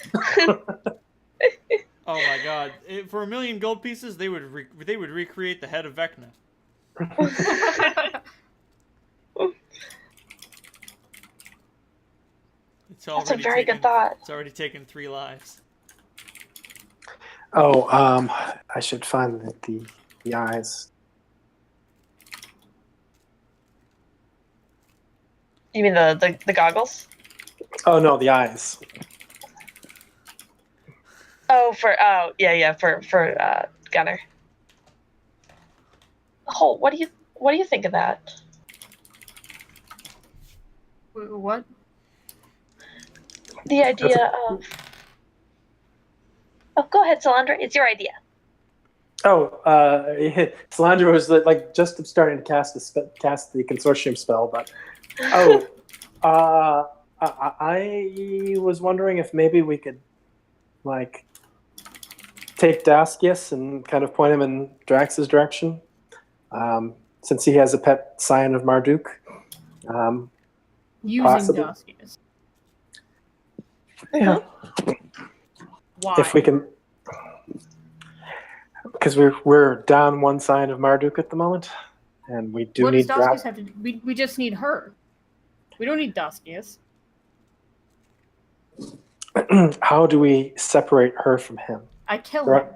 Oh my god! For 1 million gold pieces, they would recreate the head of Vecna. That's a very good thought. It's already taken 3 lives. Oh, I should find the eyes. You mean the goggles? Oh no, the eyes. Oh, for Gunner. Oh, what do you think of that? What? The idea of... Oh, go ahead, Solandra. It's your idea. Oh, Solandra was like just starting to cast the consortium spell, but I was wondering if maybe we could like take Daskius and kind of point him in Drax's direction, since he has a pet scion of Marduk. Using Possibly. Daskius. Yeah. Why? If we can, because we're down one scion of Marduk at the moment, and we do what need does Daskius have to do? We just need her. We don't need Daskius. How do we separate her from him? I kill Right. him.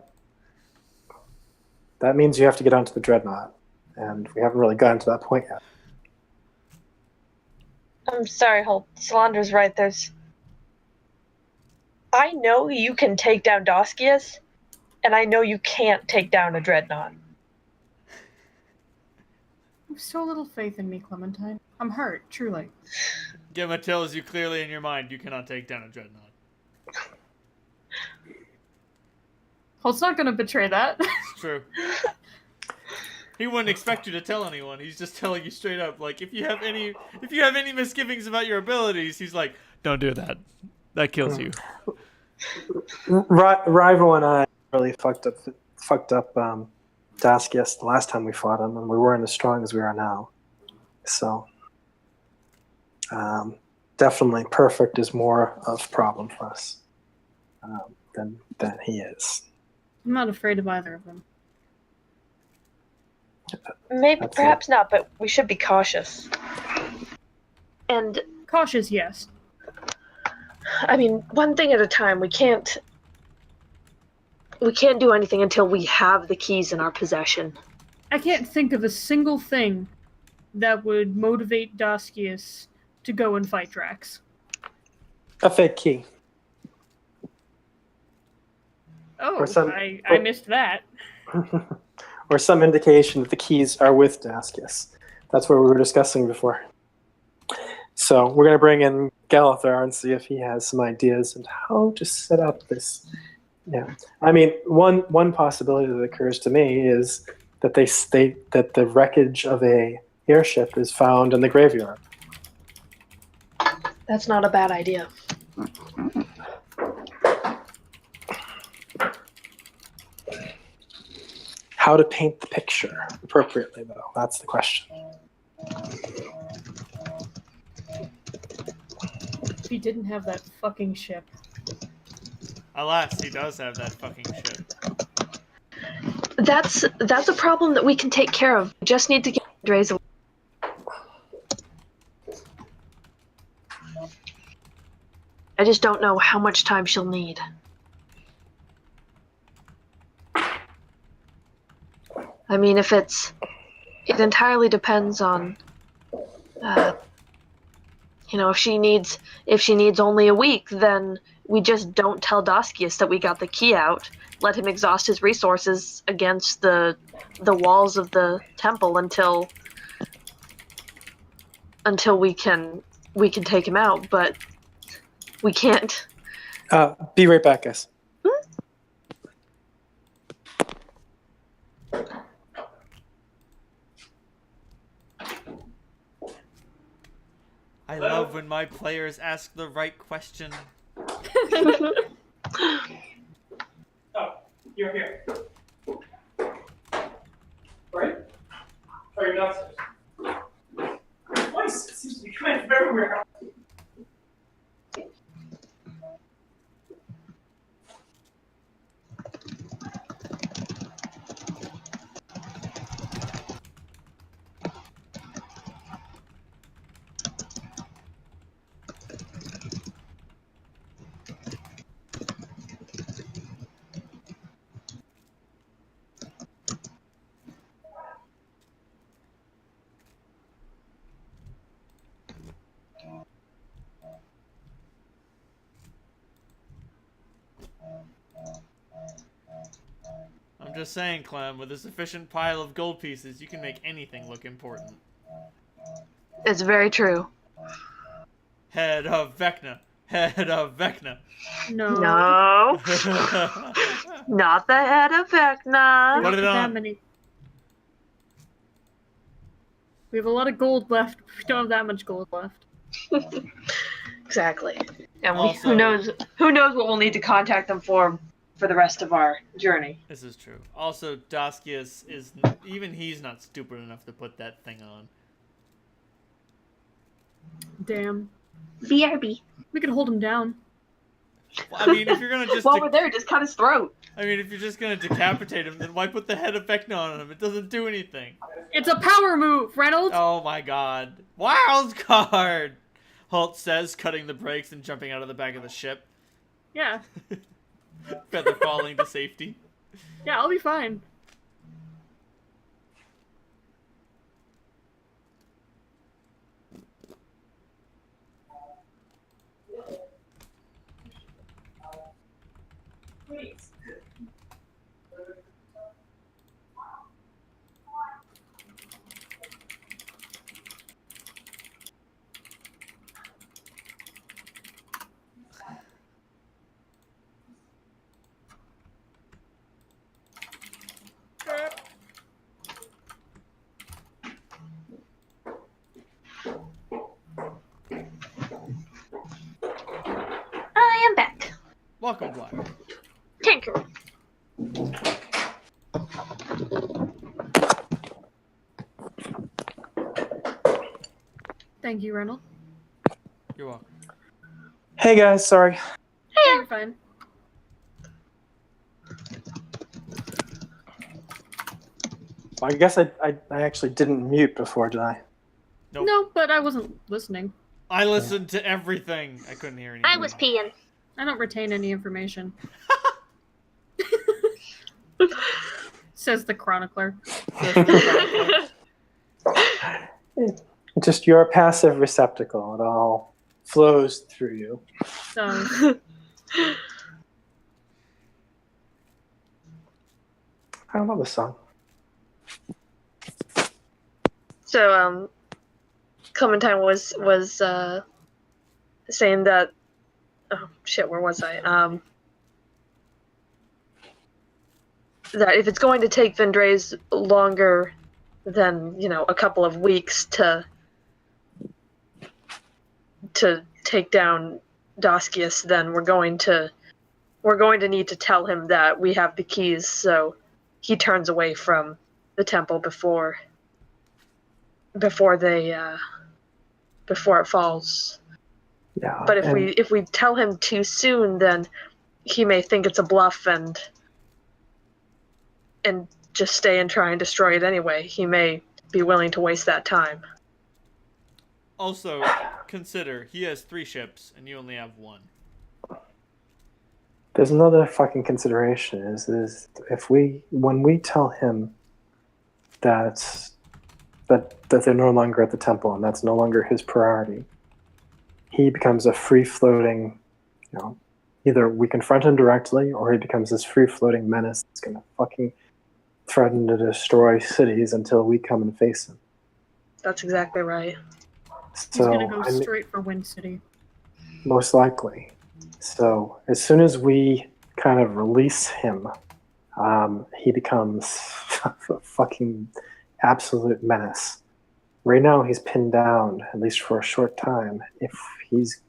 That means you have to get onto the dreadnought, and we haven't really gotten to that point yet. I'm sorry, Holt. Solandra's right. I know you can take down Daskius, and I know you can't take down a dreadnought. You have so little faith in me, Clementine. I'm hurt, truly. Gemma tells you clearly in your mind you cannot take down a dreadnought. Holt's not gonna betray that. It's true. He wouldn't expect you to tell anyone. He's just telling you straight up. Like, if you have any misgivings about your abilities, he's like, Don't do that. That kills you. Rival and I really fucked up Daskius the last time we fought him, and we weren't as strong as we are now. So, definitely, perfect is more of a problem for us than he is. I'm not afraid of either of them. Maybe, perhaps not, but we should be cautious. And, Cautious, yes. I mean, one thing at a time. We can't do anything until we have the keys in our possession. I can't think of a single thing that would motivate Daskius to go and fight Drax. A fake key. Oh, Or some- I missed that. Or some indication that the keys are with Daskius. That's what we were discussing before. So we're going to bring in Galathar and see if he has some ideas on how to set up this. Yeah, I mean, one possibility that occurs to me is that they state that the wreckage of a airship is found in the graveyard. That's not a bad idea. How to paint the picture appropriately, though, that's the question. If he didn't have that fucking ship. alas, he does have that fucking ship. That's a problem that we can take care of. We just need to get Dre's away. I just don't know how much time she'll need. I mean, it entirely depends on, if she needs only a week, then we just don't tell Daskius that we got the key out. Let him exhaust his resources against the walls of the temple until until we can take him out, but we can't. Be right back, guys. I love when my players ask the right question. Oh, you're here. Right? Oh, you're downstairs. Voice seems to be coming from everywhere. I'm just saying, Clem, with a sufficient pile of gold pieces, you can make anything look important. It's very true. Head of Vecna. Head of Vecna. No. No, not the head of Vecna. Put it Not that on. many. We have a lot of gold left. We don't have that much gold left. Exactly. And Also- who knows what we'll need to contact them for the rest of our journey. This is true. Also, Daskius is even he's not stupid enough to put that thing on. Damn. BRB. We could hold him down. I mean, if you're gonna just While we're there, just cut his throat. I mean, if you're just gonna decapitate him, then why put the head of Vecna on him? It doesn't do anything. It's a power move, Reynolds! Oh my god. Wild card! Holt says, cutting the brakes and jumping out of the back of the ship. Yeah. Feather falling to safety. Yeah, I'll be fine. I am back. Welcome, Black. Tinker. Thank you, Reynolds. You're welcome. Hey guys, sorry. Yeah, you're fine. I guess I actually didn't mute before, did I? Nope. No, but I wasn't listening. I listened to everything. I couldn't hear anything. I was peeing. I don't retain any information. Says the chronicler. Just you're a passive receptacle. It all flows through you. So, I don't know the song. So, Clementine was saying that. Oh shit, where was I? That if it's going to take Vendrays longer than a couple of weeks to take down Daskius, then we're going to need to tell him that we have the keys, so he turns away from the temple before it falls. Yeah. But if we tell him too soon, then he may think it's a bluff and just stay and try and destroy it anyway. He may be willing to waste that time. Also, consider, he has 3 ships, and you only have 1. There's another fucking consideration is when we tell him that they're no longer at the temple and that's no longer his priority, he becomes a free-floating, either we confront him directly or he becomes this free-floating menace that's going to fucking threaten to destroy cities until we come and face him. That's exactly right. He's gonna So go I'm straight for Wind City. most likely. So as soon as we kind of release him, he becomes a fucking absolute menace. Right now he's pinned down, at least for a short time. If he's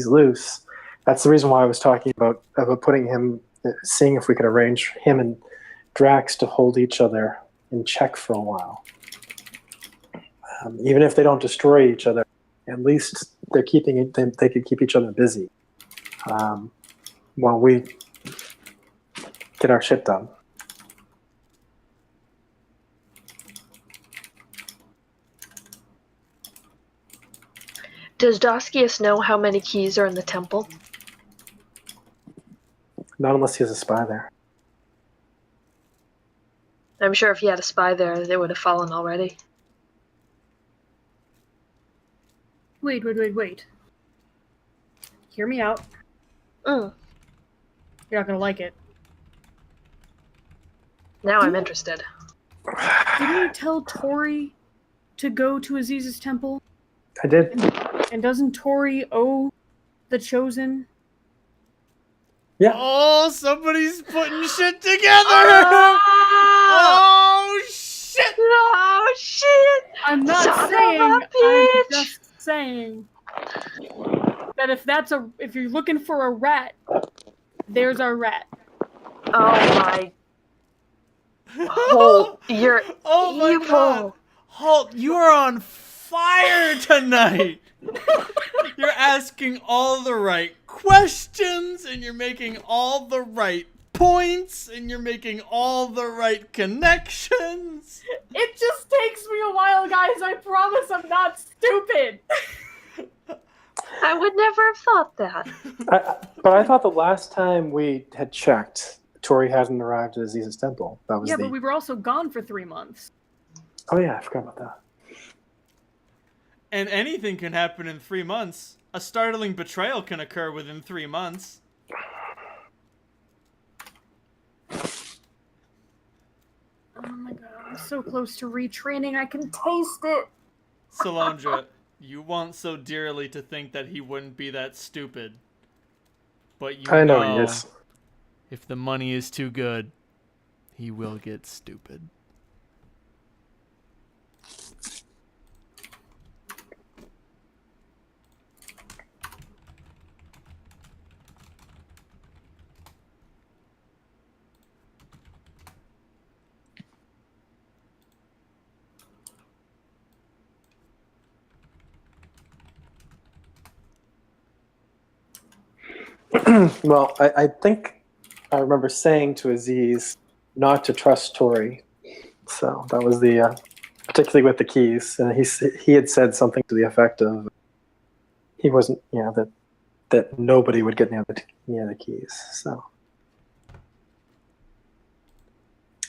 loose, that's the reason why I was talking about putting him, seeing if we could arrange him and Drax to hold each other in check for a while. Even if they don't destroy each other, at least they're keeping it. They could keep each other busy while we get our shit done. Does Doskius know how many keys are in the temple? Not unless he has a spy there. I'm sure if he had a spy there, they would have fallen already. Wait. Hear me out. Mm. You're not gonna like it. Now I'm interested. Didn't you tell Tori to go to Aziz's temple? I did. And doesn't Tori owe the Chosen? Yeah. Oh, somebody's putting shit together! Oh, shit! Oh shit! I'm not Son of saying. a I'm bitch! just saying that if you're looking for a rat, there's our rat. Oh my. Holt, you're Oh my evil. god! Holt, you are on fire tonight! You're asking all the right questions, and you're making all the right points, and you're making all the right connections. It just takes me a while, guys. I promise I'm not stupid. I would never have thought that. But I thought the last time we had checked, Tori hadn't arrived at Aziz's temple. That was But we were also gone for 3 months. Oh yeah, I forgot about that. And anything can happen in 3 months. A startling betrayal can occur within 3 months. Oh my god, I'm so close to retraining. I can taste it. Solandra, you want so dearly to think that he wouldn't be that stupid. But you I know he is. if the money is too good, he will get stupid. Well, I think I remember saying to Aziz not to trust Tori. So that was the, particularly with the keys. And he had said something to the effect of he wasn't, that nobody would get near the keys. So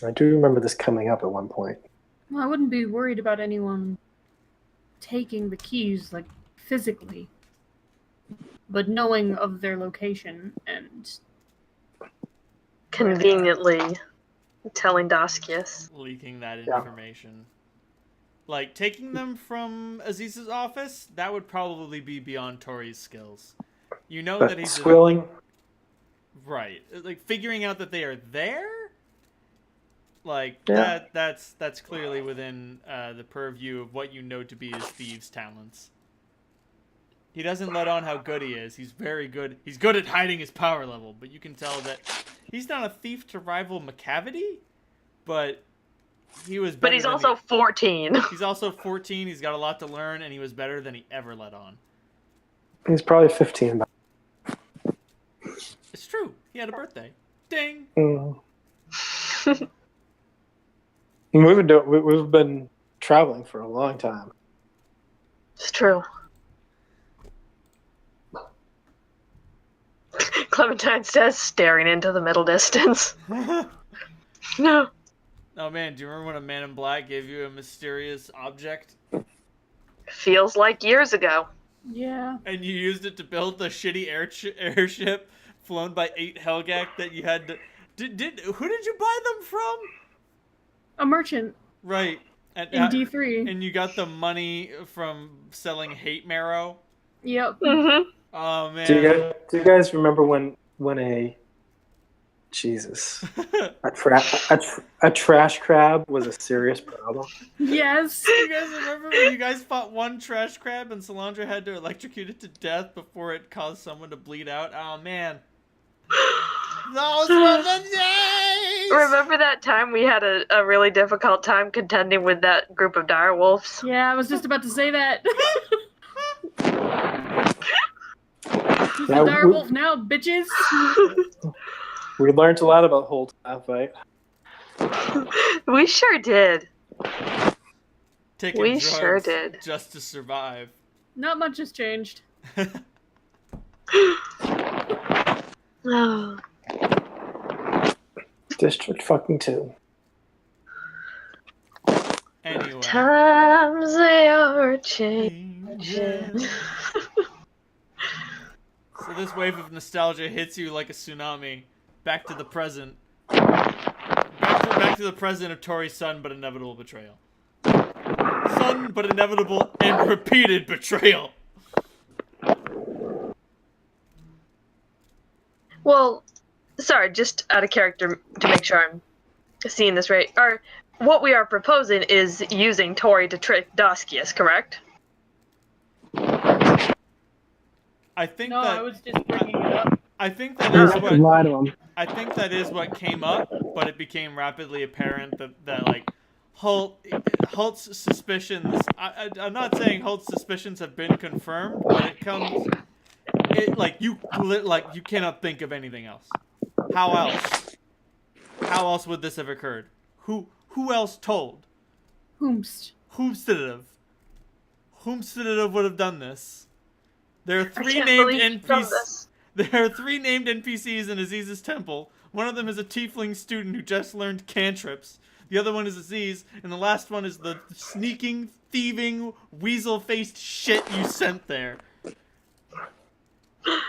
I do remember this coming up at one point. Well, I wouldn't be worried about anyone taking the keys, like, physically. But knowing of their location and... Conveniently telling Doskius. Leaking that information. Like, taking them from Aziz's office, that would probably be beyond Tori's skills. You know that he's... Squilling? Right. Like, figuring out that they are there? Like, Yeah. that's clearly within the purview of what you know to be his thieves' talents. He doesn't let on how good he is. He's very good. He's good at hiding his power level, but you can tell that he's not a thief to rival McCavity, but he was better. But he's also 14. He's also 14. He's got a lot to learn, and he was better than he ever let on. He's probably 15. It's true. He had a birthday. Ding. We've been traveling for a long time. It's true. Clementine says, staring into the middle distance. No. Oh man, do you remember when a man in black gave you a mysterious object? Feels like years ago. Yeah. And you used it to build the shitty airship flown by 8 Helgak that you had to... Who did you buy them from? A merchant. Right. And, In D3. And you got the money from selling hate marrow. Yep. Mm-hmm. Oh man. Do you guys remember when a Jesus a trash crab was a serious problem? Yes. You guys remember when you guys fought one trash crab and Solandra had to electrocute it to death before it caused someone to bleed out? Oh man. Those were the days! Remember that time we had a really difficult time contending with that group of dire wolves? Yeah, I was just about to say that. Who's the direwolf now, bitches? We learned a lot about Holt that fight. We sure did. Taking We drugs sure did. just to survive. Not much has changed. Oh. District fucking 2. Anyway. Times they are changing. So this wave of nostalgia hits you like a tsunami. Back to the present. Back to the present of Tori's sudden but inevitable betrayal. Sudden but inevitable and repeated betrayal. Well, sorry, just out of character to make sure I'm seeing this right. What we are proposing is using Tori to trick Doskius, correct? I think No, that I was just bringing it up. I think that You is have to what lie to him. I think that is what came up, but it became rapidly apparent that like Holt's suspicions. I'm not saying Holt's suspicions have been confirmed, but you cannot think of anything else. How else? How else would this have occurred? Who else told? Whomst. Whomstedative would have done this? There are I three can't named believe you've done this. There are 3 named NPCs in Aziz's temple. One of them is a tiefling student who just learned cantrips. The other one is Aziz, and the last one is the sneaking, thieving, weasel-faced shit you sent there. God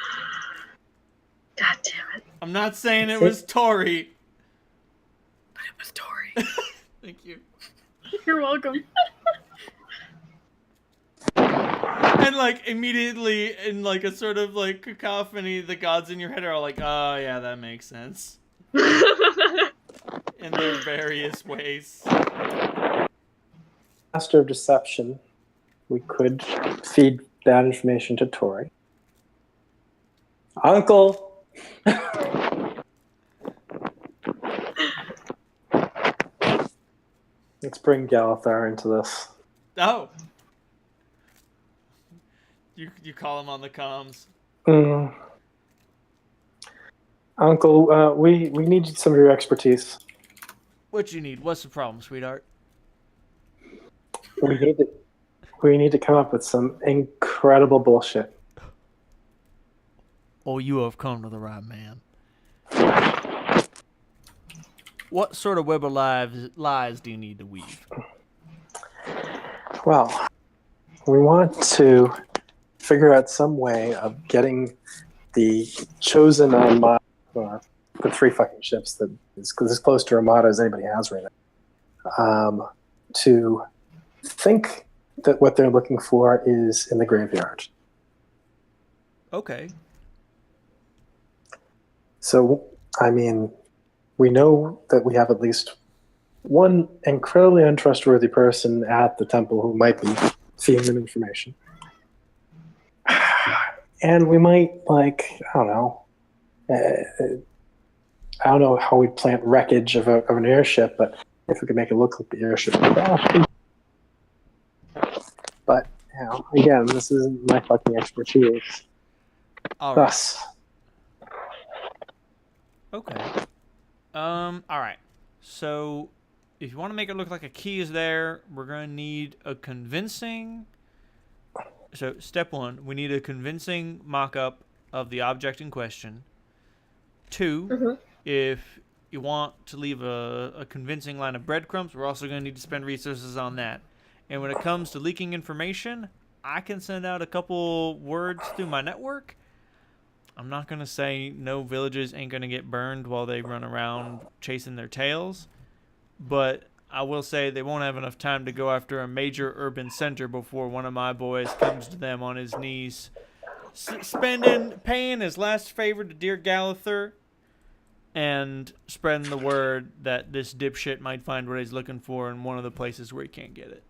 damn it. I'm not saying it was Tori. But it was Tori. Thank you. You're welcome. And like immediately in like a sort of like cacophony, the gods in your head are all like, oh yeah, that makes sense. In their various ways. Master of Deception. We could feed that information to Tori. Uncle! Let's bring Galathar into this. Oh. You call him on the comms. Uncle, we need some of your expertise. What you need? What's the problem, sweetheart? We need to come up with some incredible bullshit. Oh, you have come to the right man. What sort of web of lies do you need to weave? Well, we want to figure out some way of getting the chosen Armada, the 3 fucking ships that is as close to Armada as anybody has right now, to think that what they're looking for is in the graveyard. Okay. So, I mean, we know that we have at least one incredibly untrustworthy person at the temple who might be feeding them information. And we might, I don't know. I don't know how we'd plant wreckage of an airship, but if we could make it look like the airship crashed. But, again, this isn't my fucking expertise. All right. Thus. Okay. All right. So, if you want to make it look like a key is there, we're going to need a convincing... So, step 1, we need a convincing mock-up of the object in question. 2, if you want to leave a convincing line of breadcrumbs, we're also going to need to spend resources on that. And when it comes to leaking information, I can send out a couple words through my network. I'm not going to say no villages ain't going to get burned while they run around chasing their tails, but I will say they won't have enough time to go after a major urban center before one of my boys comes to them on his knees, paying his last favor to dear Galather, and spreading the word that this dipshit might find what he's looking for in one of the places where he can't get it.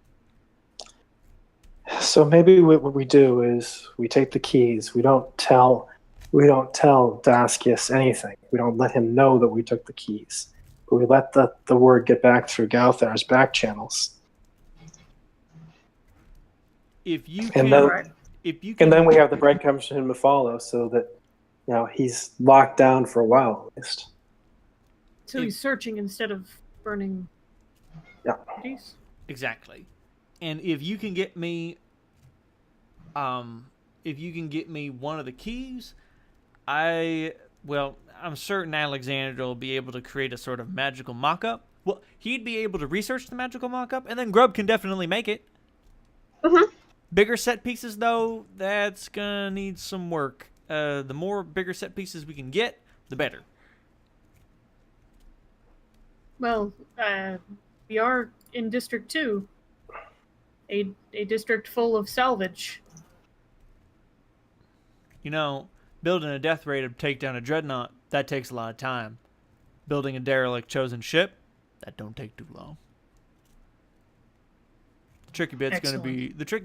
So maybe what we do is we take the keys. We don't tell Daskius anything. We don't let him know that we took the keys. But we let the word get back through Galthar's back channels. If you And can, then, we have the breadcrumbs for him to follow, so that he's locked down for a while at least. So he's searching instead of burning. Yeah. Cities? Exactly. And if you can get me one of the keys, I'm certain Alexander will be able to create a sort of magical mock-up. Well, he'd be able to research the magical mock-up, and then Grub can definitely make it. Mm-hmm. Bigger set pieces, though, that's gonna need some work. The more bigger set pieces we can get, the better. Well, we are in District 2. A district full of salvage. Building a death ray to take down a dreadnought, that takes a lot of time. Building a derelict chosen ship, that don't take too long. The tricky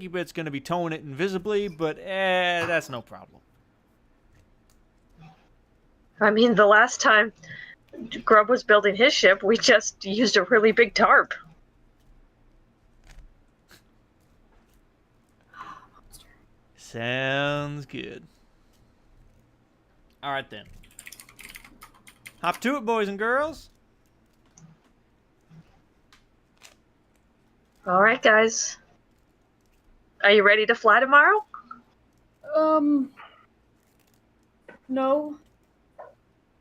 bit's gonna be towing it invisibly, but that's no problem. I mean, the last time Grub was building his ship, we just used a really big tarp. Sounds good. All right, then. Hop to it, boys and girls. All right, guys. Are you ready to fly tomorrow? No.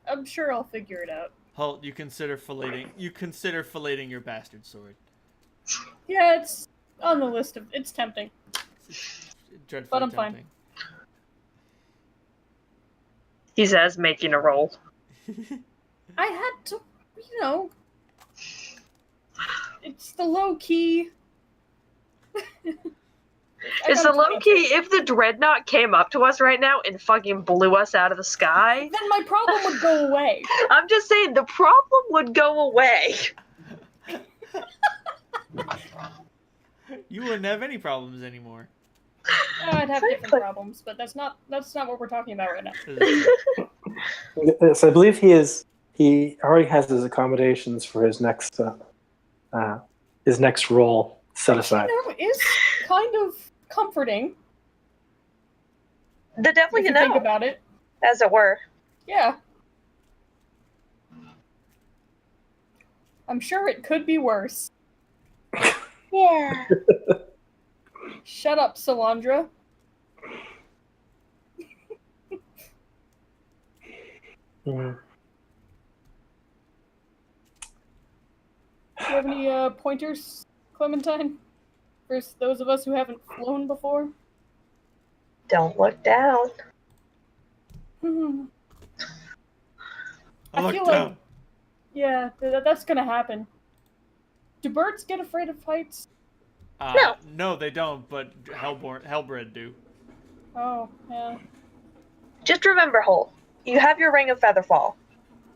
I'm sure I'll figure it out. Halt, you consider filleting your bastard sword. Yeah, it's on the list of... It's tempting. Dreadfully But I'm tempting. fine. He says, making a roll. I had to, it's the low key. It's the low key. If the dreadnought came up to us right now and fucking blew us out of the sky, Then my problem would go away. I'm just saying the problem would go away. You wouldn't have any problems anymore. I'd have different problems, but that's not what we're talking about right now. So I believe he already has his accommodations for his next role set aside. Is kind of comforting. The devil, If you you know, think about it. as it were. Yeah. I'm sure it could be worse. Yeah. Shut up, Salandra. Mm. Do you have any pointers, Clementine? For those of us who haven't flown before? Don't look down. I feel like, yeah, that's gonna happen. Do birds get afraid of heights? No. No, they don't, but Hellbred do. Oh, yeah, Just remember, Holt, you have your ring of Featherfall.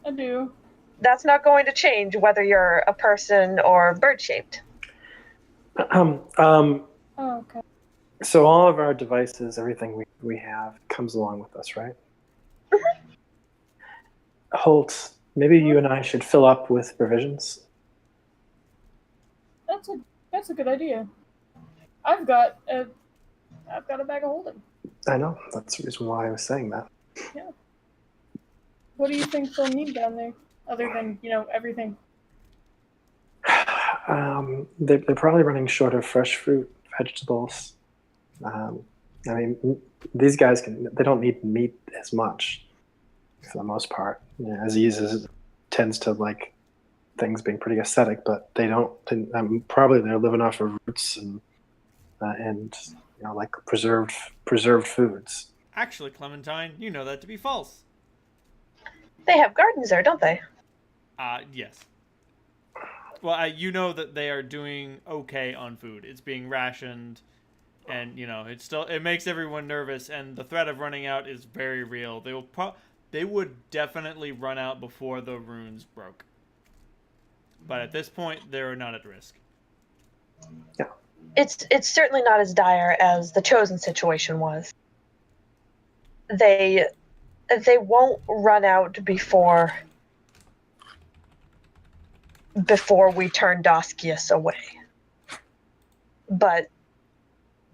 I do. That's not going to change whether you're a person or bird-shaped. Oh, okay. So all of our devices, everything we have, comes along with us, right? Mm-hmm. Holt, maybe you and I should fill up with provisions. That's a good idea. I've got a bag of holding. I know. That's the reason why I was saying that. Yeah. What do you think they'll need down there, other than everything? They're probably running short of fresh fruit, vegetables. I mean, these guys they don't need meat as much, for the most part. Aziz tends to like things being pretty aesthetic, but they don't. Probably they're living off of roots and like preserved foods. Actually, Clementine, you know that to be false. They have gardens there, don't they? Yes. Well, you know that they are doing okay on food. It's being rationed, and it makes everyone nervous. And the threat of running out is very real. They would definitely run out before the runes broke. But at this point, they're not at risk. Yeah. It's certainly not as dire as the Chosen situation was. They won't run out before we turn Doskius away. But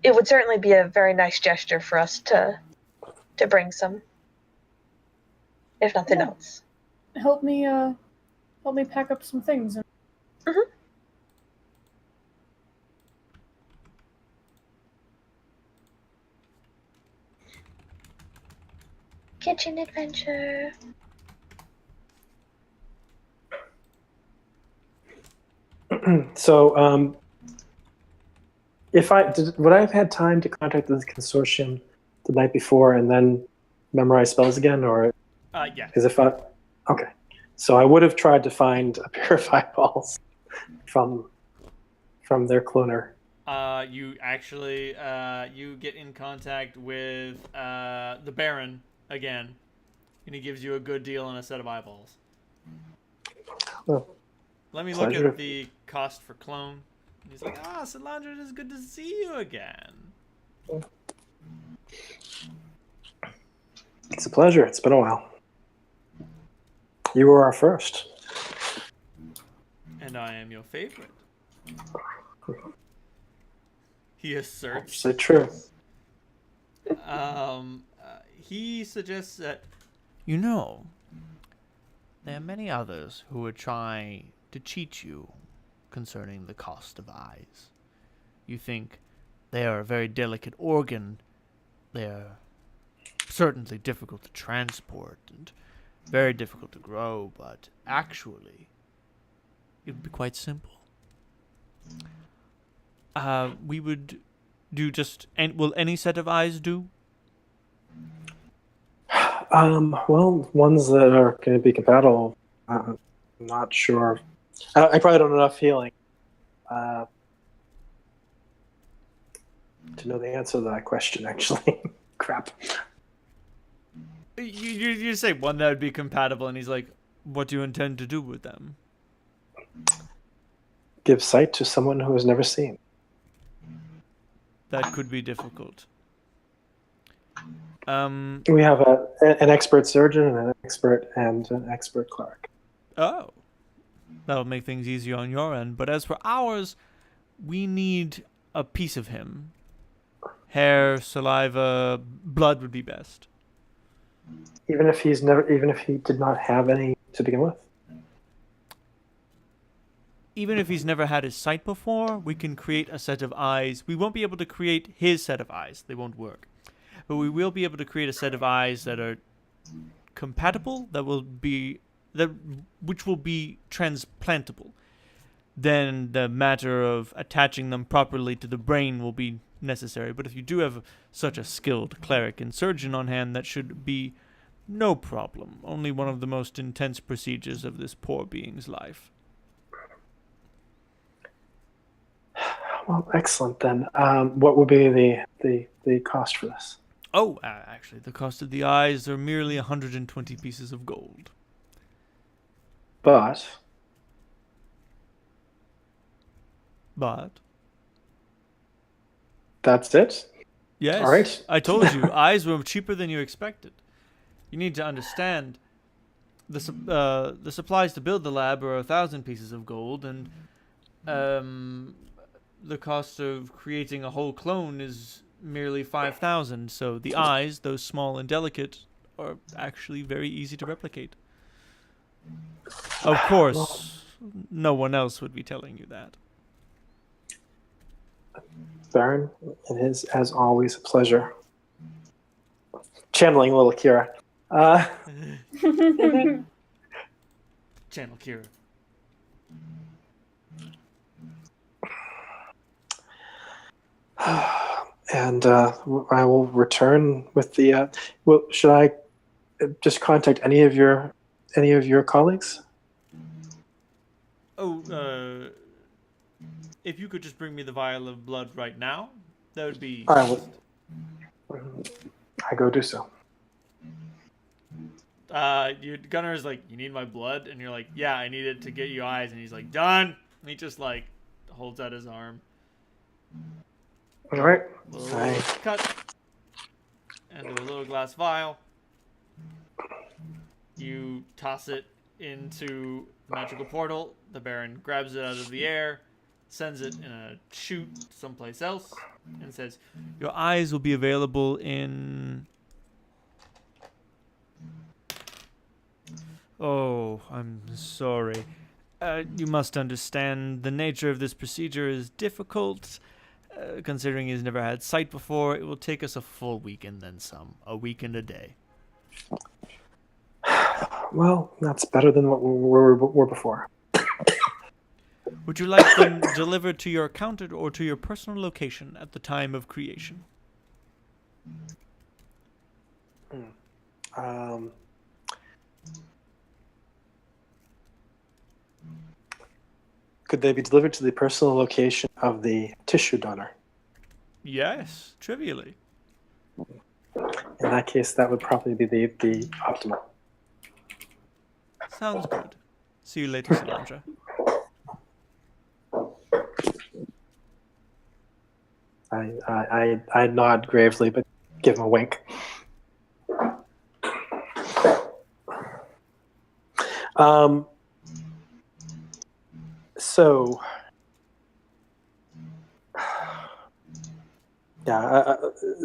it would certainly be a very nice gesture for us to bring some, if nothing else. Help me pack up some things. Mm-hmm. Kitchen adventure. So, would I have had time to contact the consortium the night before and then memorize spells again, or? Yeah. Because okay, so I would have tried to find a pair of eyeballs from their cloner. You actually you get in contact with the Baron again, and he gives you a good deal on a set of eyeballs. Oh, Let me pleasure. look at the cost for clone. And he's like, Solandra, it is good to see you again. It's a pleasure. It's been a while. You were our first. And I am your favorite. He asserts. Say true. He suggests that there are many others who would try to cheat you concerning the cost of eyes. You think they are a very delicate organ. They are certainly difficult to transport and very difficult to grow, but actually, it would be quite simple. We would do will any set of eyes do? Well, ones that are going to be compatible. I'm not sure. I probably don't have enough healing to know the answer to that question, actually. Crap. You say one that would be compatible, and he's like, what do you intend to do with them? Give sight to someone who has never seen. That could be difficult. We have an expert surgeon and an expert cleric. Oh. That'll make things easier on your end. But as for ours, we need a piece of him. Hair, saliva, blood would be best. Even if he did not have any to begin with. Even if he's never had his sight before, we can create a set of eyes. We won't be able to create his set of eyes. They won't work. But we will be able to create a set of eyes that are compatible, which will be transplantable. Then the matter of attaching them properly to the brain will be necessary. But if you do have such a skilled cleric and surgeon on hand, that should be no problem. Only one of the most intense procedures of this poor being's life. Well, excellent then. What would be the cost for this? Oh, actually, the cost of the eyes are merely 120 pieces of gold. But that's it? Yes. All right. I told you, eyes were cheaper than you expected. You need to understand the supplies to build the lab are 1,000 pieces of gold, and the cost of creating a whole clone is merely 5,000. So the eyes, though small and delicate, are actually very easy to replicate. Of course, no one else would be telling you that. Baron, it is, as always, a pleasure. Channeling little Kira. Channel Kira. And I will return with the. Should I just contact any of your colleagues? Oh, if you could just bring me the vial of blood right now, that would be. I will. I go do so. Gunnar is like, you need my blood, and you're like, yeah, I need it to get you eyes, and he's like, done. And he just like holds out his arm. All right. Little cut into a little glass vial. You toss it into magical portal. The Baron grabs it out of the air, sends it in a chute someplace else, and says, Your eyes will be available in... Oh, I'm sorry. You must understand the nature of this procedure is difficult. Considering he's never had sight before, it will take us a full week and then some. A week and a day. Well, that's better than what we were before. Would you like them delivered to your account or to your personal location at the time of creation? Could they be delivered to the personal location of the tissue donor? Yes, trivially. In that case, that would probably be the optimal. Sounds good. See you later, Solandra. I nod gravely, but give him a wink. So, yeah,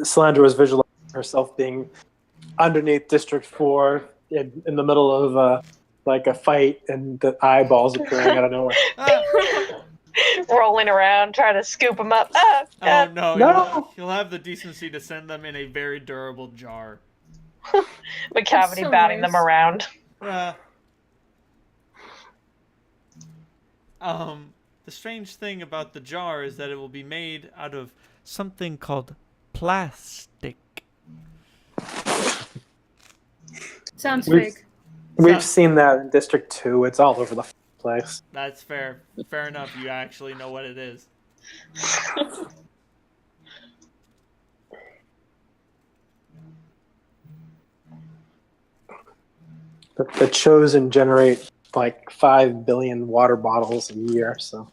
Solandra was visualizing herself being underneath District 4 in the middle of like a fight, and the eyeballs appearing out of nowhere. Rolling around, trying to scoop them up. oh no, No. You'll have the decency to send them in a very durable jar. McCavity so batting nice. them around. The strange thing about the jar is that it will be made out of Something called plastic. Sounds We've- fake. We've seen that in District 2. It's all over the place. That's fair. Fair enough. You actually know what it is. The Chosen generate like 5 billion water bottles a year, so.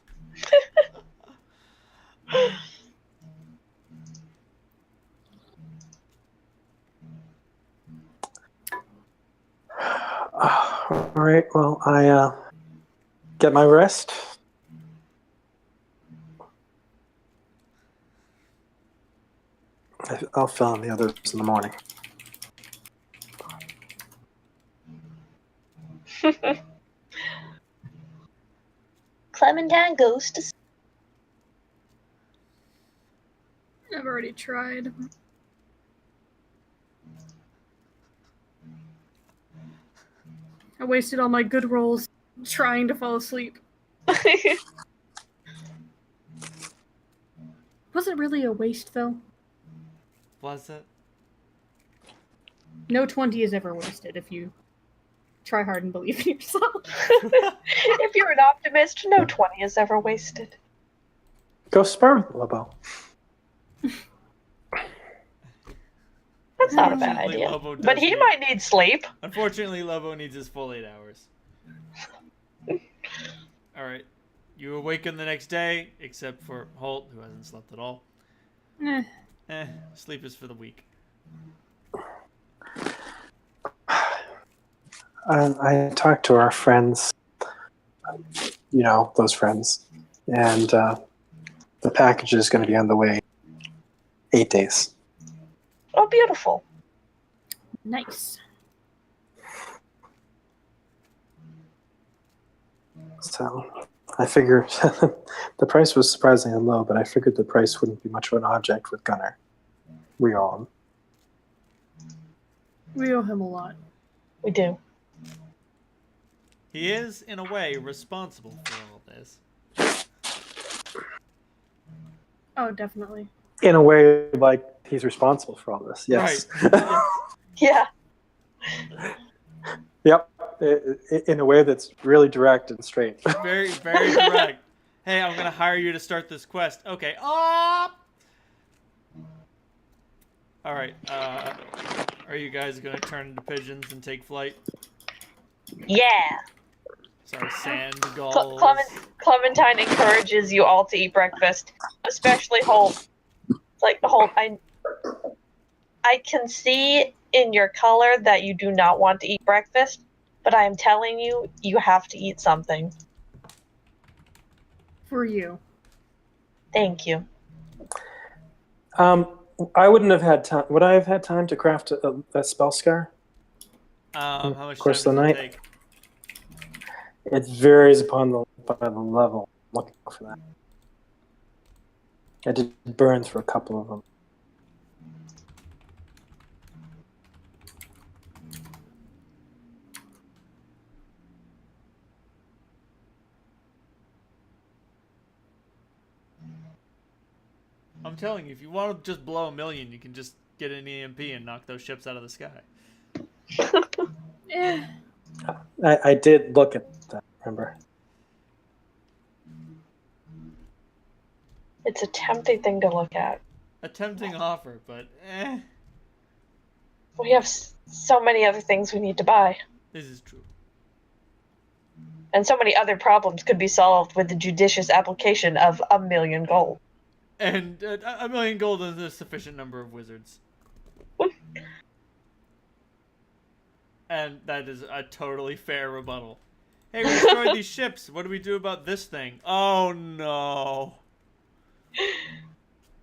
All right, well, I get my rest. I'll fill in the others in the morning. Clementine goes to sleep. I've already tried. I wasted all my good rolls trying to fall asleep. Was it really a waste, though? Was it? No 20 is ever wasted if you try hard and believe in yourself. If you're an optimist, no 20 is ever wasted. Go sperm, Lobo. That's not a bad Unfortunately, idea. Lobo does But he need- might need sleep. Unfortunately, Lobo needs his full 8 hours. Alright. You awaken the next day, except for Holt, who hasn't slept at all. Sleep is for the weak. I talked to our friends, you know, those friends, and the package is going to be on the way 8 days. Oh, beautiful. Nice. So I figure the price was surprisingly low, but I figured the price wouldn't be much of an object with Gunnar. We owe him. We owe him a lot. We do. He is, in a way, responsible for all this. Oh, definitely. In a way, like he's responsible for all this. Yes. Right. Yeah. Yep. in a way that's really direct and straight. Very, very direct. Hey, I'm gonna hire you to start this quest. Okay. All right. Are you guys gonna turn into pigeons and take flight? Yeah. Sorry, sand gulls. Clementine encourages you all to eat breakfast, especially Holt. Like Holt, I can see in your color that you do not want to eat breakfast, but I am telling you, you have to eat something. For you. Thank you. I wouldn't have had time. Would I have had time to craft a spell scar? How much Course time of the does it night. take? It varies upon by the level. I'm looking for that. I did burn through a couple of them. I'm telling you, if you want to just blow 1,000,000, you can just get an EMP and knock those ships out of the sky. Eh. I did look at that, remember? It's a tempting thing to look at. A tempting offer, but We have so many other things we need to buy. this is true. And so many other problems could be solved with the judicious application of 1,000,000 gold. And 1,000,000 gold is a sufficient number of wizards. And that is a totally fair rebuttal. Hey, we destroyed these ships. What do we do about this thing? Oh no.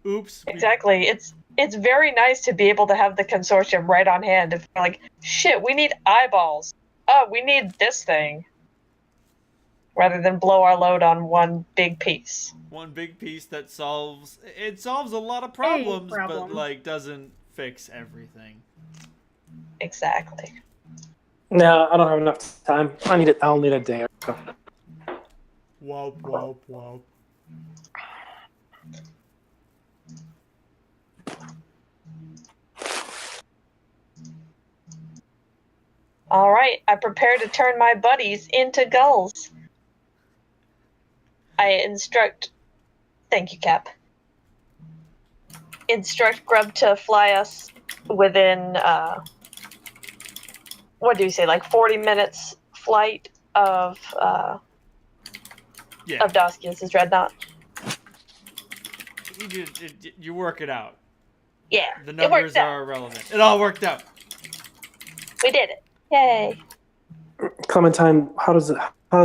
Oops. Exactly. It's very nice to be able to have the consortium right on hand. If you're like, shit, we need eyeballs. Oh, we need this thing. Rather than blow our load on one big piece. One big piece that solves a lot of problems, but problem. like doesn't fix everything. Exactly. No, I don't have enough time. I'll need a day or so. Whoop, whoop, whoop. Alright, I prepare to turn my buddies into gulls. I instruct... Thank you, Cap. Instruct Grub to fly us within, what do you say, like 40 minutes flight of Doskius' dreadnought? You work it out. Yeah, The it worked numbers out. are irrelevant. It all worked out. We did it. Yay. Clementine, how does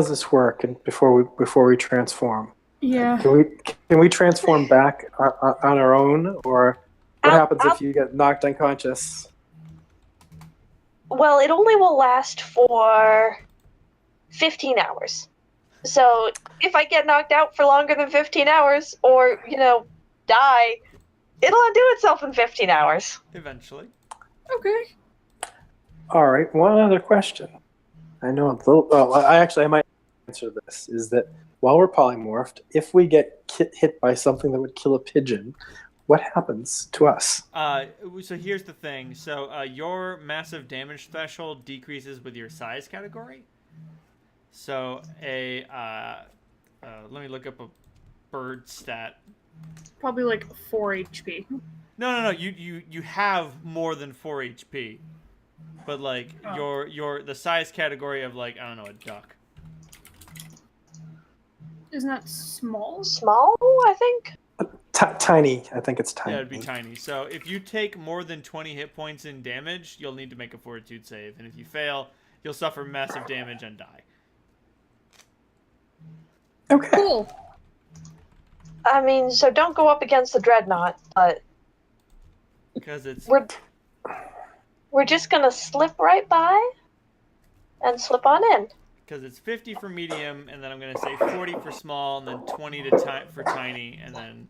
this work? And before we transform, Yeah. can we transform back on our own, or what happens if you get knocked unconscious? Well, it only will last for 15 hours. So if I get knocked out for longer than 15 hours, or, die, it'll undo itself in 15 hours. Eventually. Okay. All right. One other question. I know a little. Well, I might answer this. Is that while we're polymorphed, if we get hit by something that would kill a pigeon, what happens to us? So here's the thing. So your massive damage threshold decreases with your size category. So let me look up a bird stat. Probably like 4 HP. No. You have more than 4 HP, but like the size category of like I don't know, a duck. Isn't that small? Small, I think? Tiny. I think it's tiny. Yeah, it'd be tiny. So if you take more than 20 hit points in damage, you'll need to make a fortitude save, and if you fail, you'll suffer massive damage and die. Okay. Cool. I mean, so don't go up against the dreadnought, but Because it's we're just gonna slip right by and slip on in. because it's 50 for medium, and then I'm gonna say 40 for small, and then 20 for tiny, and then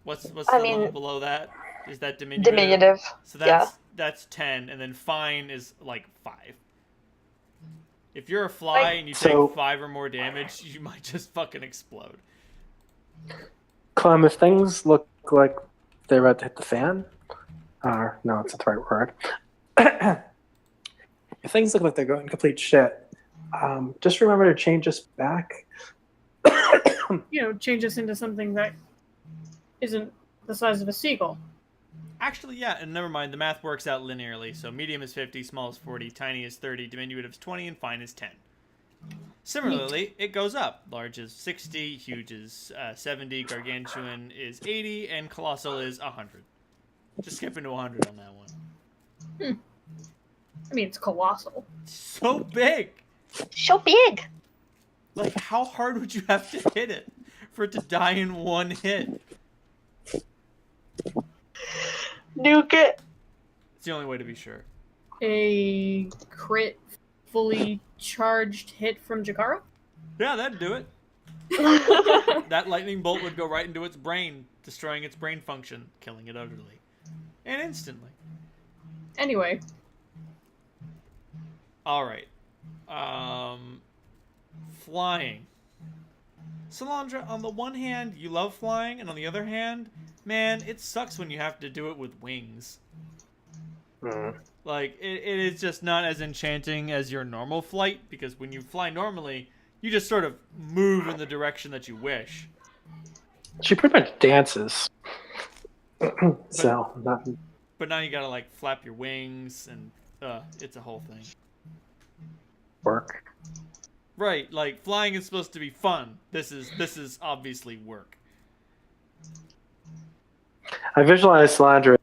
what's the level below that? Is that diminutive? Diminutive. So that's 10, and then fine is like 5. If you're a fly and you take 5 or more damage, you might just fucking explode. Clem, if things look like they're about to hit the fan, no, that's not the right word. things look like they're going complete shit, just remember to change us back. Change us into something that isn't the size of a seagull. Actually, yeah, and never mind. The math works out linearly. So medium is 50, small is 40, tiny is 30, diminutive is 20, and fine is 10. Similarly, it goes up. Large is 60, huge is 70, gargantuan is 80, and colossal is 100. Just skip into 100 on that one. I mean, it's colossal. So big! So big. Like, how hard would you have to hit it for it to die in one hit? Nuke it. It's the only way to be sure. A crit, fully charged hit from Jakara? Yeah, that'd do it. That lightning bolt would go right into its brain, destroying its brain function, killing it utterly. And instantly. Anyway. Alright. Flying. Salandra, on the one hand, you love flying, and on the other hand, man, it sucks when you have to do it with wings. Like, it is just not as enchanting as your normal flight, because when you fly normally, you just sort of move in the direction that you wish. She pretty much dances. So, not... But now you gotta, like, flap your wings, and, it's a whole thing. work. Right, like, flying is supposed to be fun. This is obviously work. I visualize Salandra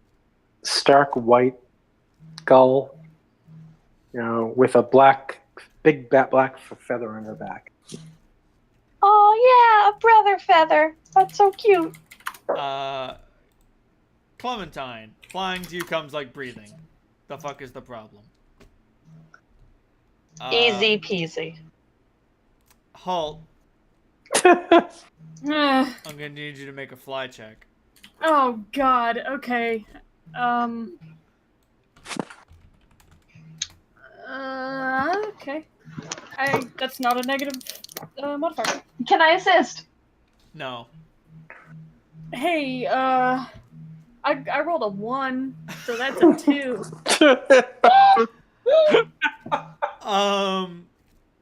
stark white gull, with a big black feather on her back. Oh yeah, a brother feather. That's so cute. Clementine, flying to you comes like breathing. The fuck is the problem? Easy peasy. Halt. Ah. I'm gonna need you to make a fly check. Oh god, okay. Okay. That's not a negative modifier. Can I assist? No. Hey, I rolled a 1, so that's a 2.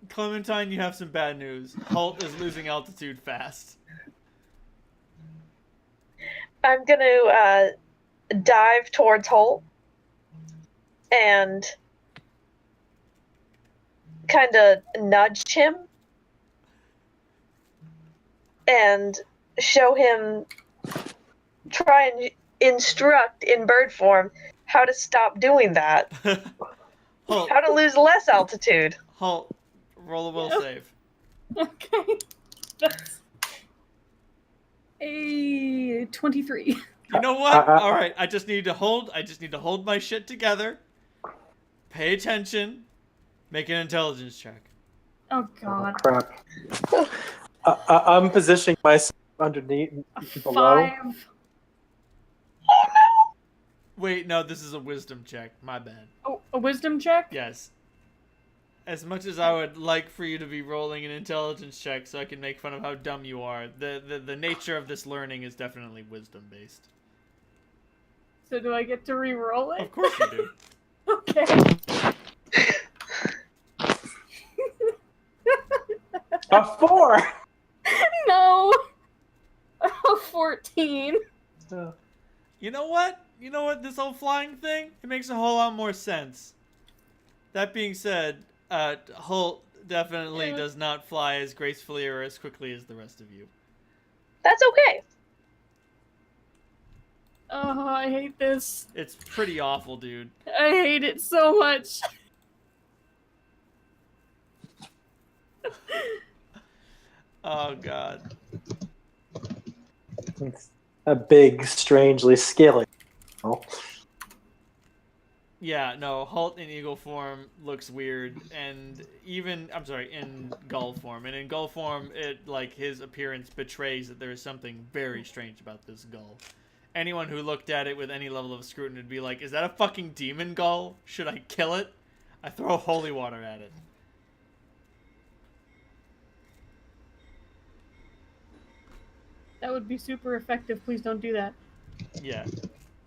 Clementine, you have some bad news. Halt is losing altitude fast. I'm gonna dive towards Holt and kind of nudge him and show him, try and instruct in bird form how to stop doing that. Halt. How to lose less altitude. Halt. Roll a will save. Okay. That's a 23. You know what? All right, I just need to hold my shit together. Pay attention. Make an intelligence check. Oh god. Crap. I'm positioning myself underneath, below. 5. Wait, no, this is a wisdom check. My bad. Oh, a wisdom check? Yes. As much as I would like for you to be rolling an intelligence check so I can make fun of how dumb you are, the nature of this learning is definitely wisdom based. So do I get to re-roll it? Of course you do. Okay. A 4! No! A 14. You know what? This whole flying thing, it makes a whole lot more sense. That being said, Holt definitely does not fly as gracefully or as quickly as the rest of you. That's okay. Oh, I hate this. It's pretty awful, dude. I hate it so much. Oh, God. It's a big, strangely scaly. Yeah, no, Halt in eagle form looks weird, and in gull form. And in gull form, his appearance betrays that there is something very strange about this gull. Anyone who looked at it with any level of scrutiny would be like, is that a fucking demon gull? Should I kill it? I throw holy water at it. That would be super effective. Please don't do that. Yeah.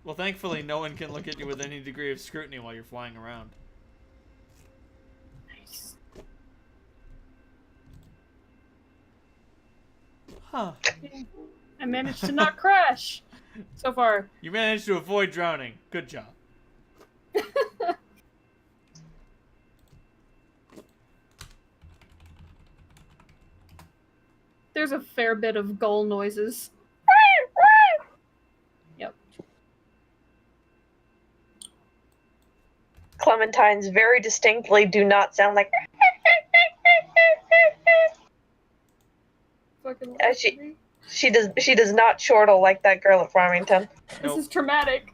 Well, thankfully, no one can look at you with any degree of scrutiny while you're flying around. Huh. I managed to not crash so far. You managed to avoid drowning. Good job. There's a fair bit of gull noises. Yep. Clementines very distinctly do not sound like. Fucking She does not chortle like that girl at Farmington. This is traumatic.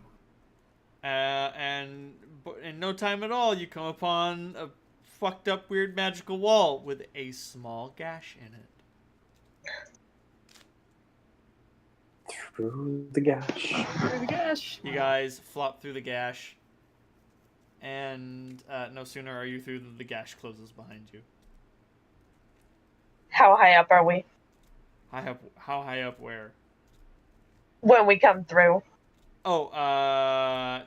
And in no time at all, you come upon a fucked up, weird, magical wall with a small gash in it. Through the gash. Through the gash. You guys flop through the gash, and no sooner are you through than the gash closes behind you. How high up are we How high up where? when we come through? Oh,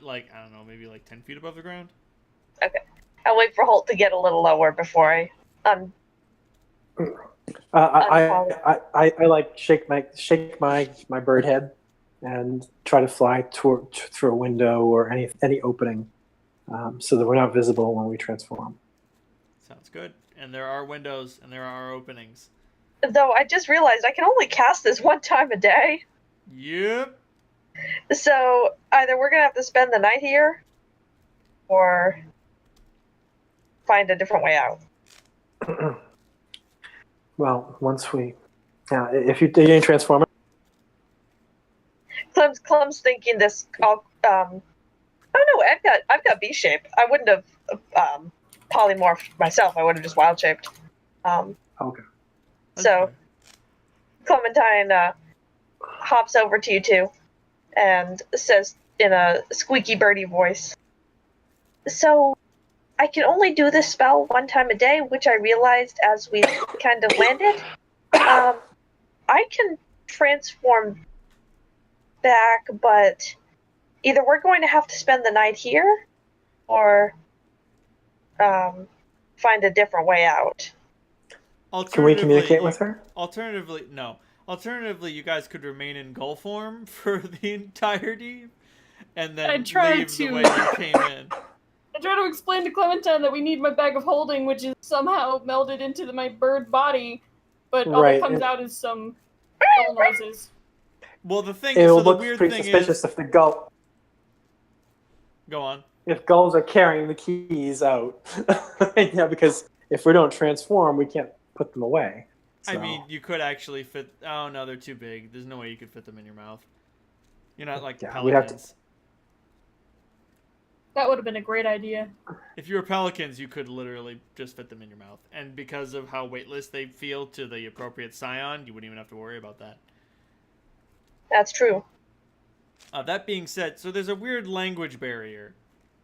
like, I don't know, maybe like 10 feet above the ground? Okay. I'll wait for Holt to get a little lower before I I like shake my bird head and try to fly through a window or any opening, so that we're not visible when we transform. Sounds good. And there are windows and there are openings. Though I just realized I can only cast this one time a day. Yep. So either we're gonna have to spend the night here, or find a different way out. Well, if you didn't transform it, Clem's thinking this. Oh no, I've got B shape. I wouldn't have polymorphed myself. I would have just wild shaped. okay. So Clementine hops over to you two and says in a squeaky birdie voice, "So I can only do this spell one time a day, which I realized as we kind of landed. I can transform back, but either we're going to have to spend the night here, or find a different way out." Can we communicate with her? Alternatively, no. Alternatively, you guys could remain in gull form for the entirety, and then leave the way you came in. I try to explain to Clementine that we need my bag of holding, which is somehow melded into my bird body, but all that comes out is some gull noises. Well, the thing It'll so the look weird pretty thing suspicious is, if the gull. Go on. If gulls are carrying the keys out, yeah, because if we don't transform, we can't put them away. So. I mean, you could actually fit. Oh no, they're too big. There's no way you could fit them in your mouth. You're not like pelicans. We'd have to... That would have been a great idea. If you were pelicans, you could literally just fit them in your mouth. And because of how weightless they feel to the appropriate scion, you wouldn't even have to worry about that. That's true. That being said, so there's a weird language barrier.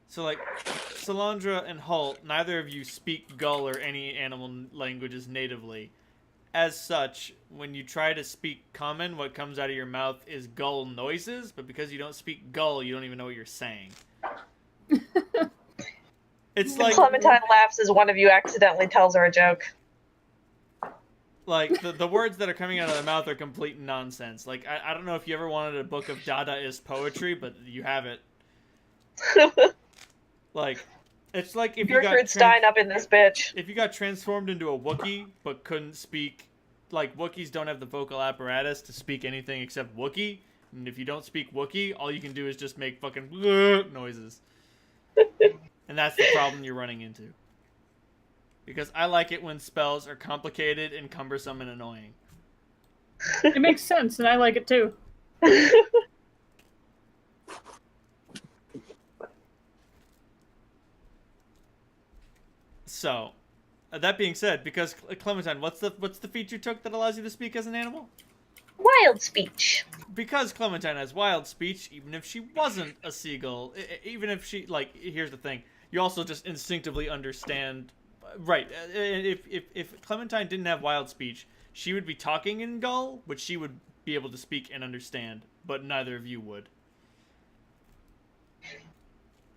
So, like, Salandra and Holt, neither of you speak gull or any animal languages natively. As such, when you try to speak common, what comes out of your mouth is gull noises, but because you don't speak gull, you don't even know what you're saying. It's like Clementine laughs as one of you accidentally tells her a joke. Like, the words that are coming out of their mouth are complete nonsense. Like, I don't know if you ever wanted a book of Dadaist poetry, but you have it. Like, it's like if you got Stein up in this bitch. If you got transformed into a Wookiee, but couldn't speak... Like, Wookiees don't have the vocal apparatus to speak anything except Wookiee. And if you don't speak Wookiee, all you can do is just make fucking noises. And that's the problem you're running into. Because I like it when spells are complicated and cumbersome and annoying. It makes sense, and I like it too. So, that being said, because Clementine, what's the feature you took that allows you to speak as an animal? Wild speech. Because Clementine has wild speech, even if she wasn't a seagull, even if she, like, here's the thing, you also just instinctively understand, right, if Clementine didn't have wild speech, she would be talking in gull, which she would be able to speak and understand, but neither of you would.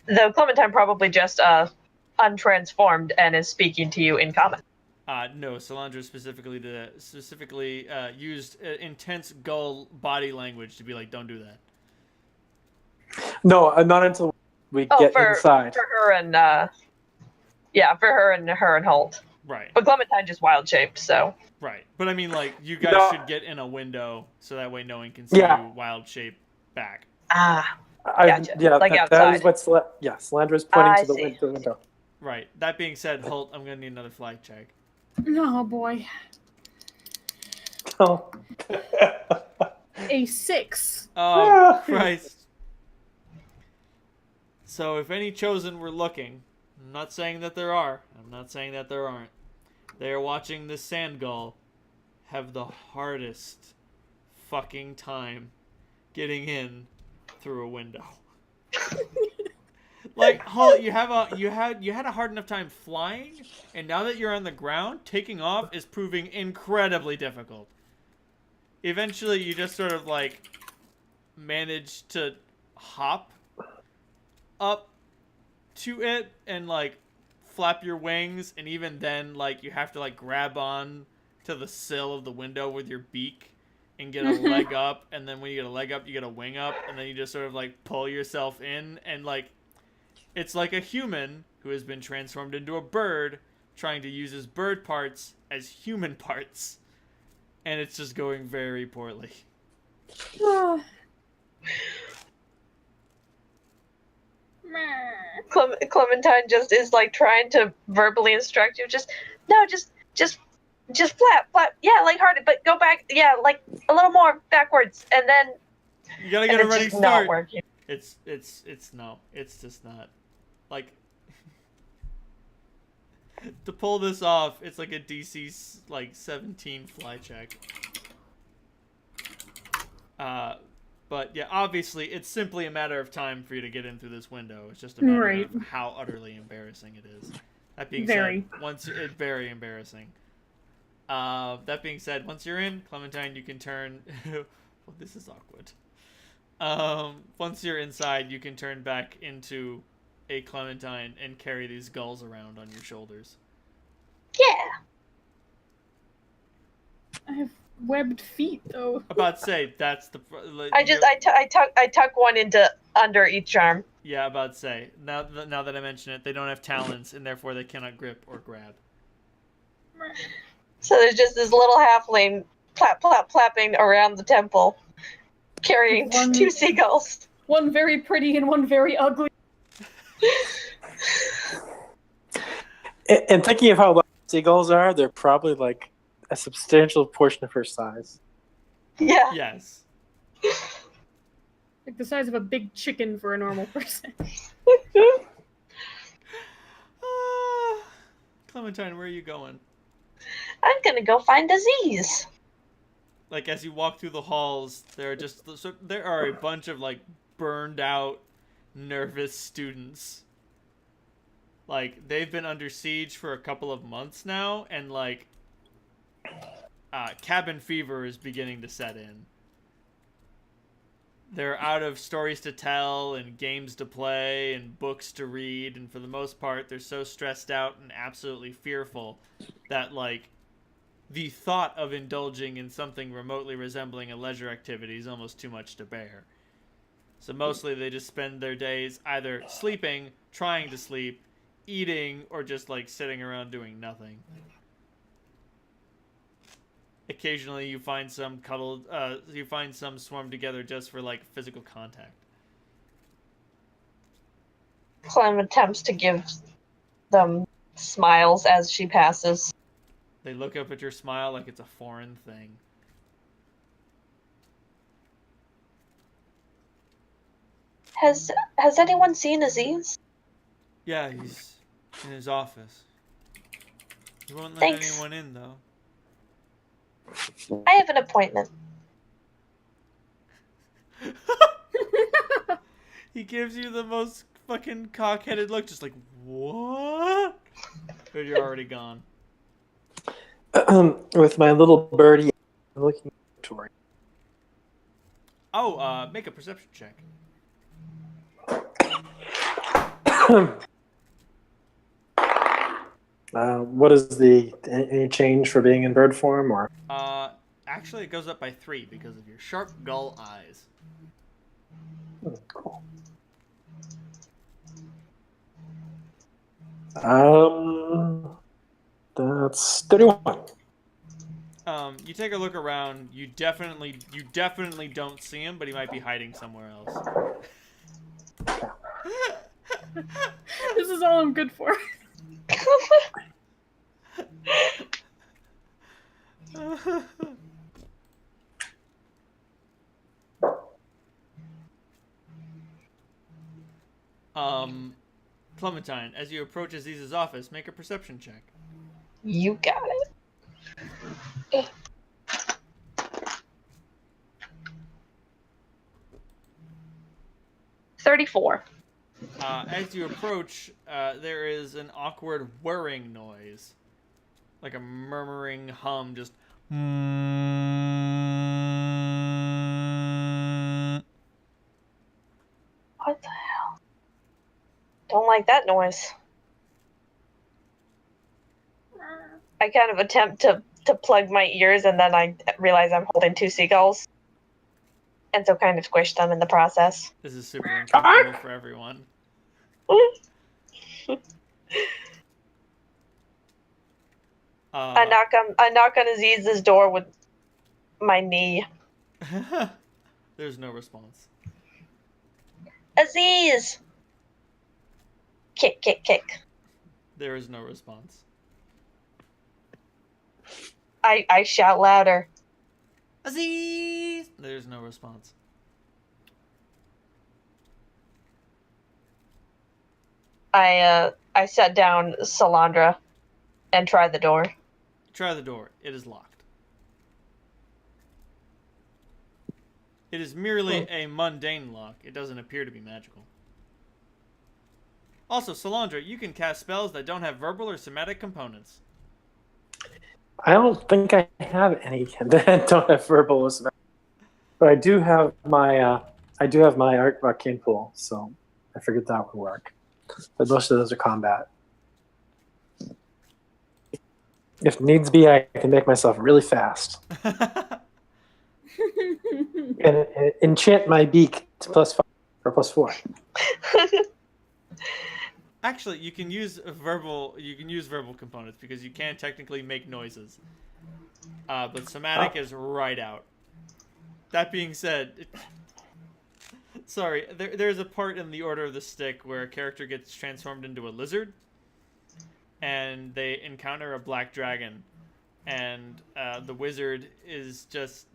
Though Clementine probably just untransformed and is speaking to you in common. No, Solandra specifically used intense gull body language to be like, don't do that. No, not until we get inside. For her and her and Holt. Right. But Clementine just wild shaped, so. Right. But I mean, like, you guys should get in a window so that way no one can see you wild shape back. Ah. Gotcha. Yeah, like that is what Solandra's pointing to the window. Right. That being said, Holt, I'm going to need another flag check. Oh boy. Oh. A 6. Oh, Christ. So if any chosen were looking, I'm not saying that there are. I'm not saying that there aren't. They are watching this sand gull have the hardest fucking time getting in through a window. Like, Holt, you had a hard enough time flying, and now that you're on the ground, taking off is proving incredibly difficult. Eventually, you just sort of like manage to hop up to it and like flap your wings, and even then, like, you have to like grab on to the sill of the window with your beak and get a leg up, and then when you get a leg up, you get a wing up, and then you just sort of like pull yourself in, and like it's like a human who has been transformed into a bird trying to use his bird parts as human parts, and it's just going very poorly. Clementine just is like trying to verbally instruct you. Just flap. Yeah, like hard, but go back. Yeah, like a little more backwards, and then you gotta get a ready start. Not working. It's just not like to pull this off. It's like a DC like 17 fly check. But yeah, obviously, it's simply a matter of time for you to get in through this window. It's just a matter of how utterly embarrassing it is. That being said, it's very embarrassing. That being said, once you're in, Clementine, you can turn. Well, this is awkward. Once you're inside, you can turn back into a Clementine and carry these gulls around on your shoulders. Yeah. I have webbed feet, though. About to say that's the. I tuck one into under each arm. Yeah, about to say now that I mention it, they don't have talons and therefore they cannot grip or grab. So there's just this little halfling flapping around the temple, carrying two seagulls. One very pretty and one very ugly. And thinking of how large seagulls are, they're probably like a substantial portion of her size. Yeah. Yes. Like the size of a big chicken for a normal person. Clementine, where are you going? I'm gonna go find Aziz. Like, as you walk through the halls, there are a bunch of like burned out, nervous students. Like, they've been under siege for a couple of months now, and like cabin fever is beginning to set in. They're out of stories to tell and games to play and books to read, and for the most part, they're so stressed out and absolutely fearful that, like, the thought of indulging in something remotely resembling a leisure activity is almost too much to bear. So mostly they just spend their days either sleeping, trying to sleep, eating, or just, like, sitting around doing nothing. Occasionally you find some swarmed together just for like physical contact. Clem attempts to give them smiles as she passes. They look up at your smile like it's a foreign thing. Has anyone seen Aziz? Yeah, he's in his office. He won't let anyone in though. I have an appointment. He gives you the most fucking cock-headed look, just like, what? But you're already gone. With my little birdie, I'm looking toward. Oh, make a perception check. what is the any change for being in bird form or? Actually, it goes up by 3 because of your sharp gull eyes. Cool. That's 31. You take a look around. You definitely don't see him, but he might be hiding somewhere else. This is all I'm good for. Clementine, as you approach Aziz's office, make a perception check. You got it. 34. As you approach, there is an awkward whirring noise. Like a murmuring hum, just... What the hell? Don't like that noise. I kind of attempt to plug my ears, and then I realize I'm holding 2 seagulls. And so kind of squish them in the process. This is super uncomfortable for everyone. I knock on Aziz's door with my knee. There's no response. Aziz! Kick, kick, kick. There is no response. I shout louder. Aziz! There's no response. I set down Salandra and try the door. Try the door. It is locked. It is merely a mundane lock. It doesn't appear to be magical. Also, Salandra, you can cast spells that don't have verbal or somatic components. I don't think I have any that don't have verbal or somatic. But I do have my arcane pool, so I figured that would work. But most of those are combat. If needs be, I can make myself really fast. and enchant my beak to +5 or +4. Actually, you can use verbal components because you can technically make noises. But somatic is right out. That being said, sorry, there's a part in the Order of the Stick where a character gets transformed into a lizard, and they encounter a black dragon, and the wizard is just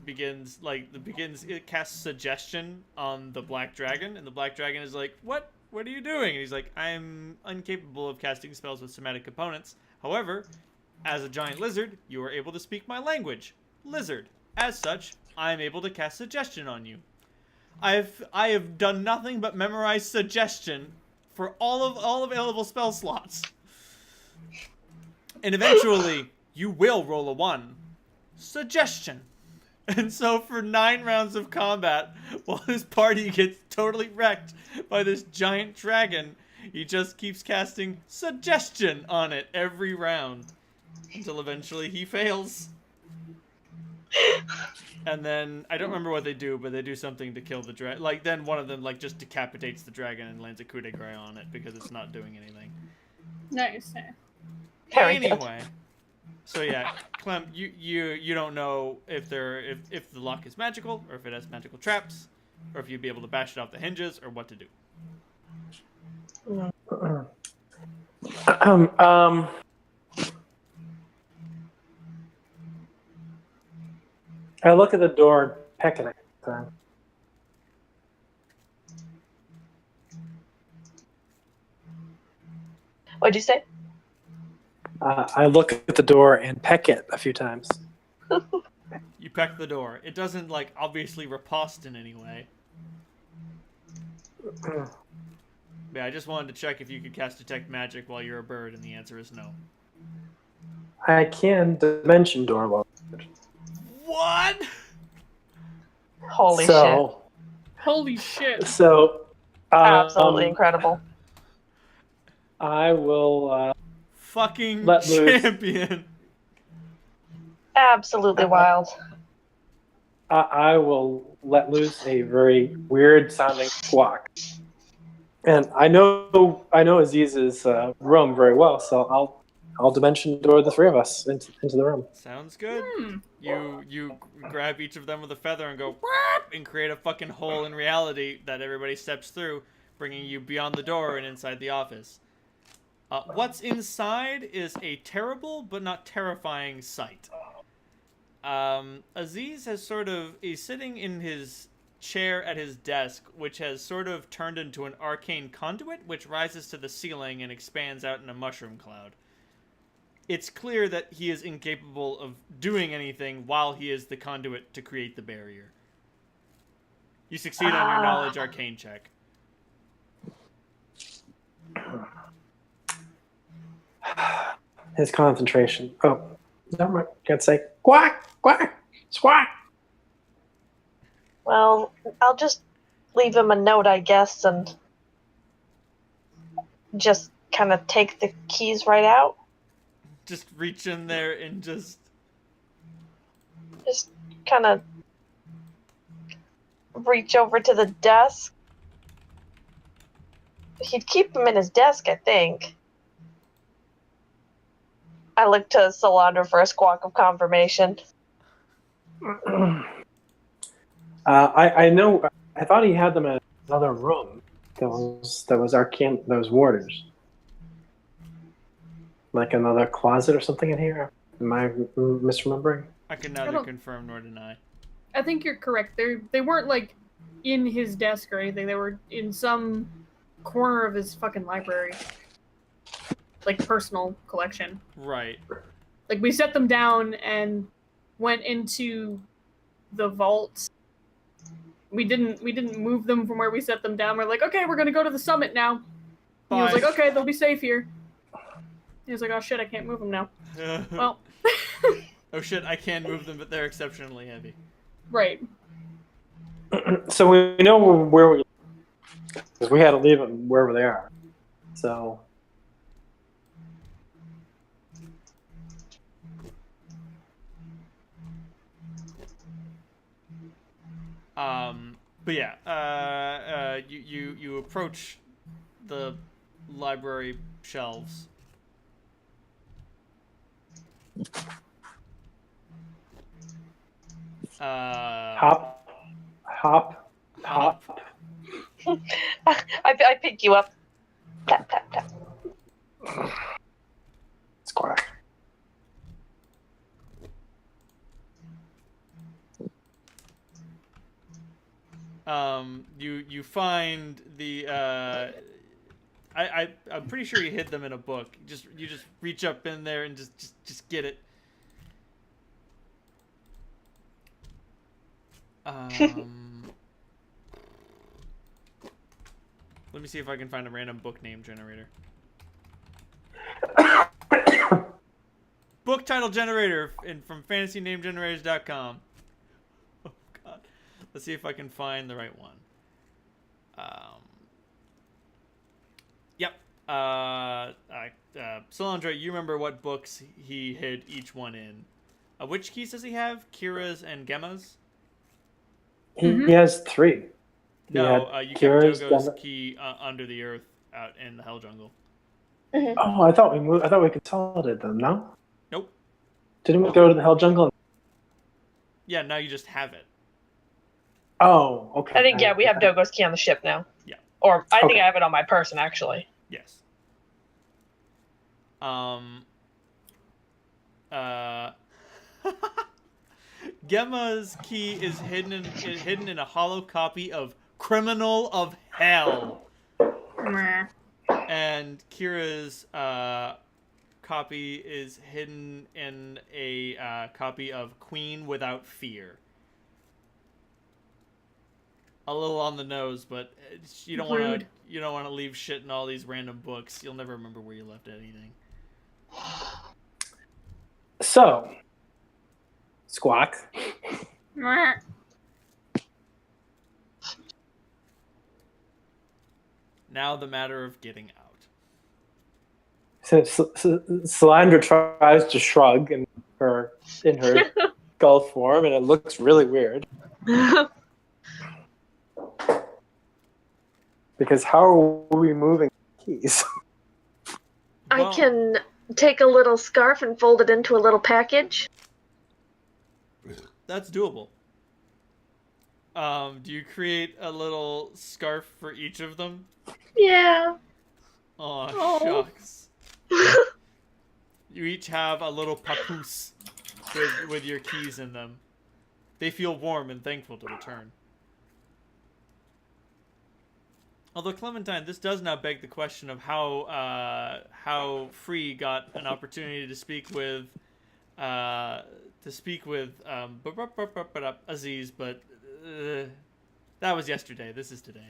it casts suggestion on the black dragon, and the black dragon is like, what are you doing? And he's like, I'm incapable of casting spells with somatic components. However, as a giant lizard, you are able to speak my language, lizard. As such, I am able to cast suggestion on you. I have done nothing but memorize suggestion for all available spell slots. And eventually, you will roll a 1. Suggestion. And so for 9 rounds of combat, while his party gets totally wrecked by this giant dragon, he just keeps casting suggestion on it every round. Until eventually he fails. And then, I don't remember what they do, but they do something to kill the dragon. Like, then one of them, like, just decapitates the dragon and lands a coup de grace on it because it's not doing anything. Nice. Anyway. So yeah, Clem, you don't know if the lock is magical, or if it has magical traps, or if you'd be able to bash it off the hinges, or what to do. I look at the door and peck at it. What'd you say? I look at the door and peck it a few times. You peck the door. It doesn't, like, obviously riposte in any way. Yeah, I just wanted to check if you could cast Detect Magic while you're a bird, and the answer is no. I can dimension door load. What? Holy shit. Holy shit. So, Absolutely incredible. I will fucking Let loose. champion. Absolutely wild. I will let loose a very weird sounding squawk. And I know Aziz's room very well, so I'll dimension door the three of us into the room. Sounds good. You grab each of them with a feather and go "Whoop," and create a fucking hole in reality that everybody steps through, bringing you beyond the door and inside the office. What's inside is a terrible but not terrifying sight. Aziz he's sitting in his chair at his desk, which has sort of turned into an arcane conduit, which rises to the ceiling and expands out in a mushroom cloud. It's clear that he is incapable of doing anything while he is the conduit to create the barrier. You succeed on your knowledge arcane check. His concentration. Oh, never mind. Can't say quack, quack, squawk. Well, I'll just leave him a note, I guess, and just kind of take the keys right out. Just reach in there and just Kind of reach over to the desk. He'd keep him in his desk, I think. I look to Solandra for a squawk of confirmation. I know. I thought he had them in another room. That was arcane. Those warders. Like another closet or something in here. Am I misremembering? I can neither confirm nor deny. I think you're correct. They weren't like in his desk or anything. They were in some corner of his fucking library, like personal collection. Right. Like we set them down and went into the vault. We didn't move them from where we set them down. We're like, okay, we're gonna go to the summit now. He was like, okay, they'll be safe here. He was like, oh shit, I can't move them now. Well. Oh shit, I can move them, but they're exceptionally heavy. Right. So we know where we, because we had to leave them wherever they are. So. But yeah, you approach the library shelves. Hop. I pick you up. Tap, tap, tap. Squawk. You find the I'm pretty sure you hid them in a book. You just reach up in there and just get it. Let me see if I can find a random book name generator. Book title generator from fantasynamegenerators.com. Oh god. Let's see if I can find the right one. Yep. Solandra, you remember what books he hid each one in. Which keys does he have? Kira's and Gemma's? He has 3. No, you kept Dogo's key under the earth out in the Hell Jungle. Oh, I thought we consolidated them. No. Nope. Didn't we go to the Hell Jungle? Yeah, now you just have it. Oh, okay. I think we have Dogo's key on the ship now. Yeah. Or I think I have it on my person actually. Yes. Gemma's key is hidden in a hollow copy of Criminal of Hell. And Kira's copy is hidden in a copy of Queen Without Fear. A little on the nose, but you don't want to leave shit in all these random books. You'll never remember where you left anything. So, squawk. Now the matter of getting out. Salandra tries to shrug in her gull form, and it looks really weird. Because how are we moving keys? I Well, can take a little scarf and fold it into a little package. that's doable. Do you create a little scarf for each of them? Yeah. Oh, Oh. shucks. You each have a little papoose with your keys in them. They feel warm and thankful to return. Although Clementine, this does now beg the question of how Free got an opportunity to speak with Aziz, but that was yesterday. This is today.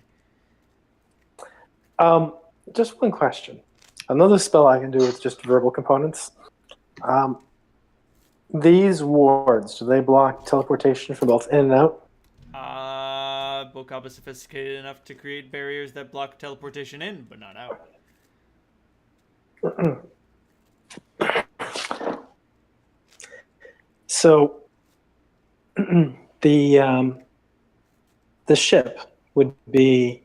Just one question. Another spell I can do with just verbal components. These wards, do they block teleportation for both in and out? Bokab is sophisticated enough to create barriers that block teleportation in, but not out. So the ship would be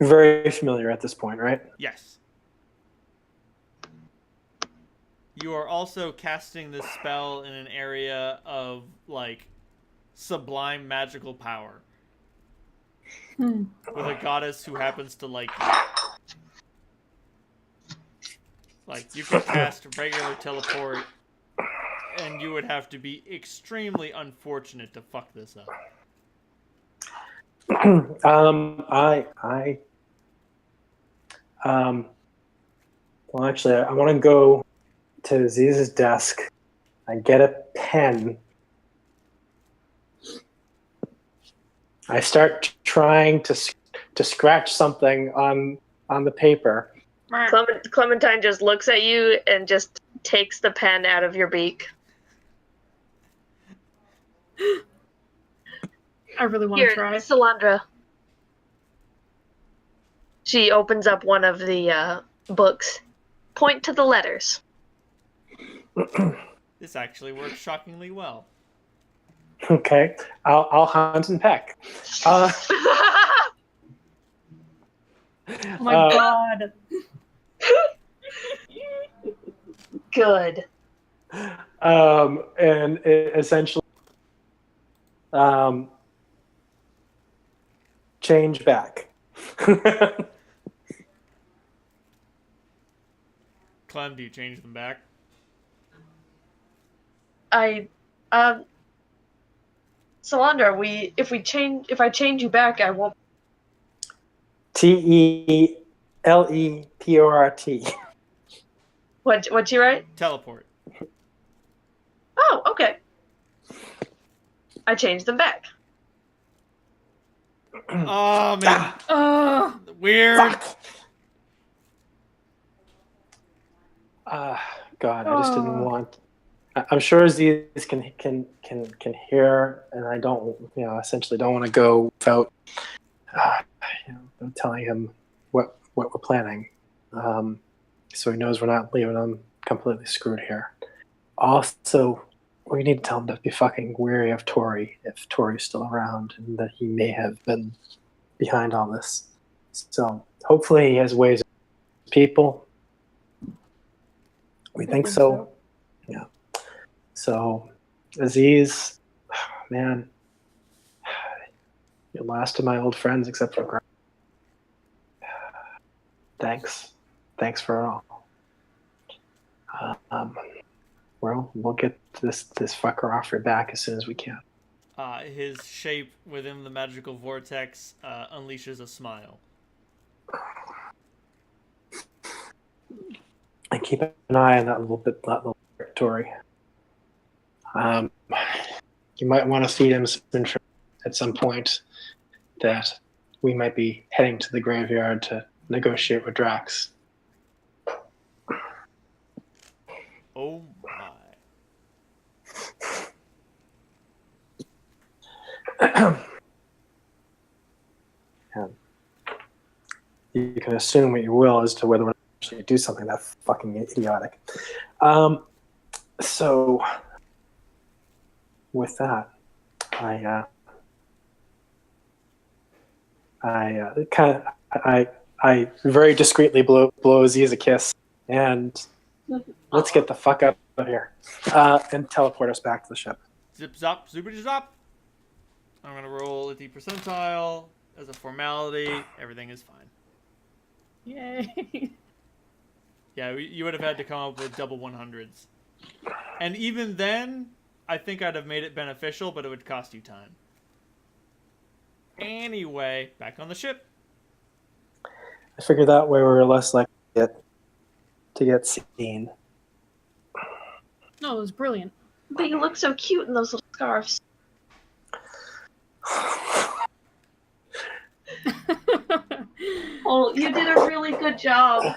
very familiar at this point, right? Yes. You are also casting this spell in an area of, like, sublime magical power. Hmm. With a goddess who happens to like you. Like, you could cast regular teleport, and you would have to be extremely unfortunate to fuck this up. Well, actually, I want to go to Aziz's desk. I get a pen. I start trying to scratch something on the paper. Clementine just looks at you and just takes the pen out of your beak. I really want Here, to try. Salandra. She opens up one of the books. Point to the letters. This actually works shockingly well. Okay, I'll hunt and peck. Oh my god. Good. And it essentially change back. Clem, do you change them back? Salandra, if I change you back, I won't. TELEPORT. What'd you write? Teleport. Oh, okay. I changed them back. Oh, man. Weird. Fuck. God, I just didn't want. I'm sure Aziz can hear, and I don't, essentially don't want to go without, telling him what we're planning, so he knows we're not leaving him completely screwed here. Also, we need to tell him to be fucking wary of Tori if Tori's still around, and that he may have been behind all this. So hopefully he has ways of people. We think so. Yeah. So, Aziz, man, you're last of my old friends except for Grant. Thanks for it all. We'll get this fucker off your back as soon as we can. His shape within the magical vortex unleashes a smile. And keep an eye on that little Tori. You might want to feed him some information at some point that we might be heading to the graveyard to negotiate with Drax. Oh my. you can assume what you will as to whether we actually do something that fucking idiotic. So, with that, I very discreetly blow Aziz a kiss, and let's get the fuck out of here, and teleport us back to the ship. Zip zop, super zop. I'm gonna roll at the percentile as a formality. Everything is fine. Yay. Yeah, you would have had to come up with double 100s, and even then, I think I'd have made it beneficial, but it would cost you time. Anyway, back on the ship. I figured that way we were less likely to get seen. No, it was brilliant. But you look so cute in those little scarves. Oh, you did a really good job.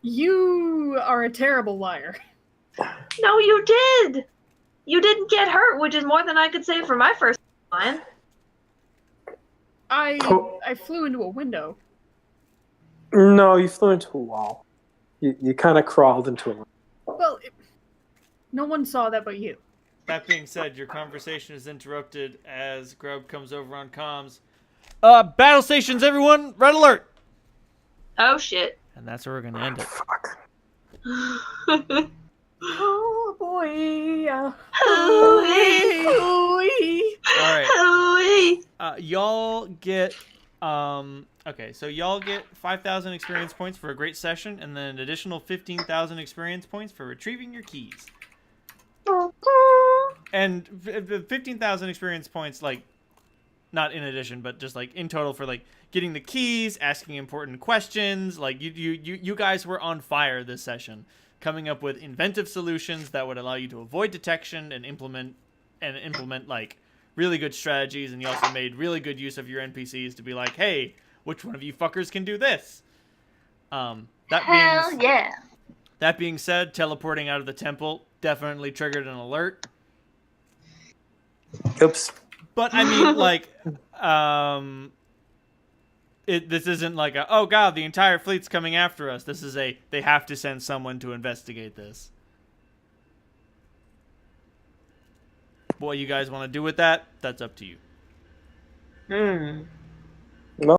You are a terrible liar. No, you did. You didn't get hurt, which is more than I could say for my first line. I flew into a window. No, you flew into a wall. You kind of crawled into a. Well, no one saw that but you. That being said, your conversation is interrupted as Grub comes over on comms. Battle stations, everyone! Red alert! Oh, shit. And that's where we're gonna end it. Fuck. Oh boy. Hooey. Alright. Hooey. Y'all get... Okay, so y'all get 5,000 experience points for a great session, and then an additional 15,000 experience points for retrieving your keys. And 15,000 experience points, like, not in addition, but just like in total for like getting the keys, asking important questions. Like you guys were on fire this session, coming up with inventive solutions that would allow you to avoid detection and implement like really good strategies. And you also made really good use of your NPCs to be like, hey, which one of you fuckers can do this? That being said, teleporting out of the temple definitely triggered an alert. Oops. But I mean, like, this isn't like a, oh god, the entire fleet's coming after us. This is a, they have to send someone to investigate this. What you guys want to do with that, that's up to you.